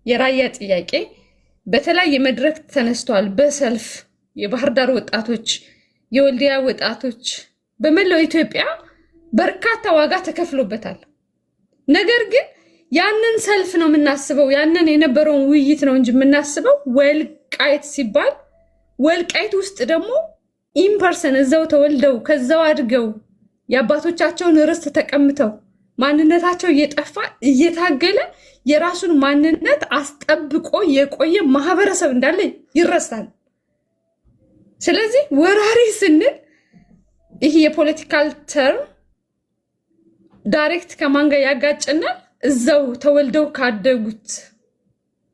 የራያ ጥያቄ በተለያየ መድረክ ተነስቷል። በሰልፍ የባህር ዳር ወጣቶች፣ የወልዲያ ወጣቶች፣ በመላው ኢትዮጵያ በርካታ ዋጋ ተከፍሎበታል። ነገር ግን ያንን ሰልፍ ነው የምናስበው፣ ያንን የነበረውን ውይይት ነው እንጂ የምናስበው ወልቃይት ሲባል ወልቃይት ውስጥ ደግሞ ኢምፐርሰን እዛው ተወልደው ከዛው አድገው የአባቶቻቸውን ርስት ተቀምተው ማንነታቸው እየጠፋ እየታገለ የራሱን ማንነት አስጠብቆ የቆየ ማህበረሰብ እንዳለ ይረሳል። ስለዚህ ወራሪ ስንል ይህ የፖለቲካል ተርም ዳይሬክት ከማን ጋር ያጋጨናል? እዛው ተወልደው ካደጉት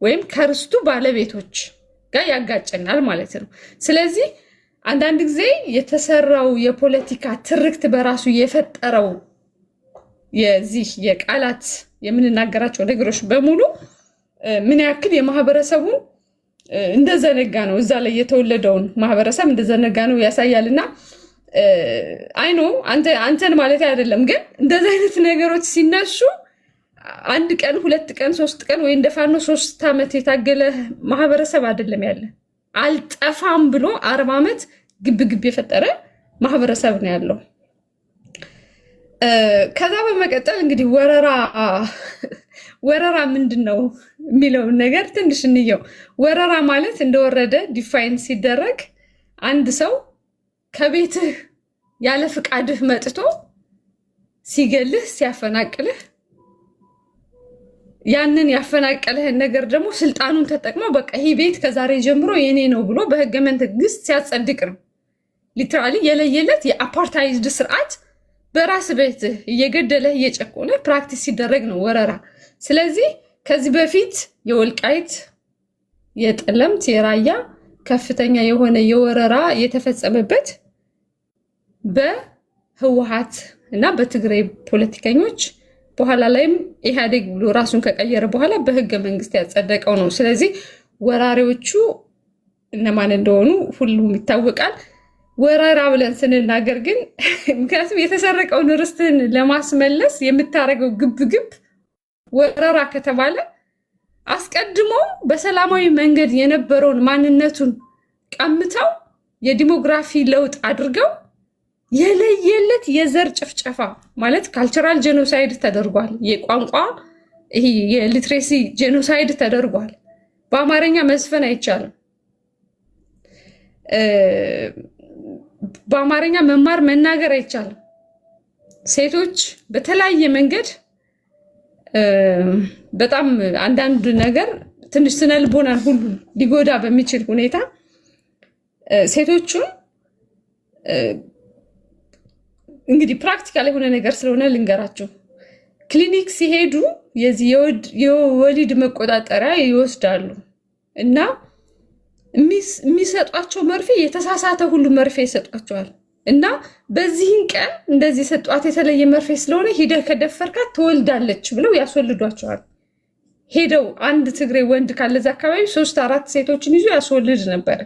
ወይም ከርስቱ ባለቤቶች ጋር ያጋጨናል ማለት ነው። ስለዚህ አንዳንድ ጊዜ የተሰራው የፖለቲካ ትርክት በራሱ የፈጠረው የዚህ የቃላት የምንናገራቸው ነገሮች በሙሉ ምን ያክል የማህበረሰቡን እንደዘነጋ ነው፣ እዛ ላይ የተወለደውን ማህበረሰብ እንደዘነጋ ነው ያሳያልና አይኖ አንተን ማለት አይደለም፣ ግን እንደዚህ አይነት ነገሮች ሲነሱ አንድ ቀን ሁለት ቀን ሶስት ቀን ወይ እንደፋኖ 3 ዓመት የታገለ ማህበረሰብ አይደለም ያለ፣ አልጠፋም ብሎ 40 ዓመት ግብግብ የፈጠረ ማህበረሰብ ነው ያለው። ከዛ በመቀጠል እንግዲህ ወረራ ምንድን ነው የሚለውን ነገር ትንሽ እንየው። ወረራ ማለት እንደወረደ ዲፋይን ሲደረግ አንድ ሰው ከቤትህ ያለ ፍቃድህ መጥቶ ሲገልህ ሲያፈናቅልህ ያንን ያፈናቀለህን ነገር ደግሞ ስልጣኑን ተጠቅመው በቃ ይሄ ቤት ከዛሬ ጀምሮ የኔ ነው ብሎ በህገ መንግስት ሲያጸድቅ ነው። ሊትራሊ የለየለት የአፓርታይዝድ ስርዓት በራስ ቤትህ እየገደለህ እየጨቆነ ፕራክቲስ ሲደረግ ነው ወረራ። ስለዚህ ከዚህ በፊት የወልቃይት የጠለምት የራያ ከፍተኛ የሆነ የወረራ የተፈጸመበት በህወሓት እና በትግራይ ፖለቲከኞች በኋላ ላይም ኢህአዴግ ብሎ ራሱን ከቀየረ በኋላ በህገ መንግስት ያጸደቀው ነው። ስለዚህ ወራሪዎቹ እነማን እንደሆኑ ሁሉም ይታወቃል። ወረራ ብለን ስንናገር ግን ምክንያቱም የተሰረቀውን ርስትን ለማስመለስ የምታደርገው ግብግብ ወረራ ከተባለ አስቀድሞ በሰላማዊ መንገድ የነበረውን ማንነቱን ቀምተው የዲሞግራፊ ለውጥ አድርገው የለየለት የዘር ጭፍጨፋ ማለት ካልቸራል ጄኖሳይድ ተደርጓል። የቋንቋ ይሄ የሊትሬሲ ጄኖሳይድ ተደርጓል። በአማርኛ መስፈን አይቻልም። በአማርኛ መማር መናገር አይቻልም። ሴቶች በተለያየ መንገድ በጣም አንዳንድ ነገር ትንሽ ስነ ልቦናን ሁሉ ሊጎዳ በሚችል ሁኔታ ሴቶቹን እንግዲህ ፕራክቲካል የሆነ ነገር ስለሆነ ልንገራቸው። ክሊኒክ ሲሄዱ የዚህ የወሊድ መቆጣጠሪያ ይወስዳሉ እና የሚሰጧቸው መርፌ የተሳሳተ ሁሉ መርፌ ይሰጧቸዋል እና በዚህን ቀን እንደዚህ ሰጧት የተለየ መርፌ ስለሆነ ሂደህ ከደፈርካት ትወልዳለች ብለው ያስወልዷቸዋል። ሄደው አንድ ትግሬ ወንድ ካለዛ አካባቢ 3-4 ሴቶችን ይዞ ያስወልድ ነበር።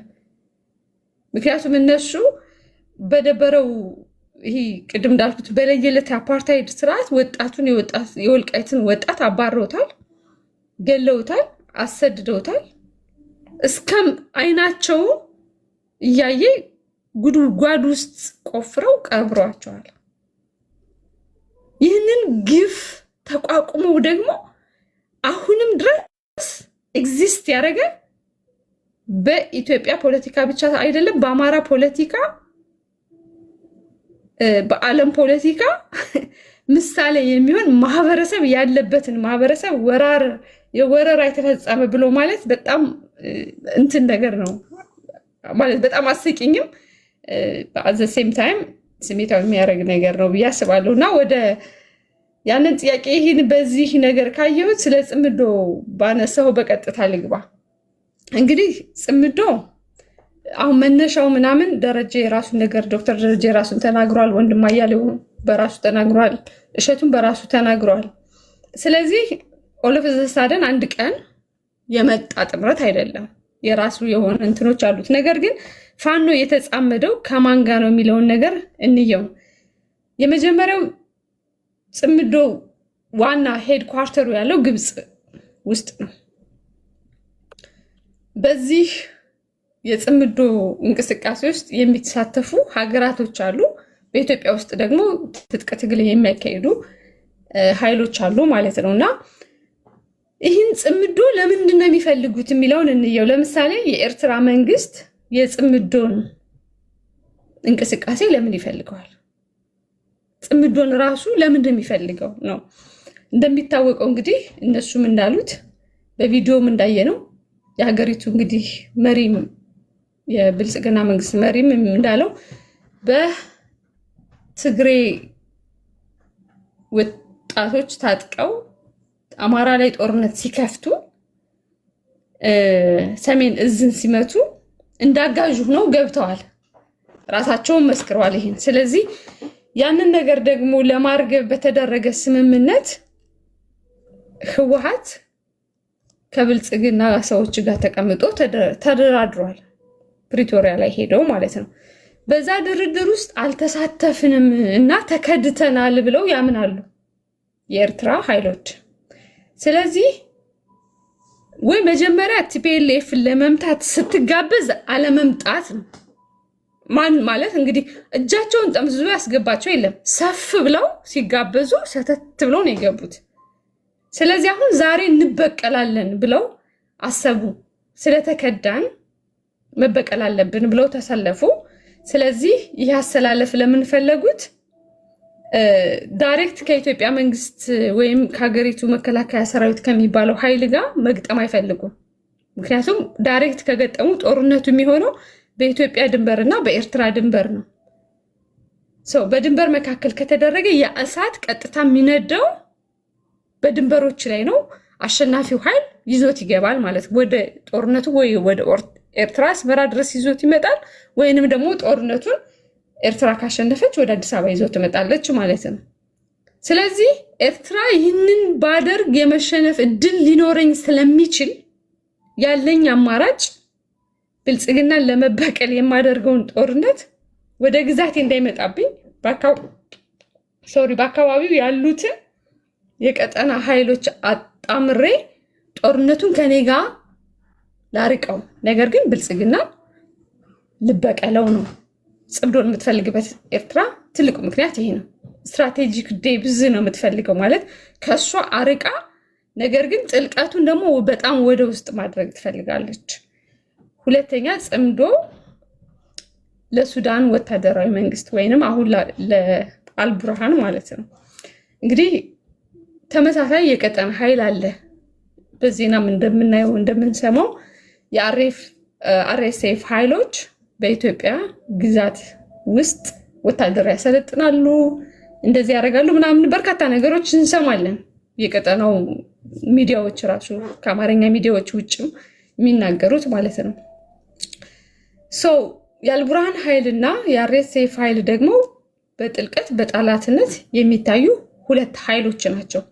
ምክንያቱም እነሱ በደበረው ይሄ ቅድም እንዳልኩት በለየለት አፓርታይድ ስርዓት ወጣቱን የወልቃይትን ወጣት አባረውታል፣ ገለውታል፣ አሰድደውታል። እስከም አይናቸው እያየ ጉድጓድ ውስጥ ቆፍረው ቀብሯቸዋል። ይህንን ግፍ ተቋቁመው ደግሞ አሁንም ድረስ ኤግዚስት ያደረገ በኢትዮጵያ ፖለቲካ ብቻ አይደለም፣ በአማራ ፖለቲካ፣ በዓለም ፖለቲካ ምሳሌ የሚሆን ማህበረሰብ ያለበትን ማህበረሰብ ወረራ የተፈጸመ ብሎ ማለት በጣም እንትን ነገር ነው ማለት በጣም አስቂኝም በአዘ ሴም ታይም ስሜታዊ የሚያደርግ ነገር ነው ብዬ አስባለሁ። እና ወደ ያንን ጥያቄ ይህን በዚህ ነገር ካየሁት ስለ ጽምዶ ባነሳው በቀጥታ ልግባ። እንግዲህ ጽምዶ አሁን መነሻው ምናምን ደረጀ የራሱን ነገር ዶክተር ደረጀ የራሱን ተናግሯል፣ ወንድም አያሌው በራሱ ተናግሯል፣ እሸቱን በራሱ ተናግሯል። ስለዚህ ኦሎፍ ዘሳደን አንድ ቀን የመጣ ጥምረት አይደለም፣ የራሱ የሆነ እንትኖች አሉት። ነገር ግን ፋኖ የተጻመደው ከማን ጋር ነው የሚለውን ነገር እንየው። የመጀመሪያው ጽምዶ ዋና ሄድ ኳርተሩ ያለው ግብፅ ውስጥ ነው። በዚህ የጽምዶ እንቅስቃሴ ውስጥ የሚተሳተፉ ሀገራቶች አሉ። በኢትዮጵያ ውስጥ ደግሞ ትጥቅ ትግል የሚያካሂዱ ኃይሎች አሉ ማለት ነው። እና ይህን ጽምዶ ለምንድን ነው የሚፈልጉት የሚለውን እንየው። ለምሳሌ የኤርትራ መንግስት የጽምዶን እንቅስቃሴ ለምን ይፈልገዋል? ጽምዶን ራሱ ለምንድን የሚፈልገው ነው? እንደሚታወቀው እንግዲህ እነሱም እንዳሉት በቪዲዮም እንዳየነው የሀገሪቱ እንግዲህ መሪም የብልጽግና መንግስት መሪም እንዳለው በትግሬ ወጣቶች ታጥቀው አማራ ላይ ጦርነት ሲከፍቱ ሰሜን እዝን ሲመቱ እንዳጋዥ ሆነው ገብተዋል። ራሳቸውን መስክረዋል ይሄን። ስለዚህ ያንን ነገር ደግሞ ለማርገብ በተደረገ ስምምነት ህወሓት ከብልጽግና ሰዎች ጋር ተቀምጦ ተደራድሯል። ፕሪቶሪያ ላይ ሄደው ማለት ነው። በዛ ድርድር ውስጥ አልተሳተፍንም እና ተከድተናል ብለው ያምናሉ የኤርትራ ኃይሎች። ስለዚህ ወይ መጀመሪያ ቲፒኤልኤፍን ለመምታት ስትጋበዝ አለመምጣት ነው። ማን ማለት እንግዲህ እጃቸውን ጠምዝዞ ያስገባቸው የለም። ሰፍ ብለው ሲጋበዙ ሰተት ብለው ነው የገቡት። ስለዚህ አሁን ዛሬ እንበቀላለን ብለው አሰቡ። ስለተከዳን መበቀል አለብን ብለው ተሰለፉ። ስለዚህ ይህ አሰላለፍ ለምን ፈለጉት? ዳይሬክት ከኢትዮጵያ መንግስት ወይም ከሀገሪቱ መከላከያ ሰራዊት ከሚባለው ኃይል ጋር መግጠም አይፈልጉም። ምክንያቱም ዳይሬክት ከገጠሙ ጦርነቱ የሚሆነው በኢትዮጵያ ድንበርና በኤርትራ ድንበር ነው። በድንበር መካከል ከተደረገ የእሳት ቀጥታ የሚነደው በድንበሮች ላይ ነው። አሸናፊው ኃይል ይዞት ይገባል ማለት ወደ ጦርነቱ ወይ ወደ ኤርትራ አስመራ ድረስ ይዞት ይመጣል፣ ወይንም ደግሞ ጦርነቱን ኤርትራ ካሸነፈች ወደ አዲስ አበባ ይዞት ትመጣለች ማለት ነው። ስለዚህ ኤርትራ ይህንን ባደርግ የመሸነፍ እድል ሊኖረኝ ስለሚችል ያለኝ አማራጭ ብልጽግናን ለመበቀል የማደርገውን ጦርነት ወደ ግዛቴ እንዳይመጣብኝ በአካባቢው ያሉትን የቀጠና ኃይሎች አጣምሬ ጦርነቱን ከኔ ጋር ላርቀው፣ ነገር ግን ብልጽግና ልበቀለው ነው። ጽምዶን የምትፈልግበት ኤርትራ ትልቁ ምክንያት ይሄ ነው። ስትራቴጂክ ዴብዝ ነው የምትፈልገው ማለት ከእሷ አርቃ፣ ነገር ግን ጥልቀቱን ደግሞ በጣም ወደ ውስጥ ማድረግ ትፈልጋለች። ሁለተኛ ጽምዶ ለሱዳን ወታደራዊ መንግስት ወይንም አሁን ለአልቡርሃን ማለት ነው እንግዲህ ተመሳሳይ የቀጠና ኃይል አለ። በዜናም እንደምናየው እንደምንሰማው የአርኤስኤፍ ኃይሎች በኢትዮጵያ ግዛት ውስጥ ወታደር ያሰለጥናሉ፣ እንደዚህ ያደርጋሉ ምናምን በርካታ ነገሮች እንሰማለን። የቀጠናው ሚዲያዎች ራሱ ከአማርኛ ሚዲያዎች ውጭም የሚናገሩት ማለት ነው። የአልቡርሃን ኃይልና የአርኤስኤፍ ኃይል ደግሞ በጥልቀት በጠላትነት የሚታዩ ሁለት ኃይሎች ናቸው።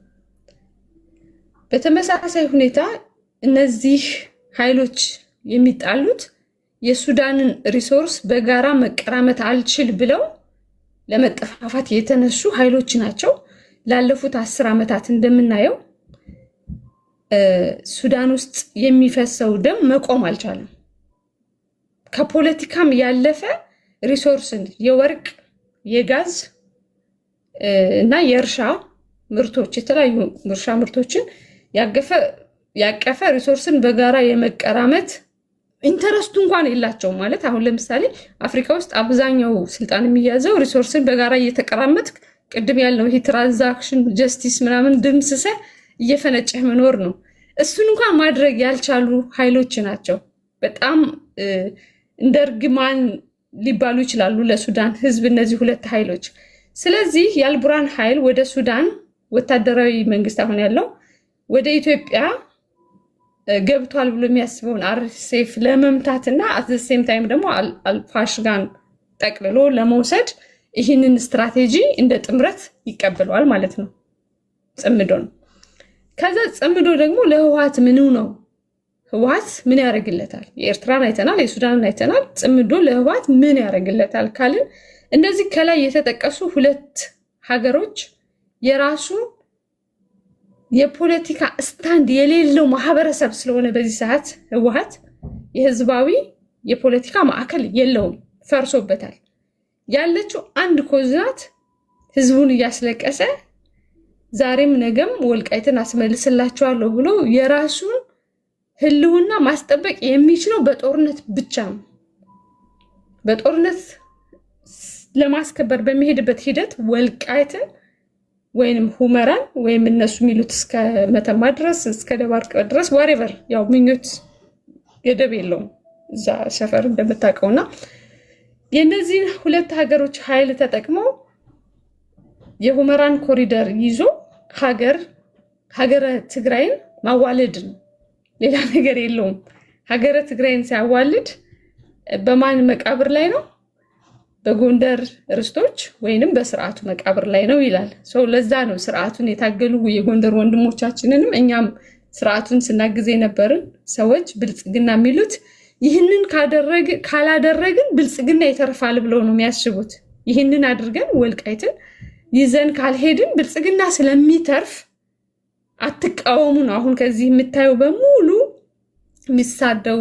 በተመሳሳይ ሁኔታ እነዚህ ኃይሎች የሚጣሉት የሱዳንን ሪሶርስ በጋራ መቀራመት አልችል ብለው ለመጠፋፋት የተነሱ ኃይሎች ናቸው። ላለፉት 10 ዓመታት እንደምናየው ሱዳን ውስጥ የሚፈሰው ደም መቆም አልቻለም። ከፖለቲካም ያለፈ ሪሶርስን የወርቅ፣ የጋዝ እና የእርሻ ምርቶች የተለያዩ እርሻ ምርቶችን ያቀፈ ሪሶርስን በጋራ የመቀራመት ኢንተረስቱ እንኳን የላቸው ማለት። አሁን ለምሳሌ አፍሪካ ውስጥ አብዛኛው ስልጣን የሚያዘው ሪሶርስን በጋራ እየተቀራመት ቅድም ያልነው ይሄ ትራንዛክሽን ጀስቲስ ምናምን ድምስሰ እየፈነጨህ መኖር ነው። እሱን እንኳን ማድረግ ያልቻሉ ኃይሎች ናቸው። በጣም እንደ እርግማን ሊባሉ ይችላሉ ለሱዳን ህዝብ እነዚህ ሁለት ኃይሎች። ስለዚህ የአልቡርሃን ኃይል ወደ ሱዳን ወታደራዊ መንግስት አሁን ያለው ወደ ኢትዮጵያ ገብቷል ብሎ የሚያስበውን አርኤስኤፍ ለመምታትና አትሴም ታይም ደግሞ አልፋሽጋን ጠቅልሎ ለመውሰድ ይህንን ስትራቴጂ እንደ ጥምረት ይቀበለዋል ማለት ነው ጽምዶ ነው። ከዛ ጽምዶ ደግሞ ለህወሓት ምኑ ነው? ህወሓት ምን ያደርግለታል? የኤርትራን አይተናል፣ የሱዳንን አይተናል። ጽምዶ ለህወሓት ምን ያደርግለታል ካልን እነዚህ ከላይ የተጠቀሱ ሁለት ሀገሮች የራሱ የፖለቲካ ስታንድ የሌለው ማህበረሰብ ስለሆነ በዚህ ሰዓት ህወሓት የህዝባዊ የፖለቲካ ማዕከል የለውም፣ ፈርሶበታል። ያለችው አንድ ኮዝ ናት፣ ህዝቡን እያስለቀሰ ዛሬም ነገም ወልቃይትን አስመልስላቸዋለሁ ብሎ የራሱን ህልውና ማስጠበቅ የሚችለው በጦርነት ብቻ ነው። በጦርነት ለማስከበር በሚሄድበት ሂደት ወልቃይትን ወይንም ሁመራን ወይም እነሱ የሚሉት እስከ መተማ ድረስ እስከ ደባርቅ ድረስ ዋሬቨር ያው ምኞት ገደብ የለውም እዛ ሰፈር እንደምታውቀውና የነዚህ ሁለት ሀገሮች ኃይል ተጠቅመው የሁመራን ኮሪደር ይዞ ሀገረ ትግራይን ማዋለድ ነው። ሌላ ነገር የለውም። ሀገረ ትግራይን ሲያዋልድ በማን መቃብር ላይ ነው? በጎንደር ርስቶች ወይንም በስርዓቱ መቃብር ላይ ነው ይላል። ሰው ለዛ ነው ስርዓቱን የታገሉ የጎንደር ወንድሞቻችንንም እኛም ስርዓቱን ስናግዝ የነበርን ሰዎች ብልጽግና የሚሉት ይህንን ካላደረግን ብልጽግና ይተርፋል ብለው ነው የሚያስቡት። ይህንን አድርገን ወልቃይትን ይዘን ካልሄድን ብልጽግና ስለሚተርፍ አትቃወሙ ነው። አሁን ከዚህ የምታየው በሙሉ የሚሳደው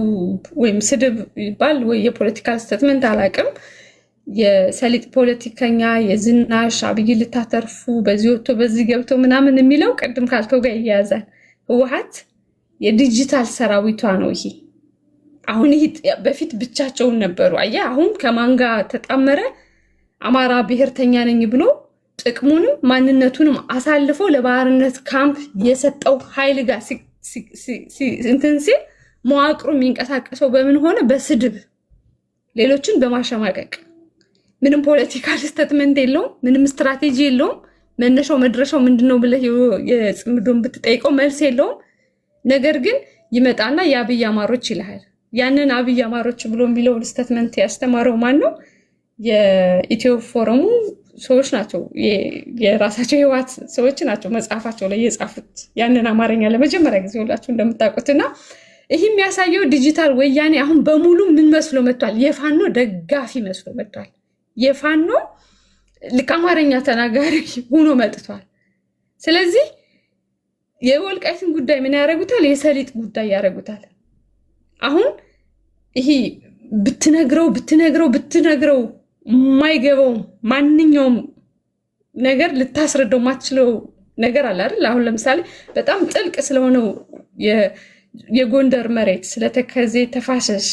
ወይም ስድብ ይባል ወይ የፖለቲካል ስቴትመንት አላውቅም። የሰሊጥ ፖለቲከኛ የዝናሽ አብይ ልታተርፉ በዚህ ወጥቶ በዚህ ገብቶ ምናምን የሚለው ቅድም ካልከው ጋር ይያያዛል። ህወሓት የዲጂታል ሰራዊቷ ነው ይሄ። አሁን ይሄ በፊት ብቻቸውን ነበሩ። አየህ አሁን ከማን ጋር ተጣመረ? አማራ ብሔርተኛ ነኝ ብሎ ጥቅሙንም ማንነቱንም አሳልፎ ለባህርነት ካምፕ የሰጠው ኃይል ጋር እንትን ሲል መዋቅሩ የሚንቀሳቀሰው በምን ሆነ? በስድብ ሌሎችን በማሸማቀቅ ምንም ፖለቲካል ስቴትመንት የለውም፣ ምንም ስትራቴጂ የለውም። መነሻው መድረሻው ምንድነው ብለህ የጽምዶን ብትጠይቀው መልስ የለውም። ነገር ግን ይመጣና የአብይ አማሮች ይልሃል። ያንን አብይ አማሮች ብሎ የሚለውን ስቴትመንት ያስተማረው ማን ነው? የኢትዮ ፎረሙ ሰዎች ናቸው። የራሳቸው ህወሓት ሰዎች ናቸው መጽሐፋቸው ላይ የጻፉት ያንን አማርኛ ለመጀመሪያ ጊዜ ሁላችሁ እንደምታውቁትና ይህ የሚያሳየው ዲጂታል ወያኔ አሁን በሙሉ ምን መስሎ መጥቷል? የፋኖ ደጋፊ መስሎ መጥቷል። የፋኖ ልክ አማርኛ ተናጋሪ ሆኖ መጥቷል። ስለዚህ የወልቃይትን ጉዳይ ምን ያደርጉታል? የሰሊጥ ጉዳይ ያደርጉታል። አሁን ይሄ ብትነግረው የማይገባው ማንኛውም ነገር ልታስረዳው ማትችለው ነገር አለ አይደል? አሁን ለምሳሌ በጣም ጥልቅ ስለሆነው የጎንደር መሬት ስለተከዜ ተፋሰስ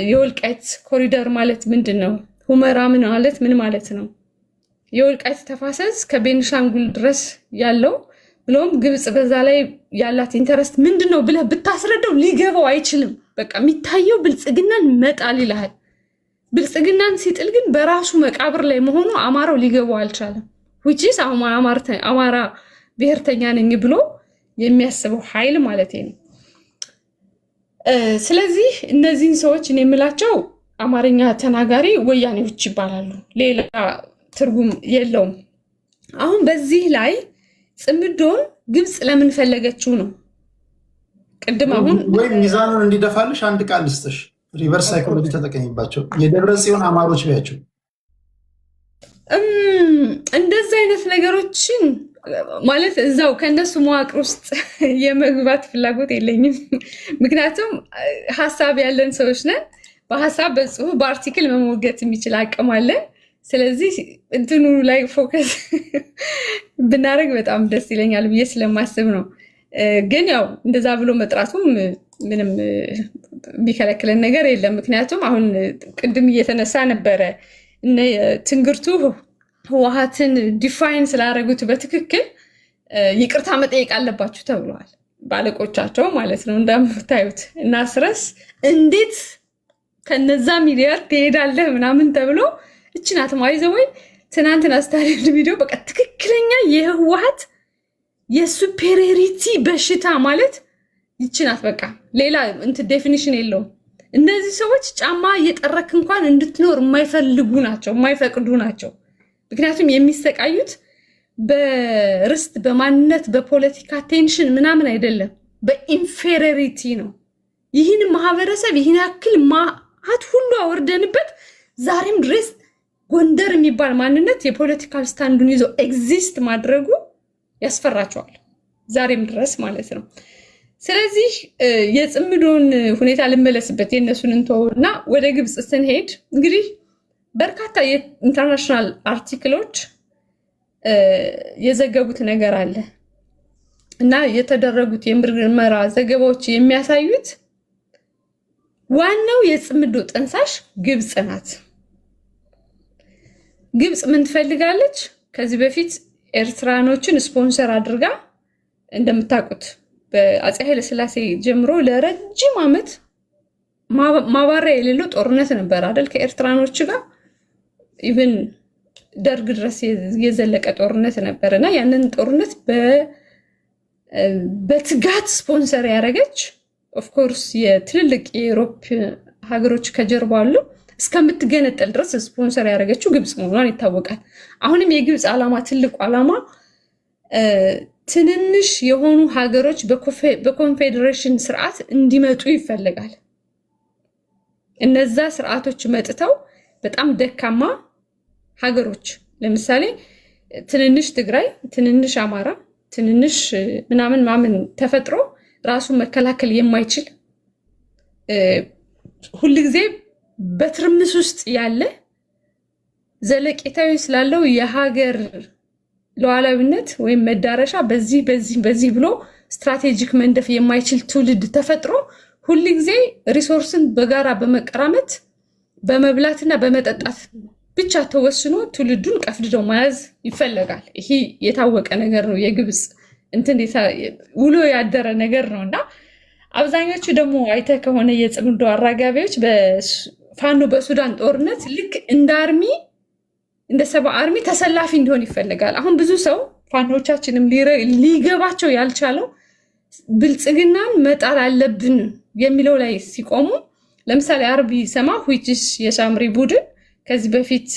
የወልቃይት ኮሪደር ማለት ምንድን ነው? ሁመራ ምን ማለት ምን ማለት ነው? የወልቃይት ተፋሰስ ከቤንሻንጉል ድረስ ያለው ብሎም ግብጽ በዛ ላይ ያላት ኢንተረስት ምንድን ነው ብለህ ብታስረዳው ሊገባው አይችልም። በቃ የሚታየው ብልጽግናን መጣል ይልሃል። ብልጽግናን ሲጥል ግን በራሱ መቃብር ላይ መሆኑ አማራው ሊገባው አልቻለም። which is አማራ ብሔርተኛ ነኝ ብሎ የሚያስበው ኃይል ማለት ነው። ስለዚህ እነዚህን ሰዎች እኔ የምላቸው አማርኛ ተናጋሪ ወያኔዎች ይባላሉ። ሌላ ትርጉም የለውም። አሁን በዚህ ላይ ጽምዶን ግብጽ ለምን ፈለገችው ነው? ቅድም አሁን ወይ ሚዛኑን እንዲደፋልሽ አንድ ቃል ልስጥሽ። ሪቨርስ ሳይኮሎጂ ተጠቀሚባቸው። የደብረ ጽዮን አማሮች ቢያቸው እንደዚህ አይነት ነገሮችን ማለት እዛው ከነሱ መዋቅር ውስጥ የመግባት ፍላጎት የለኝም። ምክንያቱም ሀሳብ ያለን ሰዎች ነን። በሀሳብ በጽሁፍ በአርቲክል መሞገት የሚችል አቅም አለን። ስለዚህ እንትኑ ላይ ፎከስ ብናደርግ በጣም ደስ ይለኛል ብዬ ስለማስብ ነው። ግን ያው እንደዛ ብሎ መጥራቱም ምንም የሚከለክለን ነገር የለም። ምክንያቱም አሁን ቅድም እየተነሳ ነበረ ትንግርቱ ህወሓትን ዲፋይን ስላደረጉት በትክክል ይቅርታ መጠየቅ አለባችሁ ተብለዋል፣ ባለቆቻቸው ማለት ነው እንደምታዩት። እና ስረስ እንዴት ከነዛ ሚሊያርድ ትሄዳለህ ምናምን ተብሎ እችናት ማይዘወይ ትናንትና ስታዲየም ቪዲዮ በቃ ትክክለኛ የህወሓት የሱፔሪዮሪቲ በሽታ ማለት ይችናት። በቃ ሌላ እንትን ዴፊኒሽን የለውም። እነዚህ ሰዎች ጫማ እየጠረክ እንኳን እንድትኖር የማይፈልጉ ናቸው፣ የማይፈቅዱ ናቸው። ምክንያቱም የሚሰቃዩት በርስት በማንነት በፖለቲካ ቴንሽን ምናምን አይደለም፣ በኢንፌሪዮሪቲ ነው። ይህን ማህበረሰብ ይህን ያክል ማአት ሁሉ አወርደንበት ዛሬም ድረስ ጎንደር የሚባል ማንነት የፖለቲካል ስታንዱን ይዞ ኤግዚስት ማድረጉ ያስፈራቸዋል፣ ዛሬም ድረስ ማለት ነው። ስለዚህ የጽምዶን ሁኔታ ልመለስበት የነሱን እንተውና ወደ ግብጽ ስንሄድ እንግዲህ በርካታ የኢንተርናሽናል አርቲክሎች የዘገቡት ነገር አለ እና የተደረጉት የምርመራ ዘገባዎች የሚያሳዩት ዋናው የጽምዶ ጠንሳሽ ግብጽ ናት። ግብጽ ምን ትፈልጋለች? ከዚህ በፊት ኤርትራኖችን ስፖንሰር አድርጋ እንደምታውቁት በአፄ ኃይለ ሥላሴ ጀምሮ ለረጅም ዓመት ማባሪያ የሌለው ጦርነት ነበር አይደል? ከኤርትራኖች ጋር ኢቭን ደርግ ድረስ የዘለቀ ጦርነት ነበር እና ያንን ጦርነት በትጋት ስፖንሰር ያደረገች ኦፍኮርስ የትልልቅ የዩሮፕ ሀገሮች ከጀርባ አሉ። እስከምትገነጠል ድረስ ስፖንሰር ያደረገችው ግብጽ መሆኗን ይታወቃል። አሁንም የግብጽ ዓላማ ትልቁ ዓላማ ትንንሽ የሆኑ ሀገሮች በኮንፌዴሬሽን ስርዓት እንዲመጡ ይፈልጋል። እነዛ ስርዓቶች መጥተው በጣም ደካማ ሀገሮች ለምሳሌ ትንንሽ ትግራይ፣ ትንንሽ አማራ፣ ትንንሽ ምናምን ተፈጥሮ ራሱን መከላከል የማይችል ሁልጊዜ በትርምስ ውስጥ ያለ ዘለቄታዊ ስላለው የሀገር ሉዓላዊነት ወይም መዳረሻ በዚህ ብሎ ስትራቴጂክ መንደፍ የማይችል ትውልድ ተፈጥሮ ሁልጊዜ ሪሶርስን በጋራ በመቀራመት በመብላትና በመጠጣት ብቻ ተወስኖ ትውልዱን ቀፍድደው መያዝ ይፈለጋል። ይሄ የታወቀ ነገር ነው። የግብጽ ውሎ ያደረ ነገር ነው እና አብዛኞቹ ደግሞ አይተህ ከሆነ የጽምዶ አራጋቢዎች ፋኖ በሱዳን ጦርነት ልክ እንደ ሰባ አርሚ ተሰላፊ እንዲሆን ይፈልጋል። አሁን ብዙ ሰው ፋኖቻችንም ሊገባቸው ያልቻለው ብልጽግናን መጣል አለብን የሚለው ላይ ሲቆሙ፣ ለምሳሌ አርቢ ሰማ ዊችስ የሳምሪ ቡድን ከዚህ በፊት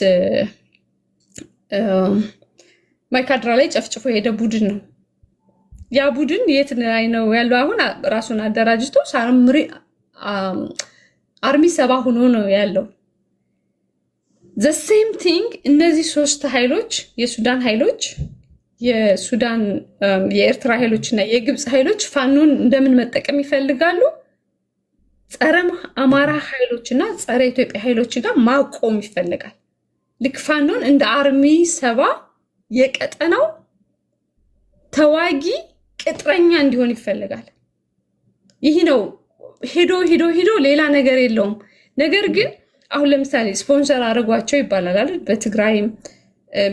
ማይካድራ ላይ ጨፍጭፎ የሄደ ቡድን ነው። ያ ቡድን የት ላይ ነው ያለው? አሁን ራሱን አደራጅቶ አርሚ ሰባ ሆኖ ነው ያለው። ዘ ሴም ቲንግ እነዚህ ሶስት ኃይሎች የሱዳን ኃይሎች፣ የኤርትራ ኃይሎች እና የግብፅ ኃይሎች ፋኖን እንደምን መጠቀም ይፈልጋሉ? ጸረ አማራ ኃይሎች እና ጸረ ኢትዮጵያ ኃይሎች ጋር ማቆም ይፈልጋል። ልክ ፋኖን እንደ አርሚ ሰባ የቀጠናው ተዋጊ ቅጥረኛ እንዲሆን ይፈልጋል። ይህ ነው ሄዶ ሌላ ነገር የለውም። ነገር ግን አሁን ለምሳሌ ስፖንሰር አድርጓቸው ይባላል አይደል? በትግራይም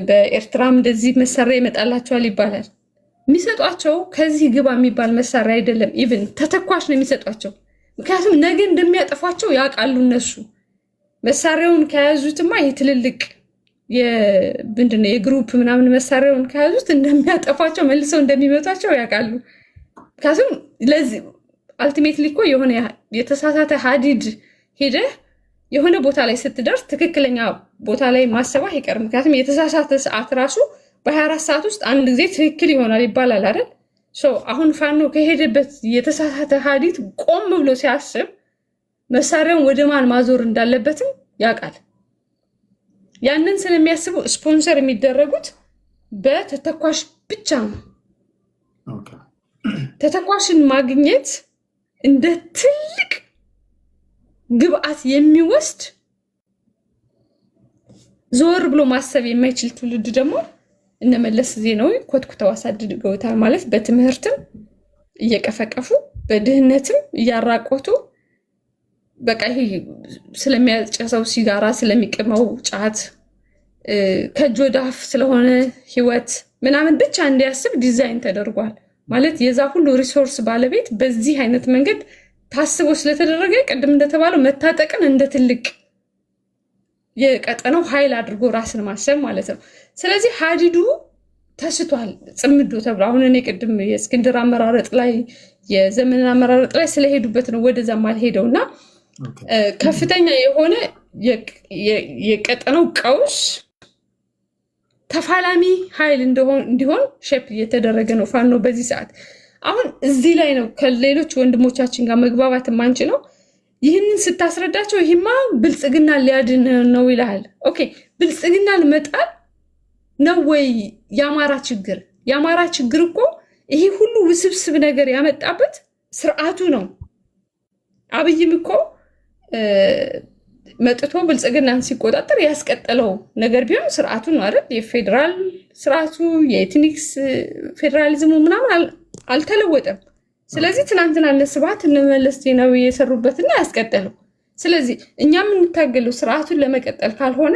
በኤርትራም እንደዚህ መሳሪያ ይመጣላቸዋል ይባላል። የሚሰጧቸው ከዚህ ግባ የሚባል መሳሪያ አይደለም። ኢቭን ተተኳሽ ነው የሚሰጧቸው። ምክንያቱም ነገ እንደሚያጠፏቸው ያውቃሉ። እነሱ መሳሪያውን ከያዙትማ የትልልቅ ምንድነው የግሩፕ ምናምን መሳሪያውን ከያዙት እንደሚያጠፏቸው መልሰው እንደሚመቷቸው ያውቃሉ። ምክንያቱም ለዚህ አልቲሜትሊ እኮ የሆነ የተሳሳተ ሀዲድ ሄደህ የሆነ ቦታ ላይ ስትደርስ ትክክለኛ ቦታ ላይ ማሰብ አይቀርም። ምክንያቱም የተሳሳተ ሰዓት ራሱ በ24 ሰዓት ውስጥ አንድ ጊዜ ትክክል ይሆናል ይባላል አይደል? አሁን ፋኖ ከሄደበት የተሳሳተ ሀዲድ ቆም ብሎ ሲያስብ መሳሪያውን ወደ ማን ማዞር እንዳለበትም ያውቃል። ያንን ስለሚያስቡ ስፖንሰር የሚደረጉት በተተኳሽ ብቻ ነው። ተተኳሽን ማግኘት እንደ ትልቅ ግብአት የሚወስድ ዞር ብሎ ማሰብ የማይችል ትውልድ ደግሞ እነ መለስ ዜናዊ ኮትኩተው አሳድገውታል። ማለት በትምህርትም እየቀፈቀፉ በድህነትም እያራቆቱ በቃ ይሄ ስለሚያጨሰው ሲጋራ፣ ስለሚቅመው ጫት፣ ከእጅ ወደ አፍ ስለሆነ ህይወት ምናምን ብቻ እንዲያስብ ዲዛይን ተደርጓል። ማለት የዛ ሁሉ ሪሶርስ ባለቤት በዚህ አይነት መንገድ ታስቦ ስለተደረገ ቅድም እንደተባለው መታጠቅን እንደ ትልቅ የቀጠናው ኃይል አድርጎ ራስን ማሰብ ማለት ነው። ስለዚህ ሀዲዱ ተስቷል ጽምዶ ተብሎ አሁን እኔ ቅድም የእስክንድር አመራረጥ ላይ የዘመንን አመራረጥ ላይ ስለሄዱበት ነው ወደዛ ማልሄደው እና ከፍተኛ የሆነ የቀጠናው ቀውስ ተፋላሚ ኃይል እንዲሆን ሼፕ እየተደረገ ነው ፋኖ በዚህ ሰዓት። አሁን እዚህ ላይ ነው ከሌሎች ወንድሞቻችን ጋር መግባባት የማንችለው። ይህንን ስታስረዳቸው ይህማ ብልጽግና ሊያድን ነው ይልሃል። ኦኬ ብልጽግናን መጣል ነው ወይ የአማራ ችግር? የአማራ ችግር እኮ ይሄ ሁሉ ውስብስብ ነገር ያመጣበት ስርዓቱ ነው። አብይም እኮ መጥቶ ብልጽግናን ሲቆጣጠር ያስቀጠለው ነገር ቢሆን ስርዓቱ ነው አይደል? የፌዴራል ስርዓቱ የኤትኒክስ ፌዴራሊዝሙ ምናምን አልተለወጠም። ስለዚህ ትናንትና እነ ስብሐት እነ መለስ ዜናዊ የሰሩበትና ያስቀጠለው። ስለዚህ እኛ የምንታገለው ስርዓቱን ለመቀጠል ካልሆነ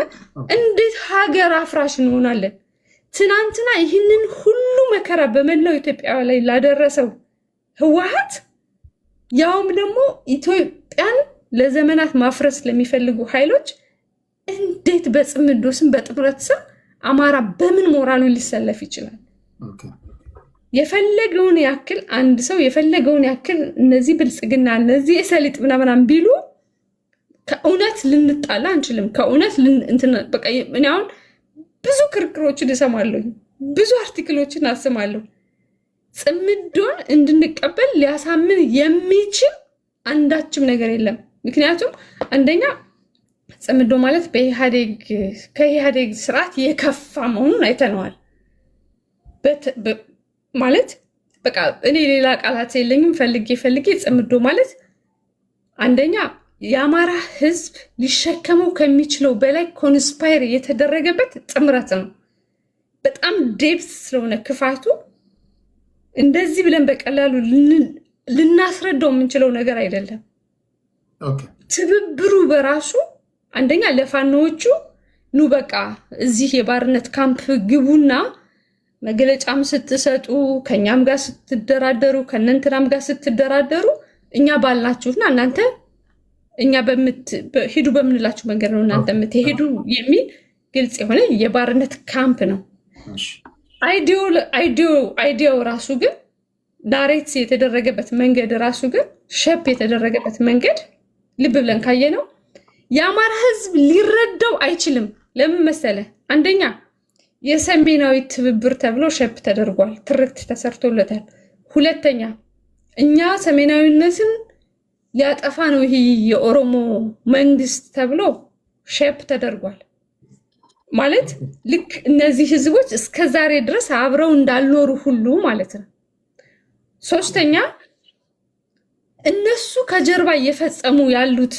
እንዴት ሀገር አፍራሽ እንሆናለን? ትናንትና ይህንን ሁሉ መከራ በመላው ኢትዮጵያ ላይ ላደረሰው ህወሓት ያውም ደግሞ ኢትዮጵያን ለዘመናት ማፍረስ ለሚፈልጉ ኃይሎች እንዴት በጽምዶ ስም በጥምረት ስም አማራ በምን ሞራሉ ሊሰለፍ ይችላል? የፈለገውን ያክል አንድ ሰው የፈለገውን ያክል እነዚህ ብልጽግና እነዚህ የሰሊጥ ምናምን ቢሉ ከእውነት ልንጣላ አንችልም። ከእውነት በቃ እኔ አሁን ብዙ ክርክሮችን እሰማለሁ፣ ብዙ አርቲክሎችን አስማለሁ። ጽምዶን እንድንቀበል ሊያሳምን የሚችል አንዳችም ነገር የለም። ምክንያቱም አንደኛ ጽምዶ ማለት ከኢህአዴግ ስርዓት የከፋ መሆኑን አይተነዋል። ማለት በቃ እኔ ሌላ ቃላት የለኝም። ፈልጌ ጽምዶ ማለት አንደኛ የአማራ ህዝብ ሊሸከመው ከሚችለው በላይ ኮንስፓየር የተደረገበት ጥምረት ነው። በጣም ዴፕስ ስለሆነ ክፋቱ እንደዚህ ብለን በቀላሉ ልናስረዳው የምንችለው ነገር አይደለም። ትብብሩ በራሱ አንደኛ ለፋኖዎቹ ኑ በቃ እዚህ የባርነት ካምፕ ግቡና መግለጫም ስትሰጡ ከኛም ጋር ስትደራደሩ ከነንትናም ጋር ስትደራደሩ እኛ ባልናችሁና እናንተ እኛ ሂዱ በምንላችሁ መንገድ ነው እናንተ የምትሄዱ የሚል ግልጽ የሆነ የባርነት ካምፕ ነው። አይዲያው ራሱ ግን ዳሬት የተደረገበት መንገድ ራሱ ግን ሸፕ የተደረገበት መንገድ ልብ ብለን ካየ ነው የአማራ ህዝብ ሊረዳው አይችልም። ለምን መሰለ? አንደኛ የሰሜናዊ ትብብር ተብሎ ሸፕ ተደርጓል፣ ትርክት ተሰርቶለታል። ሁለተኛ እኛ ሰሜናዊነትን ሊያጠፋ ነው ይሄ የኦሮሞ መንግስት ተብሎ ሸፕ ተደርጓል። ማለት ልክ እነዚህ ህዝቦች እስከዛሬ ድረስ አብረው እንዳልኖሩ ሁሉ ማለት ነው። ሶስተኛ እነሱ ከጀርባ እየፈጸሙ ያሉት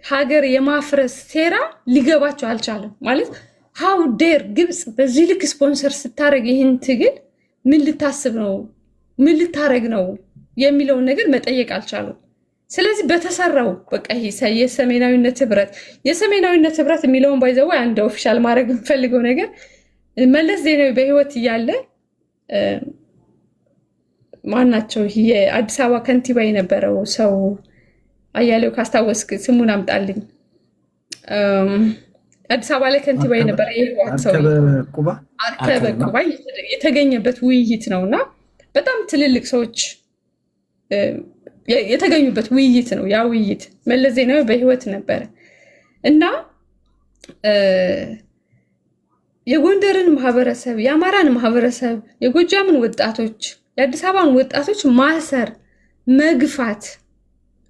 ሀገር የማፍረስ ሴራ ሊገባቸው አልቻለም። ማለት ሃው ዴር ግብፅ በዚህ ልክ ስፖንሰር ስታደርግ ይህን ትግል ምን ልታስብ ነው ምን ልታረግ ነው የሚለውን ነገር መጠየቅ አልቻሉም። ስለዚህ በተሰራው በቃ ይሄ የሰሜናዊነት ህብረት የሚለውን ባይዘው አንድ ኦፊሻል ማድረግ የምፈልገው ነገር መለስ ዜናዊ በህይወት እያለ ማናቸው የአዲስ አበባ ከንቲባ የነበረው ሰው አያሌው ካስታወስክ ስሙን አምጣልኝ። አዲስ አበባ ላይ ከንቲባ የነበረ አርከበ ቁባ የተገኘበት ውይይት ነውና በጣም ትልልቅ ሰዎች የተገኙበት ውይይት ነው። ያ ውይይት መለስ ዜናዊ በህይወት ነበረ እና የጎንደርን ማህበረሰብ፣ የአማራን ማህበረሰብ፣ የጎጃምን ወጣቶች፣ የአዲስ አበባን ወጣቶች ማሰር፣ መግፋት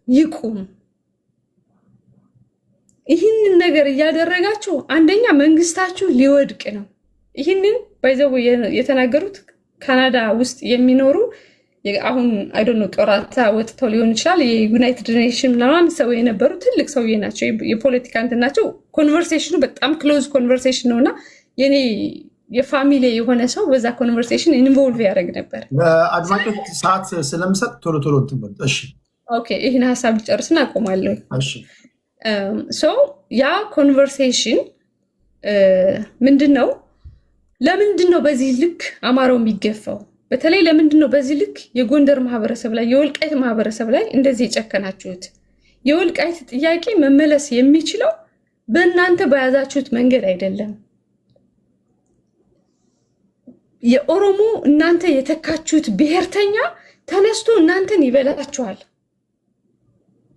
ይቁም። ይህንን ነገር እያደረጋችሁ አንደኛ መንግስታችሁ ሊወድቅ ነው። ይህንን ባይዘው የተናገሩት ካናዳ ውስጥ የሚኖሩ አሁን አይዶኖ ጦራታ ወጥተው ሊሆን ይችላል የዩናይትድ ኔሽን ምናምን ሰው የነበሩ ትልቅ ሰውዬ ናቸው። የፖለቲካ እንትን ናቸው። ኮንቨርሴሽኑ በጣም ክሎዝ ኮንቨርሴሽን ነውና የኔ የፋሚሊ የሆነ ሰው በዛ ኮንቨርሴሽን ኢንቮልቭ ያደርግ ነበር። አድማጮች ሰዓት ስለምሰጥ ቶሎ ትበል። እሺ ኦኬ፣ ይህን ሀሳብ ልጨርስና አቆማለሁ። እሺ ያ ኮንቨርሴሽን ምንድነው? ለምንድነው በዚህ ልክ አማራው የሚገፋው? በተለይ ለምንድነው በዚህ ልክ የጎንደር ማህበረሰብ ላይ የወልቃይት ማህበረሰብ ላይ እንደዚህ የጨከናችሁት? የወልቃይት ጥያቄ መመለስ የሚችለው በእናንተ በያዛችሁት መንገድ አይደለም። የኦሮሞ እናንተ የተካችሁት ብሔርተኛ ተነስቶ እናንተን ይበላችኋል።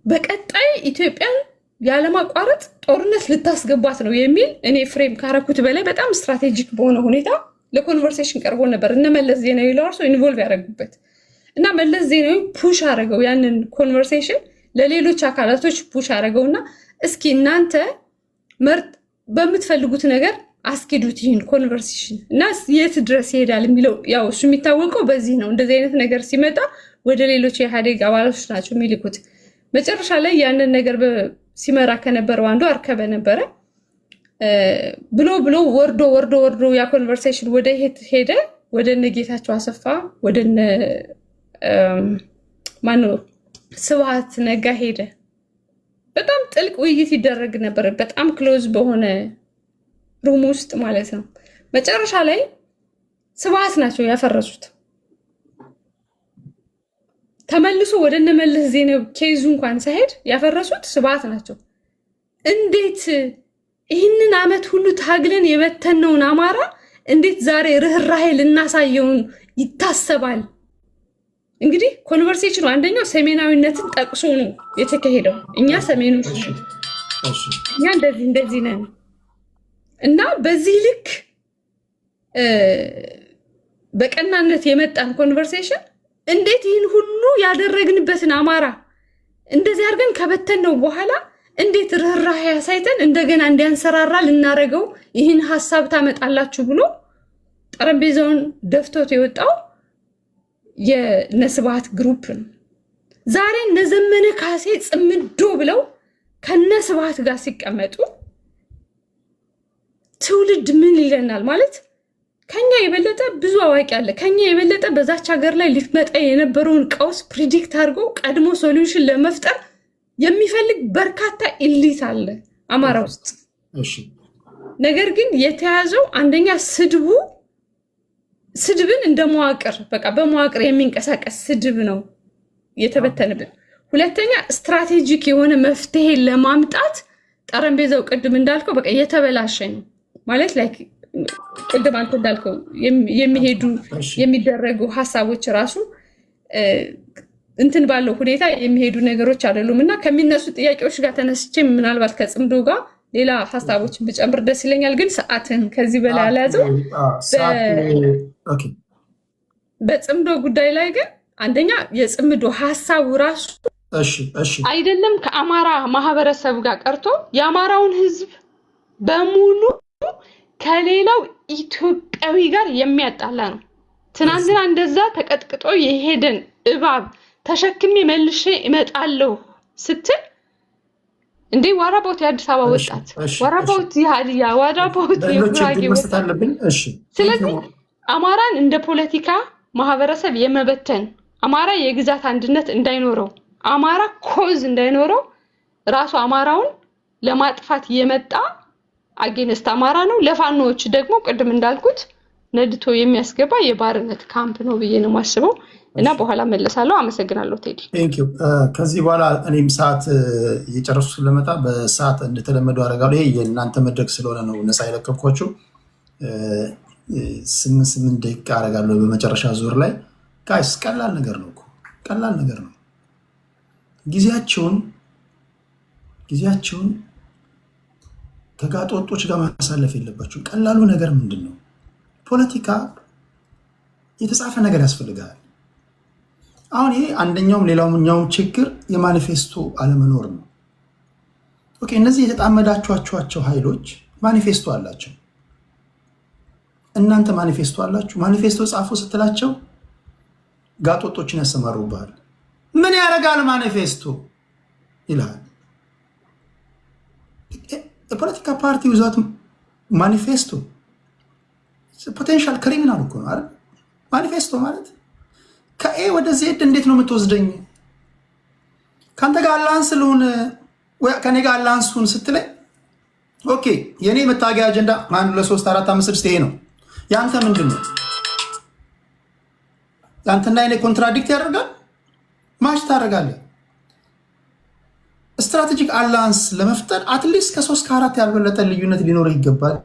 በቀጣይ ኢትዮጵያን ያለማቋረጥ ጦርነት ልታስገባት ነው የሚል እኔ ፍሬም ካረኩት በላይ በጣም ስትራቴጂክ በሆነ ሁኔታ ለኮንቨርሴሽን ቀርቦ ነበር። እነ መለስ ዜናዊ ለራሱ ኢንቮልቭ ያደረጉበት እና መለስ ዜናዊ ፑሽ አደረገው ያንን ኮንቨርሴሽን ለሌሎች አካላቶች ፑሽ አደረገውና እስኪ እናንተ በምትፈልጉት ነገር አስኪዱት ይህን ኮንቨርሴሽን እና የት ድረስ ይሄዳል የሚለው ያው እሱ የሚታወቀው በዚህ ነው። እንደዚህ አይነት ነገር ሲመጣ ወደ ሌሎች የኢህአዴግ አባላቶች ናቸው የሚልኩት። መጨረሻ ላይ ያንን ነገር ሲመራ ከነበረው አንዱ አርከበ ነበረ። ብሎ ወርዶ ያ ኮንቨርሴሽን ወደ ሄደ ወደ እነ ጌታቸው አሰፋ ወደ እነ ማነው ስብሃት ነጋ ሄደ። በጣም ጥልቅ ውይይት ይደረግ ነበር፣ በጣም ክሎዝ በሆነ ሩም ውስጥ ማለት ነው። መጨረሻ ላይ ስብሃት ናቸው ያፈረሱት። ተመልሶ ወደ እነ መለስ ዜናዊ ኬዙ እንኳን ሳይሄድ ያፈረሱት ስብሃት ናቸው። እንዴት ይህንን ዓመት ሁሉ ታግለን የበተነውን አማራ እንዴት ዛሬ ርህራሄ ልናሳየውን ይታሰባል? እንግዲህ ኮንቨርሴሽኑ አንደኛው ሰሜናዊነትን ጠቅሶ ነው የተካሄደው። እኛ ሰሜኖች እኛ እንደዚህ ነን እና በዚህ ልክ በቀናነት የመጣን ኮንቨርሴሽን እንዴት ይህን ሁሉ ያደረግንበትን አማራ እንደዚህ አድርገን ከበተን ነው በኋላ እንዴት ርህራሄ ያሳይተን እንደገና እንዲያንሰራራ ልናረገው ይህን ሐሳብ ታመጣላችሁ ብሎ ጠረጴዛውን ደፍቶት የወጣው የነስብሃት ግሩፕ ነው። ዛሬ እነዘመነ ካሴ ጽምዶ ብለው ከነስብሃት ጋር ሲቀመጡ ትውልድ ምን ይለናል ማለት ከኛ የበለጠ ብዙ አዋቂ አለ። ከኛ የበለጠ በዛች ሀገር ላይ ሊመጣ የነበረውን ቀውስ ፕሪዲክት አድርጎ ቀድሞ ሶሉሽን ለመፍጠር የሚፈልግ በርካታ ኢሊት አለ አማራ ውስጥ። ነገር ግን የተያዘው አንደኛ ስድብን እንደ መዋቅር በቃ በመዋቅር የሚንቀሳቀስ ስድብ ነው የተበተነብን። ሁለተኛ ስትራቴጂክ የሆነ መፍትሄ ለማምጣት ጠረጴዛው ቅድም እንዳልከው በቃ የተበላሸ ነው ማለት ላይክ ቅድም አንተ እንዳልከው የሚደረጉ ሀሳቦች ራሱ እንትን ባለው ሁኔታ የሚሄዱ ነገሮች አይደሉም እና ከሚነሱ ጥያቄዎች ጋር ተነስቼ ምናልባት ከጽምዶ ጋር ሌላ ሀሳቦችን ብጨምር ደስ ይለኛል። ግን ሰዓትን ከዚህ በላይ አልያዘው። በጽምዶ ጉዳይ ላይ ግን አንደኛ የጽምዶ ሀሳቡ ራሱ አይደለም ከአማራ ማህበረሰብ ጋር ቀርቶ የአማራውን ሕዝብ በሙሉ ከሌላው ኢትዮጵያዊ ጋር የሚያጣላ ነው። ትናንትና እንደዛ ተቀጥቅጦ የሄደን እባብ ተሸክሜ መልሼ እመጣለሁ ስትል እንዴ ዋራቦት የአዲስ አበባ ወጣት ዋራቦት የሀዲያ ዋራቦት የጉራጌ ወጣት። ስለዚህ አማራን እንደ ፖለቲካ ማህበረሰብ የመበተን አማራ የግዛት አንድነት እንዳይኖረው አማራ ኮዝ እንዳይኖረው ራሱ አማራውን ለማጥፋት የመጣ አጌንስት አማራ ነው። ለፋኖዎች ደግሞ ቅድም እንዳልኩት ነድቶ የሚያስገባ የባርነት ካምፕ ነው ብዬ ነው የማስበው እና በኋላ መለሳለሁ። አመሰግናለሁ ቴዲ። ቴንክ ዩ። ከዚህ በኋላ እኔም ሰዓት እየጨረሱ ስለመጣ በሰዓት እንደተለመደው አደርጋለሁ። ይሄ የእናንተ መድረክ ስለሆነ ነው ነፃ የለቀኳችሁ። 8 ደቂቃ አደርጋለሁ በመጨረሻ ዙር ላይ። ጋይስ ቀላል ነገር ነው እኮ ቀላል ነገር ነው። ጊዜያቸውን ከጋጦጦች ጋር ማሳለፍ የለባቸው። ቀላሉ ነገር ምንድን ነው? ፖለቲካ የተጻፈ ነገር ያስፈልጋል። አሁን ይሄ አንደኛውም ሌላኛውም ችግር የማኒፌስቶ አለመኖር ነው። ኦኬ፣ እነዚህ የተጣመዳችኋቸው ኃይሎች ማኒፌስቶ አላቸው። እናንተ ማኒፌስቶ አላችሁ። ማኒፌስቶ ጻፉ ስትላቸው ጋጦጦችን ያሰማሩብሃል። ምን ያደርጋል ማኒፌስቶ ይላል። የፖለቲካ ፓርቲ ዊዛውት ማኒፌስቶ ፖቴንሻል ክሪሚናል እኮ ነው አይደል? ማኒፌስቶ ማለት ከኤ ወደ ዜድ እንዴት ነው የምትወስደኝ? ከአንተ ጋር አላንስ ልሁን ከኔ ጋር አላንስ ሁን ስትለኝ ኦኬ፣ የኔ መታገያ አጀንዳ 1 2 3 4 5 6 ይሄ ነው። ያንተ ምንድን ነው? ያንተና የኔ ኮንትራዲክት ያደርጋል። ማች ታደርጋለህ። ስትራቴጂክ አላንስ ለመፍጠር አትሊስት ከ3 ከ4 ያልበለጠ ልዩነት ሊኖር ይገባል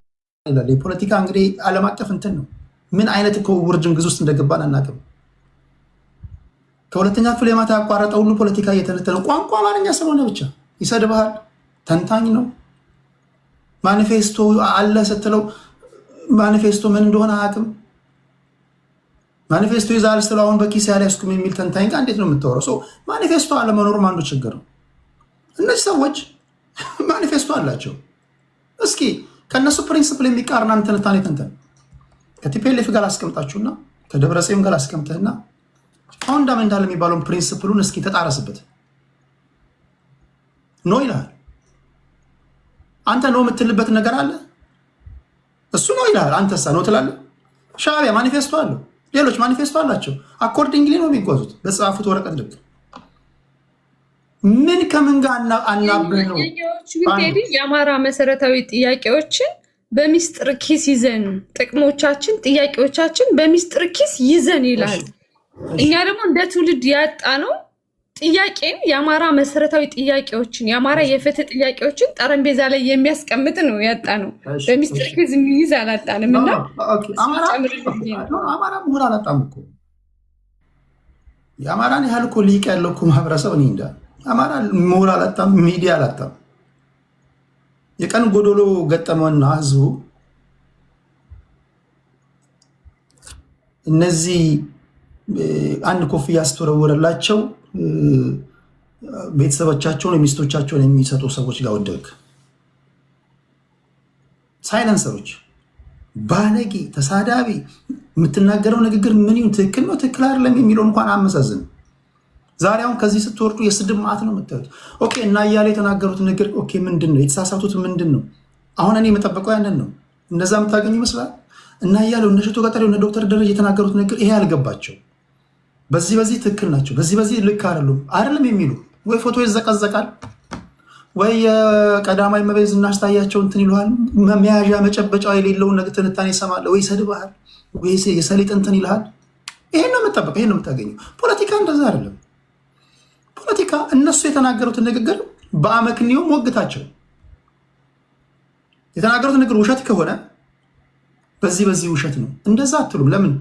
ይላል። የፖለቲካ እንግዲህ ዓለም አቀፍ እንትን ነው። ምን አይነት ከውር ድንግዝ ውስጥ እንደገባን አናውቅም። ከሁለተኛ ክፍል የማታ ያቋረጠ ሁሉ ፖለቲካ እየተነተነ ቋንቋ አማርኛ ስለሆነ ብቻ ይሰድብሃል። ተንታኝ ነው። ማኒፌስቶ አለ ስትለው ማኒፌስቶ ምን እንደሆነ አያውቅም። ማኒፌስቶ ይዛል ስትለው አሁን በኪስ ያልያዝኩም የሚል ተንታኝ ጋር እንዴት ነው የምታወራው? ማኒፌስቶ አለመኖሩም አንዱ ችግር ነው። እነዚህ ሰዎች ማኒፌስቶ አላቸው። እስኪ ከእነሱ ፕሪንስፕል የሚቃርናን ትንታኔ ተንተን ከቲፒኤልኤፍ ጋር አስቀምጣችሁና ከደብረጽዮን ጋር አስቀምጠህና ፋውንዳሜንታል የሚባለውን ፕሪንስፕሉን እስኪ ተጣረስበት። ኖ ይልሃል። አንተ ኖ የምትልበት ነገር አለ፣ እሱ ኖ ይልሃል። አንተሳ ኖ ትላለህ። ሻዕቢያ ማኒፌስቶ አለው፣ ሌሎች ማኒፌስቶ አላቸው። አኮርዲንግሊ ነው የሚጓዙት በተጻፉት ወረቀት ልክ። ምን ከምን ጋር አናብህ ነው? የአማራ መሰረታዊ ጥያቄዎችን በሚስጥር ኪስ ይዘን ጥቅሞቻችን፣ ጥያቄዎቻችን በሚስጥር ኪስ ይዘን ይላል። እኛ ደግሞ እንደ ትውልድ ያጣ ነው ጥያቄን፣ የአማራ መሰረታዊ ጥያቄዎችን፣ የአማራ የፍትህ ጥያቄዎችን ጠረጴዛ ላይ የሚያስቀምጥ ነው ያጣ ነው። በሚስጥር ኪስ የሚይዝ አላጣንም። እና አማራ ምሁር አላጣም እኮ። የአማራን ያህል እኮ ሊቅ ያለው እኮ ማህበረሰብ እኔ እንጃ። አማራ ምሁር አላጣም፣ ሚዲያ አላጣም። የቀን ጎዶሎ ገጠመውና ህዝቡ እነዚህ አንድ ኮፍያ ስተወረወረላቸው ቤተሰቦቻቸውን የሚስቶቻቸውን የሚሰጡ ሰዎች ጋር ወደቅ። ሳይለንሰሮች፣ ባለጌ፣ ተሳዳቢ፣ የምትናገረው ንግግር ምን ይሁን ትክክል ነው ትክክል አይደለም የሚለው እንኳን አመዛዝን። ዛሬ አሁን ከዚህ ስትወርዱ የስድብ ማዕት ነው የምታዩት። ኦኬ እና እያለ የተናገሩት ነገር ኦኬ ምንድን ነው የተሳሳቱት? ምንድን ነው አሁን እኔ የምጠብቀው ያንን ነው። እነዛ የምታገኙ ይመስላል እና እያለው እነ ሽቶ ቀጠሌው እነ ዶክተር ደረጀ የተናገሩት ነገር ይሄ አልገባቸው። በዚህ ትክክል ናቸው፣ በዚህ ልክ አይደለም የሚሉ ወይ ፎቶ ይዘቀዘቃል ወይ ቀዳማዊ እመቤት እናስታያቸው እንትን ይለዋል። መያዣ መጨበጫ የሌለውን ነገር ትንታኔ ይሰማል ወይ ይሰድብሃል ወይ የሰሊጥ እንትን ይልሃል። ይሄን ነው የምጠብቀው፣ ይሄን ነው የምታገኘው። ፖለቲካ እንደዛ አይደለም። ፖለቲካ እነሱ የተናገሩትን ንግግር በአመክንዮ ሞግታቸው። የተናገሩት ንግግር ውሸት ከሆነ በዚህ ውሸት ነው እንደዛ አትሉም። ለምን?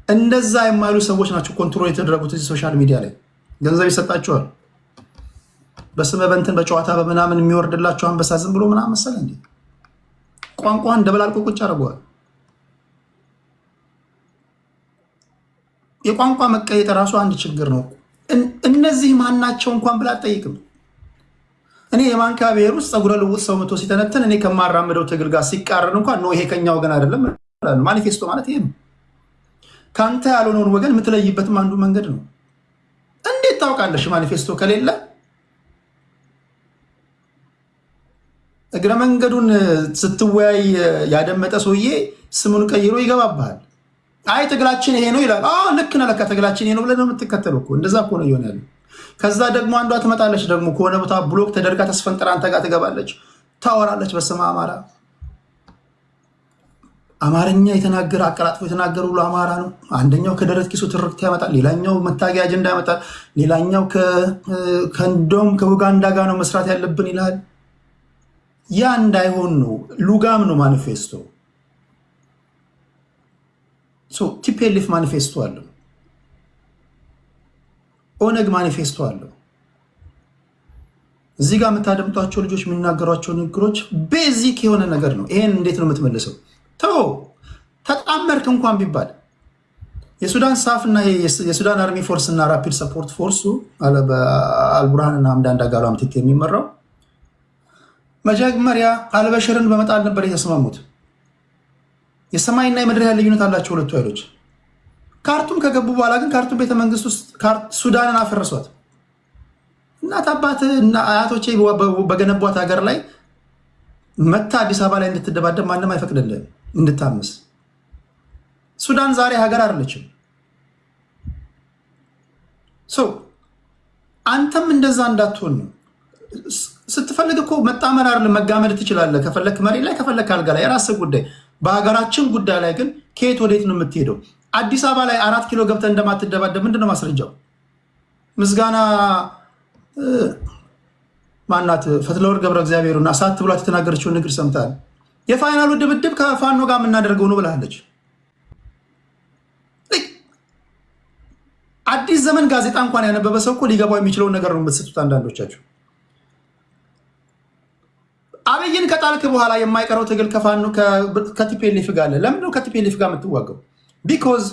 እንደዛ የማይሉ ሰዎች ናቸው ኮንትሮል የተደረጉት። እዚህ ሶሻል ሚዲያ ላይ ገንዘብ ይሰጣቸዋል። በስመ በንትን በጨዋታ በምናምን የሚወርድላቸው አንበሳ ዝም ብሎ ምናምን መሰለ እንዴ? ቋንቋን ደበላልቆ ቁጭ አድርገዋል። የቋንቋ መቀየጥ ራሱ አንድ ችግር ነው። እነዚህ ማናቸው እንኳን ብላ አትጠይቅም። እኔ የማንካ ብሔር ውስጥ ፀጉረ ልውጥ ሰው መቶ ሲተነትን እኔ ከማራምደው ትግል ጋር ሲቃረን እንኳን ነው ይሄ ከኛ ወገን አይደለም። ማኒፌስቶ ማለት ይሄ ነው። ከአንተ ያልሆነውን ወገን የምትለይበትም አንዱ መንገድ ነው። እንዴት ታውቃለሽ? ማኒፌስቶ ከሌለ እግረ መንገዱን ስትወያይ ያደመጠ ሰውዬ ስሙን ቀይሮ ይገባብሃል። አይ ትግላችን ይሄ ነው ይላል። ልክ ነህ፣ ለካ ትግላችን ይሄ ነው ብለህ ነው የምትከተለው እኮ። እንደዛ እኮ ነው እየሆነ ያለው። ከዛ ደግሞ አንዷ ትመጣለች ደግሞ ከሆነ ቦታ ብሎክ ተደርጋ ተስፈንጥራ አንተ ጋር ትገባለች፣ ታወራለች በስመ አማራ። አማርኛ የተናገረ አቀላጥፎ የተናገሩ ሁሉ አማራ ነው። አንደኛው ከደረት ኪሱ ትርክት ያመጣል፣ ሌላኛው መታገያ አጀንዳ ያመጣል፣ ሌላኛው ከእንዶም ከኡጋንዳ ጋር ነው መስራት ያለብን ይላል። ያ እንዳይሆን ነው። ሉጋም ነው ማኒፌስቶ። ቲፒኤልኤፍ ማኒፌስቶ አለው፣ ኦነግ ማኒፌስቶ አለው። እዚህ ጋር የምታደምጧቸው ልጆች የሚናገሯቸው ንግግሮች ቤዚክ የሆነ ነገር ነው። ይሄን እንዴት ነው የምትመልሰው? ተው ተጣመርክ እንኳን ቢባል የሱዳን ሳፍ እና የሱዳን አርሚ ፎርስ እና ራፒድ ሰፖርት ፎርሱ በአልቡርሃን እና ሐምዳን ዳጋሎ ምትክ የሚመራው መጀመሪያ አልበሽርን በመጣል ነበር የተስማሙት። የሰማይና የምድር ያህል ልዩነት አላቸው ሁለቱ ኃይሎች። ካርቱም ከገቡ በኋላ ግን ካርቱም ቤተመንግስት ውስጥ ሱዳንን አፈረሷት። እናት አባት እና አያቶቼ በገነቧት ሀገር ላይ መታ አዲስ አበባ ላይ እንድትደባደብ ማንም አይፈቅድልህም፣ እንድታምስ። ሱዳን ዛሬ ሀገር አይደለችም። አንተም እንደዛ እንዳትሆን ነው። ስትፈልግ እኮ መጣመር አይደለም መጋመድ ትችላለህ። ከፈለክ መሬት ላይ ከፈለክ አልጋ ላይ የራስህ ጉዳይ። በሀገራችን ጉዳይ ላይ ግን ከየት ወዴት ነው የምትሄደው? አዲስ አበባ ላይ 4 ኪሎ ገብተህ እንደማትደባደብ ምንድነው ማስረጃው? ምስጋና ማናት ፈትለወርቅ ገብረ እግዚአብሔርና ሳት ብሏት የተናገረችውን ንግር ሰምታል። የፋይናሉ ድብድብ ከፋኖ ጋር የምናደርገው ነው ብላለች። አዲስ ዘመን ጋዜጣ እንኳን ያነበበ ሰው እኮ ሊገባው የሚችለውን ነገር ነው የምትስቱት አንዳንዶቻችሁ። አብይን ከጣልክ በኋላ የማይቀረው ትግል ከፋኖ ከቲፒኤልኤፍ ጋር አለ። ለምንድነው ከቲፒኤልኤፍ ጋር የምትዋገው? ቢኮዝ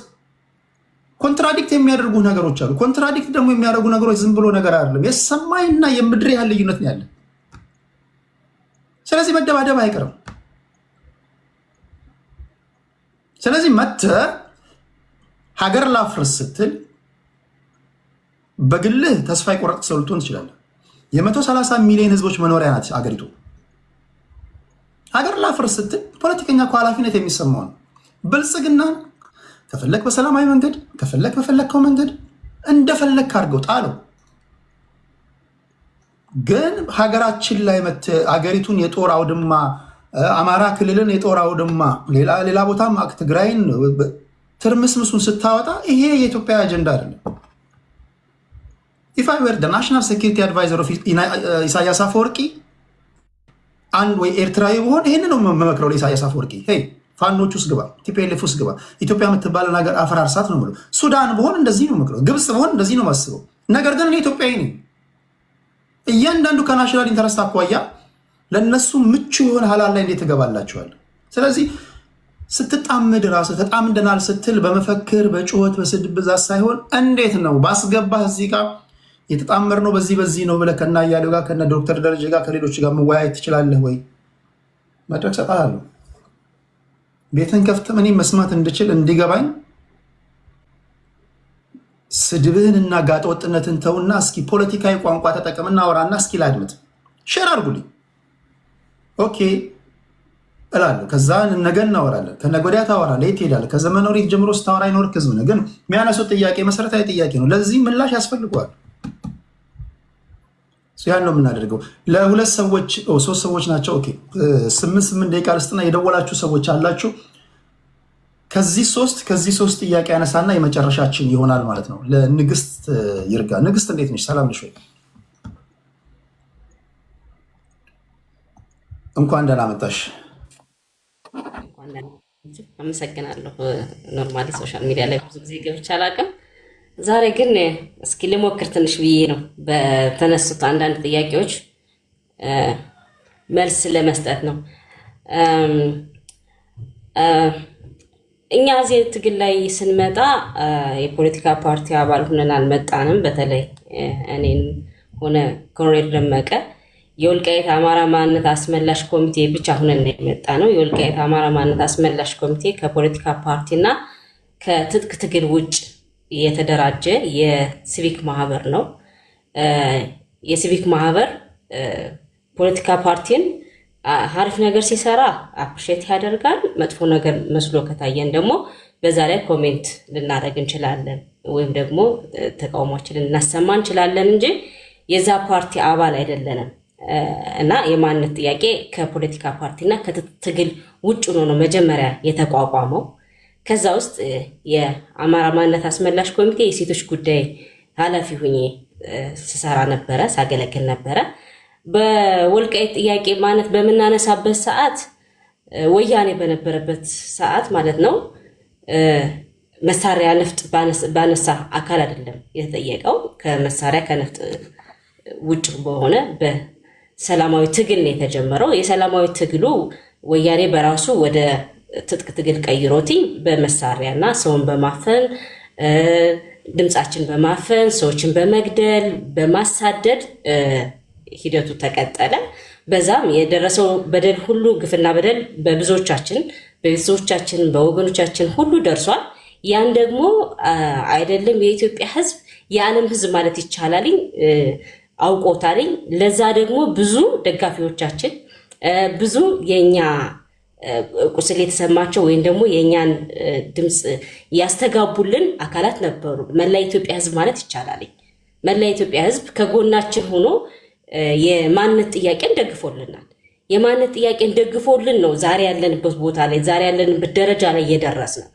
ኮንትራዲክት የሚያደርጉ ነገሮች አሉ። ኮንትራዲክት ደግሞ የሚያደርጉ ነገሮች ዝም ብሎ ነገር አይደለም፣ የሰማይና የምድር ያህል ልዩነት ነው ያለ። ስለዚህ መደባደብ አይቀርም። ስለዚህ መተህ ሀገር ላፍርስ ስትል በግልህ ተስፋ የቆረጥ ሰው ልትሆን ትችላለህ። የ130 ሚሊዮን ህዝቦች መኖሪያ ናት አገሪቱ። ሀገር ላፍርስ ስትል ፖለቲከኛ እኮ ኃላፊነት የሚሰማው ነው። ብልጽግና ከፈለክ በሰላማዊ መንገድ ከፈለክ በፈለግከው መንገድ እንደፈለክ አድርገው ጣለው። ግን ሀገራችን ላይ አገሪቱን የጦር አውድማ፣ አማራ ክልልን የጦር አውድማ፣ ሌላ ቦታም ትግራይን ትርምስምሱን ስታወጣ ይሄ የኢትዮጵያ አጀንዳ አይደለም። ኢፍ አይ ወር ናሽናል ሴኩሪቲ አድቫይዘር ኦፍ ኢሳያስ አፈወርቂ አንድ ወይ ኤርትራዊ በሆን ይህን ነው መመክረው ለኢሳያስ አፈወርቂ። ፋኖች ውስጥ ግባ፣ ቲፒኤልኤፍ ውስጥ ግባ፣ ኢትዮጵያ የምትባለን ሀገር አፈራርሳት ነው የምለው። ሱዳን በሆን እንደዚህ ነው መክረው፣ ግብፅ በሆን እንደዚህ ነው ማስበው። ነገር ግን እኔ ኢትዮጵያዊ ነኝ። እያንዳንዱ ከናሽናል ኢንተረስት አኳያ ለእነሱ ምቹ የሆነ ሀላል ላይ እንዴት ትገባላችኋል? ስለዚህ ስትጣምድ ራስህ ተጣምደናል ስትል በመፈክር በጩኸት በስድብ ብዛት ሳይሆን እንዴት ነው ባስገባህ እዚህ ጋር የተጣመር ነው በዚህ ነው ብለህ ከና እያሌው ጋር ከነ ዶክተር ደረጀ ጋር ከሌሎች ጋር መወያየት ትችላለህ ወይ? መድረክ ሰጣለሁ። ቤትን ከፍተህ እኔ መስማት እንድችል እንዲገባኝ ስድብህንና ጋጠወጥነትን ተውና እስኪ ፖለቲካዊ ቋንቋ ተጠቅምና አውራና እስኪ ላድምጥ። ሼር አድርጉልኝ። ኦኬ እላለሁ። ከዛ ነገ እናወራለን። ከነገ ወዲያ ታወራለህ። የት ትሄዳለህ? ከዘመነ ኦሪት ጀምሮ ስታወራ አይኖርክ ህዝብ ነው። ግን የሚያነሱት ጥያቄ መሰረታዊ ጥያቄ ነው። ለዚህ ምላሽ ያስፈልገዋል። ያን ነው የምናደርገው። ለሁለት ሰዎች 3 ሰዎች ናቸው። ኦኬ 8 ደቂቃ ልስጥና የደወላችሁ ሰዎች አላችሁ። ከዚህ ሶስት ጥያቄ ያነሳና የመጨረሻችን ይሆናል ማለት ነው። ለንግስት ይርጋ። ንግስት እንዴት ነሽ? ሰላም ነሽ ወይ? እንኳን ደህና መጣሽ። አመሰግናለሁ። ኖርማሊ ሶሻል ሚዲያ ላይ ብዙ ጊዜ ገብቼ አላውቅም። ዛሬ ግን እስኪ ልሞክር ትንሽ ብዬ ነው በተነሱት አንዳንድ ጥያቄዎች መልስ ለመስጠት ነው። እኛ እዚህ ትግል ላይ ስንመጣ የፖለቲካ ፓርቲ አባል ሆነን አልመጣንም። በተለይ እኔን ሆነ ኮሎኔል ደመቀ የወልቃይት አማራ ማንነት አስመላሽ ኮሚቴ ብቻ ሆነን የመጣ ነው። የወልቃይት አማራ ማንነት አስመላሽ ኮሚቴ ከፖለቲካ ፓርቲና ከትጥቅ ትግል ውጭ የተደራጀ የሲቪክ ማህበር ነው። የሲቪክ ማህበር ፖለቲካ ፓርቲን አሪፍ ነገር ሲሰራ አፕሪሼት ያደርጋል። መጥፎ ነገር መስሎ ከታየን ደግሞ በዛ ላይ ኮሜንት ልናደርግ እንችላለን ወይም ደግሞ ተቃውሟችንን ልናሰማ እንችላለን እንጂ የዛ ፓርቲ አባል አይደለንም። እና የማንነት ጥያቄ ከፖለቲካ ፓርቲና ከትግል ውጭ ነው መጀመሪያ የተቋቋመው። ከዛ ውስጥ የአማራ ማንነት አስመላሽ ኮሚቴ የሴቶች ጉዳይ ኃላፊ ሁኜ ስሰራ ነበረ፣ ሳገለግል ነበረ። በወልቃይት ጥያቄ ማንነት በምናነሳበት ሰዓት ወያኔ በነበረበት ሰዓት ማለት ነው መሳሪያ ነፍጥ ባነሳ አካል አይደለም የተጠየቀው። ከመሳሪያ ከነፍጥ ውጭ በሆነ በሰላማዊ ትግል ነው የተጀመረው። የሰላማዊ ትግሉ ወያኔ በራሱ ወደ ትጥቅ ትግል ቀይሮቲ በመሳሪያና ሰውን በማፈን ድምፃችን በማፈን ሰዎችን በመግደል በማሳደድ ሂደቱ ተቀጠለ። በዛም የደረሰው በደል ሁሉ ግፍና በደል በብዙዎቻችን በቤተሰቦቻችን በወገኖቻችን ሁሉ ደርሷል። ያን ደግሞ አይደለም የኢትዮጵያ ሕዝብ የዓለም ሕዝብ ማለት ይቻላልኝ አውቆታልኝ። ለዛ ደግሞ ብዙ ደጋፊዎቻችን ብዙ የኛ ቁስል የተሰማቸው ወይም ደግሞ የኛን ድምፅ ያስተጋቡልን አካላት ነበሩ። መላ ኢትዮጵያ ሕዝብ ማለት ይቻላልኝ። መላ ኢትዮጵያ ሕዝብ ከጎናችን ሆኖ የማንነት ጥያቄን ደግፎልናል። የማንነት ጥያቄን ደግፎልን ነው ዛሬ ያለንበት ቦታ ላይ ዛሬ ያለንበት ደረጃ ላይ የደረስነው።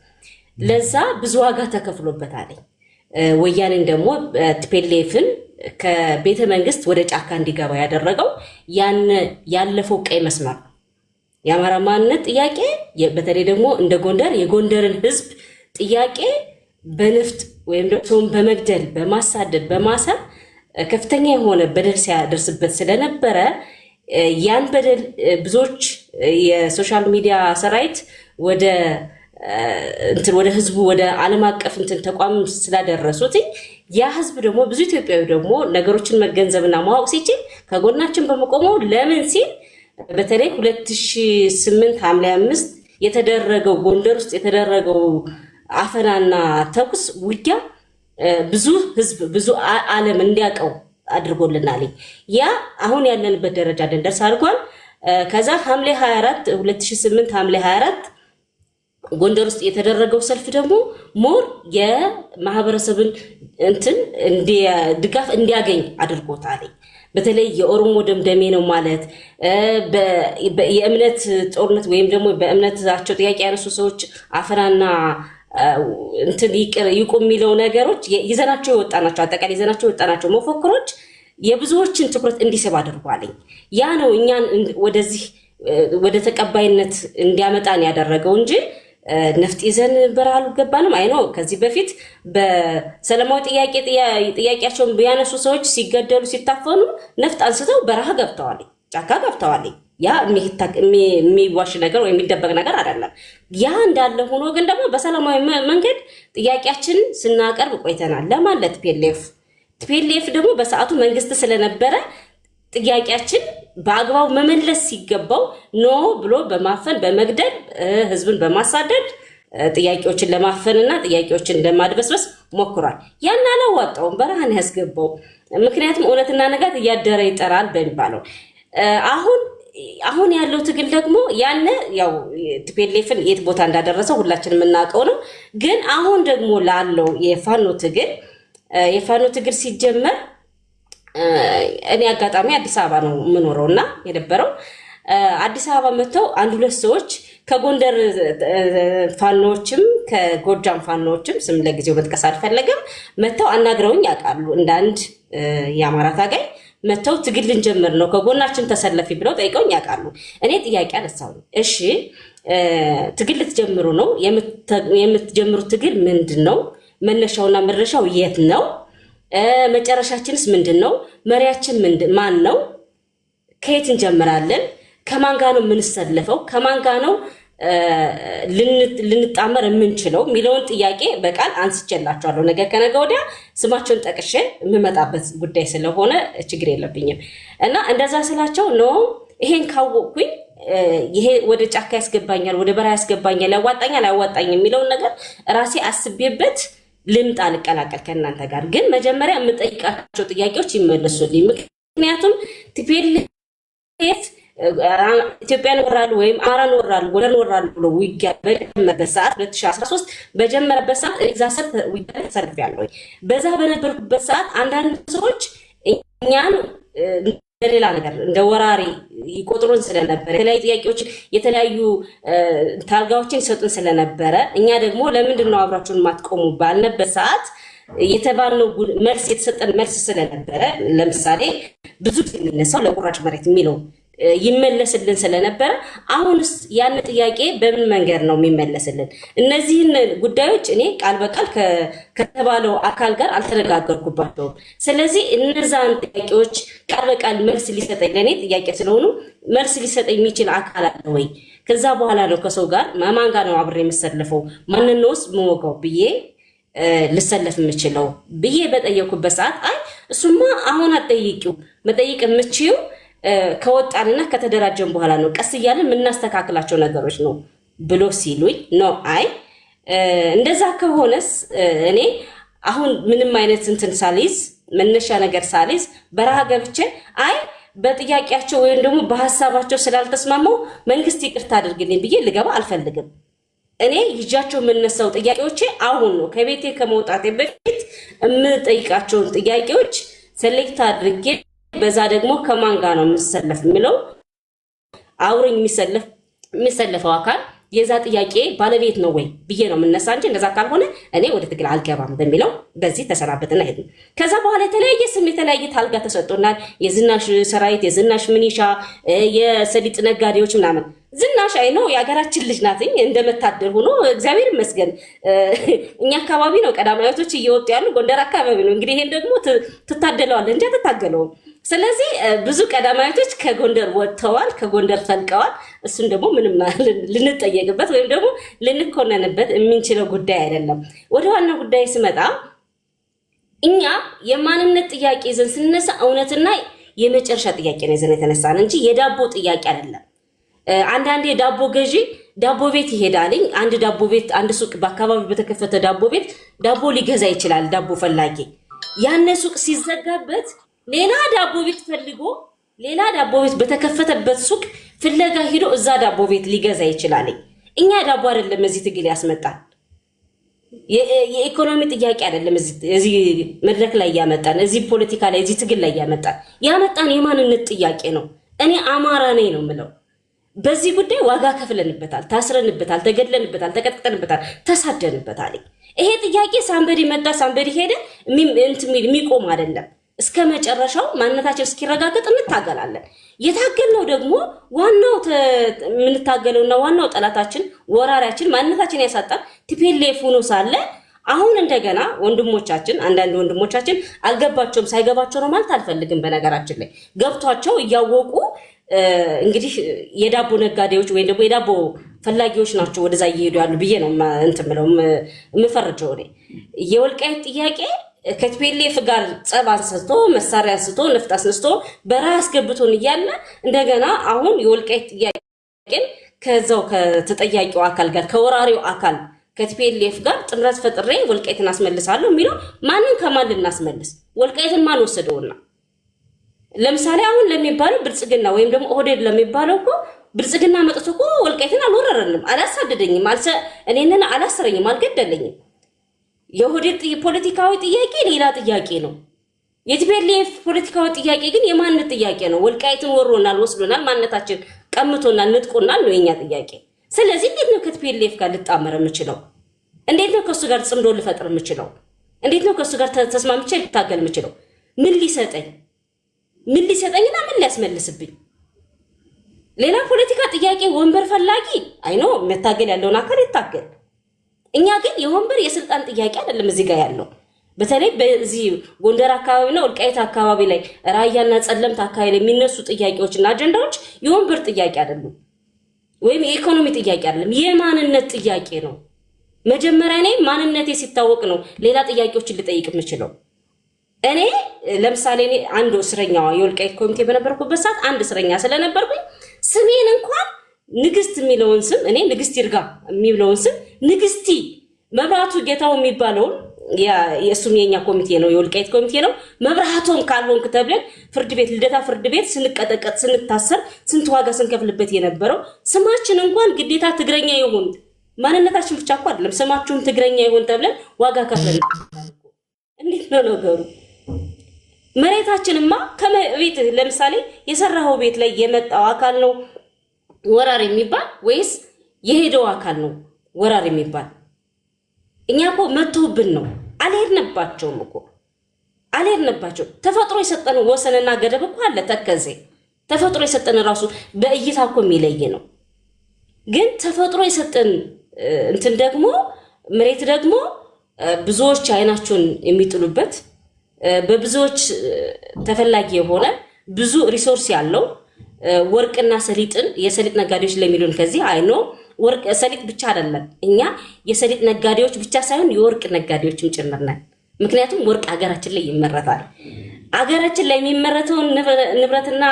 ለዛ ብዙ ዋጋ ተከፍሎበታል። ወያኔን ደግሞ ቲፒኤልኤፍን ከቤተ መንግስት ወደ ጫካ እንዲገባ ያደረገው ያለፈው ቀይ መስመር ነው። የአማራ ማንነት ጥያቄ በተለይ ደግሞ እንደ ጎንደር የጎንደርን ህዝብ ጥያቄ በንፍጥ ወይም ሰውን በመግደል በማሳደድ በማሰር ከፍተኛ የሆነ በደል ሲያደርስበት ስለነበረ ያን በደል ብዙዎች የሶሻል ሚዲያ ሰራዊት ወደ ህዝቡ ወደ ዓለም አቀፍ ተቋም ስላደረሱት ያ ህዝብ ደግሞ ብዙ ኢትዮጵያዊ ደግሞ ነገሮችን መገንዘብና ማወቅ ሲችል ከጎናችን በመቆመው ለምን ሲል በተለይ 2008 ሐምሌ 5 የተደረገው ጎንደር ውስጥ የተደረገው አፈናና ተኩስ ውጊያ ብዙ ህዝብ ብዙ ዓለም እንዲያውቀው አድርጎልናል። ያ አሁን ያለንበት ደረጃ ደርስ አድርጓል። ከዛ ሐምሌ 24 2008 ሐምሌ 24 ጎንደር ውስጥ የተደረገው ሰልፍ ደግሞ ሞር የማህበረሰብን እንትን ድጋፍ እንዲያገኝ አድርጎታል። በተለይ የኦሮሞ ደምደሜ ነው ማለት የእምነት ጦርነት ወይም ደግሞ በእምነታቸው ጥያቄ ያነሱ ሰዎች አፈናና እንትን ይቁም የሚለው ነገሮች ይዘናቸው የወጣናቸው አጠቃላይ ይዘናቸው የወጣናቸው መፈክሮች የብዙዎችን ትኩረት እንዲስብ አድርጓል። ያ ነው እኛን ወደዚህ ወደ ተቀባይነት እንዲያመጣን ያደረገው እንጂ ነፍጥ ይዘን በራሉ ገባንም አይኖ ከዚህ በፊት በሰላማዊ ጥያቄያቸውን ቢያነሱ ሰዎች ሲገደሉ ሲታፈኑ ነፍጥ አንስተው በረሃ ገብተዋል፣ ጫካ ገብተዋል። ያ የሚዋሽ ነገር ወይ የሚደበቅ ነገር አይደለም። ያ እንዳለ ሆኖ ግን ደግሞ በሰላማዊ መንገድ ጥያቄያችን ስናቀርብ ቆይተናል። ለማለት ፒኤልኤፍ ደግሞ በሰዓቱ መንግስት ስለነበረ ጥያቄያችን በአግባቡ መመለስ ሲገባው ኖ ብሎ በማፈን በመግደል ህዝብን በማሳደድ ጥያቄዎችን ለማፈንና ጥያቄዎችን ለማድበስበስ ሞክሯል። ያን አላዋጣውም፣ በረሃን ያስገባው። ምክንያቱም እውነትና ንጋት እያደረ ይጠራል በሚባለው አሁን ያለው ትግል ደግሞ ያነ ያው ቲፒኤልኤፍን የት ቦታ እንዳደረሰው ሁላችንም የምናውቀው ነው። ግን አሁን ደግሞ ላለው የፋኖ ትግል ሲጀመር እኔ አጋጣሚ አዲስ አበባ ነው የምኖረውና የነበረው አዲስ አበባ መጥተው አንድ ሁለት ሰዎች ከጎንደር ፋኖዎችም ከጎጃም ፋኖዎችም ስም ለጊዜው መጥቀስ አልፈለግም መጥተው አናግረውኝ ያውቃሉ። እንደ አንድ የአማራ ታጋይ መጥተው ትግል ልንጀምር ነው ከጎናችን ተሰለፊ ብለው ጠይቀውኝ ያውቃሉ። እኔ ጥያቄ አነሳው። እሺ ትግል ልትጀምሩ ነው፣ የምትጀምሩት ትግል ምንድነው? መነሻውና መድረሻው የት ነው? መጨረሻችንስ ምንድነው? መሪያችን ማን ነው? ከየት እንጀምራለን? ከማን ጋር ነው የምንሰለፈው? ከማን ጋር ነው ልንጣመር የምንችለው የሚለውን ጥያቄ በቃል አንስቼላቸዋለሁ። ነገ ከነገ ወዲያ ስማቸውን ጠቅሼ የምመጣበት ጉዳይ ስለሆነ ችግር የለብኝም እና እንደዛ ስላቸው ነው ይሄን ካወቅኩኝ ይሄ ወደ ጫካ ያስገባኛል፣ ወደ በረሃ ያስገባኛል፣ ያዋጣኛል አያዋጣኝም የሚለውን ነገር ራሴ አስቤበት ልምጣ ልቀላቀል ከእናንተ ጋር። ግን መጀመሪያ የምጠይቃቸው ጥያቄዎች ይመለሱልኝ። ምክንያቱም ቲፒኤልኤፍ ኢትዮጵያን ወራሉ ወይም አማራን ወራሉ ጎንደርን ወራሉ ብሎ ውጊያ በጀመረበት ሰዓት 2013 በጀመረበት ሰዓት ኤግዛሰር ውጊያ ተሰልፌያለሁ። በዛ በነበርኩበት ሰዓት አንዳንድ ሰዎች እኛን እንደሌላ ነገር እንደ ወራሪ ይቆጥሩን ስለነበረ የተለያዩ ጥያቄዎችን የተለያዩ ታርጋዎችን ይሰጡን ስለነበረ እኛ ደግሞ ለምንድን ነው አብራችሁን ማትቆሙ ባልነበት ሰዓት የተባለው መልስ የተሰጠን መልስ ስለነበረ ለምሳሌ ብዙ የሚነሳው ለቁራጭ መሬት የሚለው ይመለስልን ስለነበረ አሁንስ ያን ጥያቄ በምን መንገድ ነው የሚመለስልን? እነዚህን ጉዳዮች እኔ ቃል በቃል ከተባለው አካል ጋር አልተነጋገርኩባቸውም። ስለዚህ እነዛን ጥያቄዎች ቃል በቃል መልስ ሊሰጠኝ ለእኔ ጥያቄ ስለሆኑ መልስ ሊሰጠኝ የሚችል አካል አለ ወይ? ከዛ በኋላ ነው ከሰው ጋር ማን ጋር ነው አብሬ የምሰለፈው ማንን ነውስ የምወጋው ብዬ ልሰለፍ የምችለው ብዬ በጠየኩበት ሰዓት አይ እሱማ አሁን አትጠይቂው መጠየቅ የምችይው ከወጣንና ከተደራጀን በኋላ ነው ቀስ እያለን የምናስተካክላቸው ነገሮች ነው ብሎ ሲሉኝ ነው አይ እንደዛ ከሆነስ እኔ አሁን ምንም አይነት እንትን ሳልይዝ መነሻ ነገር ሳልይዝ በረሃ ገብቼ አይ በጥያቄያቸው ወይም ደግሞ በሐሳባቸው ስላልተስማማው መንግስት ይቅርታ አድርግልኝ ብዬ ልገባ አልፈልግም። እኔ ይጃቸው የምነሳው ጥያቄዎቼ አሁን ነው ከቤቴ ከመውጣቴ በፊት የምጠይቃቸውን ጥያቄዎች ሴሌክት አድርጌ በዛ ደግሞ ከማን ጋር ነው የምሰለፍ የሚለው አውረኝ የሚሰለፈው አካል የዛ ጥያቄ ባለቤት ነው ወይ ብዬ ነው የምነሳ እንጂ እንደዛ ካልሆነ እኔ ወደ ትግል አልገባም በሚለው በዚህ ተሰናበትና ሄድ። ከዛ በኋላ የተለያየ ስም የተለያየ ታልጋ ተሰጥቶናል። የዝናሽ ሰራዊት፣ የዝናሽ ምኒሻ፣ የሰሊጥ ነጋዴዎች ምናምን። ዝናሽ አይ ነው የሀገራችን ልጅ ናትኝ እንደመታደል ሆኖ እግዚአብሔር ይመስገን እኛ አካባቢ ነው ቀዳማዊቶች እየወጡ ያሉ ጎንደር አካባቢ ነው። እንግዲህ ይሄን ደግሞ ትታደለዋል እንጂ አትታገለውም። ስለዚህ ብዙ ቀዳማዊቶች ከጎንደር ወጥተዋል፣ ከጎንደር ፈልቀዋል። እሱን ደግሞ ምንም ልንጠየቅበት ወይም ደግሞ ልንኮነንበት የምንችለው ጉዳይ አይደለም። ወደ ዋና ጉዳይ ስመጣ እኛ የማንነት ጥያቄ ይዘን ስንነሳ እውነትና የመጨረሻ ጥያቄ ነው ይዘን የተነሳን እንጂ የዳቦ ጥያቄ አይደለም። አንዳንዴ ዳቦ ገዢ ዳቦ ቤት ይሄዳልኝ። አንድ ዳቦ ቤት አንድ ሱቅ በአካባቢ በተከፈተ ዳቦ ቤት ዳቦ ሊገዛ ይችላል ዳቦ ፈላጊ። ያን ሱቅ ሲዘጋበት ሌላ ዳቦ ቤት ፈልጎ ሌላ ዳቦ ቤት በተከፈተበት ሱቅ ፍለጋ ሄዶ እዛ ዳቦ ቤት ሊገዛ ይችላል። እኛ ዳቦ አይደለም እዚህ ትግል ያስመጣል። የኢኮኖሚ ጥያቄ አይደለም እዚህ መድረክ ላይ ያመጣን፣ እዚህ ፖለቲካ ላይ እዚህ ትግል ላይ ያመጣን የማንነት ጥያቄ ነው። እኔ አማራ ነኝ ነው የምለው። በዚህ ጉዳይ ዋጋ ከፍለንበታል፣ ታስረንበታል፣ ተገድለንበታል፣ ተቀጥቅጠንበታል፣ ተሳደንበታል። ይሄ ጥያቄ ሳምበዲ መጣ ሳምበዲ ሄደ የሚቆም አይደለም። እስከ መጨረሻው ማንነታችን እስኪረጋገጥ እንታገላለን። የታገልነው ደግሞ ዋናው የምንታገለውና ዋናው ጠላታችን ወራሪያችን ማንነታችን ያሳጣን ቲፒኤልኤፍ ሆኖ ሳለ አሁን እንደገና ወንድሞቻችን አንዳንድ ወንድሞቻችን አልገባቸውም። ሳይገባቸው ነው ማለት አልፈልግም። በነገራችን ላይ ገብቷቸው እያወቁ እንግዲህ የዳቦ ነጋዴዎች ወይም ደግሞ የዳቦ ፈላጊዎች ናቸው ወደዛ እየሄዱ ያሉ ብዬ ነው እንትን ብለው የምፈርጀው። እኔ የወልቃይት ጥያቄ ከቲፒኤልኤፍ ጋር ጸብ አንስቶ መሳሪያ አንስቶ ነፍጥ አስነስቶ በረሃ አስገብቶን እያለ እንደገና አሁን የወልቃይት ጥያቄን ከዛው ከተጠያቂው አካል ጋር ከወራሪው አካል ከቲፒኤልኤፍ ጋር ጥምረት ፈጥሬ ወልቃይትን አስመልሳለሁ የሚለው ማንን ከማን ልናስመልስ? ወልቃይትን ማን ወሰደውና? ለምሳሌ አሁን ለሚባለው ብልጽግና ወይም ደግሞ ኦህዴድ ለሚባለው እኮ ብልጽግና መጥቶ እኮ ወልቃይትን አልወረረንም፣ አላሳደደኝም፣ እኔንን አላሰረኝም፣ አልገደለኝም። የኦህዴድ ፖለቲካዊ ጥያቄ ሌላ ጥያቄ ነው። የቲፒኤልኤፍ ፖለቲካዊ ጥያቄ ግን የማንነት ጥያቄ ነው። ወልቃይትን ወሮናል፣ ወስዶናል፣ ማንነታችን ቀምቶናል፣ ንጥቆናል ነው የኛ ጥያቄ። ስለዚህ እንዴት ነው ከቲፒኤልኤፍ ጋር ልጣመር የምችለው? እንዴት ነው ከሱ ጋር ጽምዶ ልፈጥር የምችለው? እንዴት ነው ከሱ ጋር ተስማምቼ ልታገል የምችለው? ምን ሊሰጠኝና ምን ሊያስመልስብኝ? ሌላ ፖለቲካ ጥያቄ ወንበር ፈላጊ አይኖ መታገል ያለውን አካል ይታገል። እኛ ግን የወንበር የስልጣን ጥያቄ አይደለም እዚህ ጋር ያለው። በተለይ በዚህ ጎንደር አካባቢና ወልቃይት አካባቢ ላይ ራያና ጸለምት አካባቢ ላይ የሚነሱ ጥያቄዎችና አጀንዳዎች የወንበር ጥያቄ አይደሉም፣ ወይም የኢኮኖሚ ጥያቄ አይደለም፣ የማንነት ጥያቄ ነው። መጀመሪያ እኔ ማንነቴ ሲታወቅ ነው ሌላ ጥያቄዎችን ልጠይቅ የምችለው። እኔ ለምሳሌ እኔ አንድ እስረኛ የወልቃይት ኮሚቴ በነበርኩበት ሰዓት አንድ እስረኛ ስለነበርኩኝ ስሜን እንኳን ንግስት የሚለውን ስም እኔ ንግስት ይርጋ የሚለውን ስም ንግስቲ መብራቱ ጌታው የሚባለውን የእሱም የኛ ኮሚቴ ነው፣ የወልቃይት ኮሚቴ ነው። መብራቱን ካልሆንክ ተብለን ፍርድ ቤት ልደታ ፍርድ ቤት ስንቀጠቀጥ ስንታሰር ስንት ዋጋ ስንከፍልበት የነበረው ስማችን እንኳን ግዴታ ትግረኛ ይሁን ማንነታችን ብቻ እኮ አይደለም ስማችሁም ትግረኛ ይሁን ተብለን ዋጋ ከፍለን። እንዴት ነው ነገሩ? መሬታችንማ ከቤት ለምሳሌ የሰራው ቤት ላይ የመጣው አካል ነው ወራር የሚባል ወይስ የሄደው አካል ነው ወራር የሚባል? እኛ እኮ መጥቶብን ነው፣ አልሄድንባቸውም እኮ አልሄድንባቸው። ተፈጥሮ የሰጠን ወሰንና ገደብ እኮ አለ። ተከዜ ተፈጥሮ የሰጠን ራሱ በእይታ እኮ የሚለይ ነው። ግን ተፈጥሮ የሰጠን እንትን ደግሞ መሬት ደግሞ ብዙዎች አይናቸውን የሚጥሉበት በብዙዎች ተፈላጊ የሆነ ብዙ ሪሶርስ ያለው ወርቅና ሰሊጥን የሰሊጥ ነጋዴዎች ለሚሉን ከዚህ አይኖ ወርቅ ሰሊጥ ብቻ አይደለም። እኛ የሰሊጥ ነጋዴዎች ብቻ ሳይሆን የወርቅ ነጋዴዎችም ጭምር ነን። ምክንያቱም ወርቅ ሀገራችን ላይ ይመረታል። ሀገራችን ላይ የሚመረተውን ንብረትና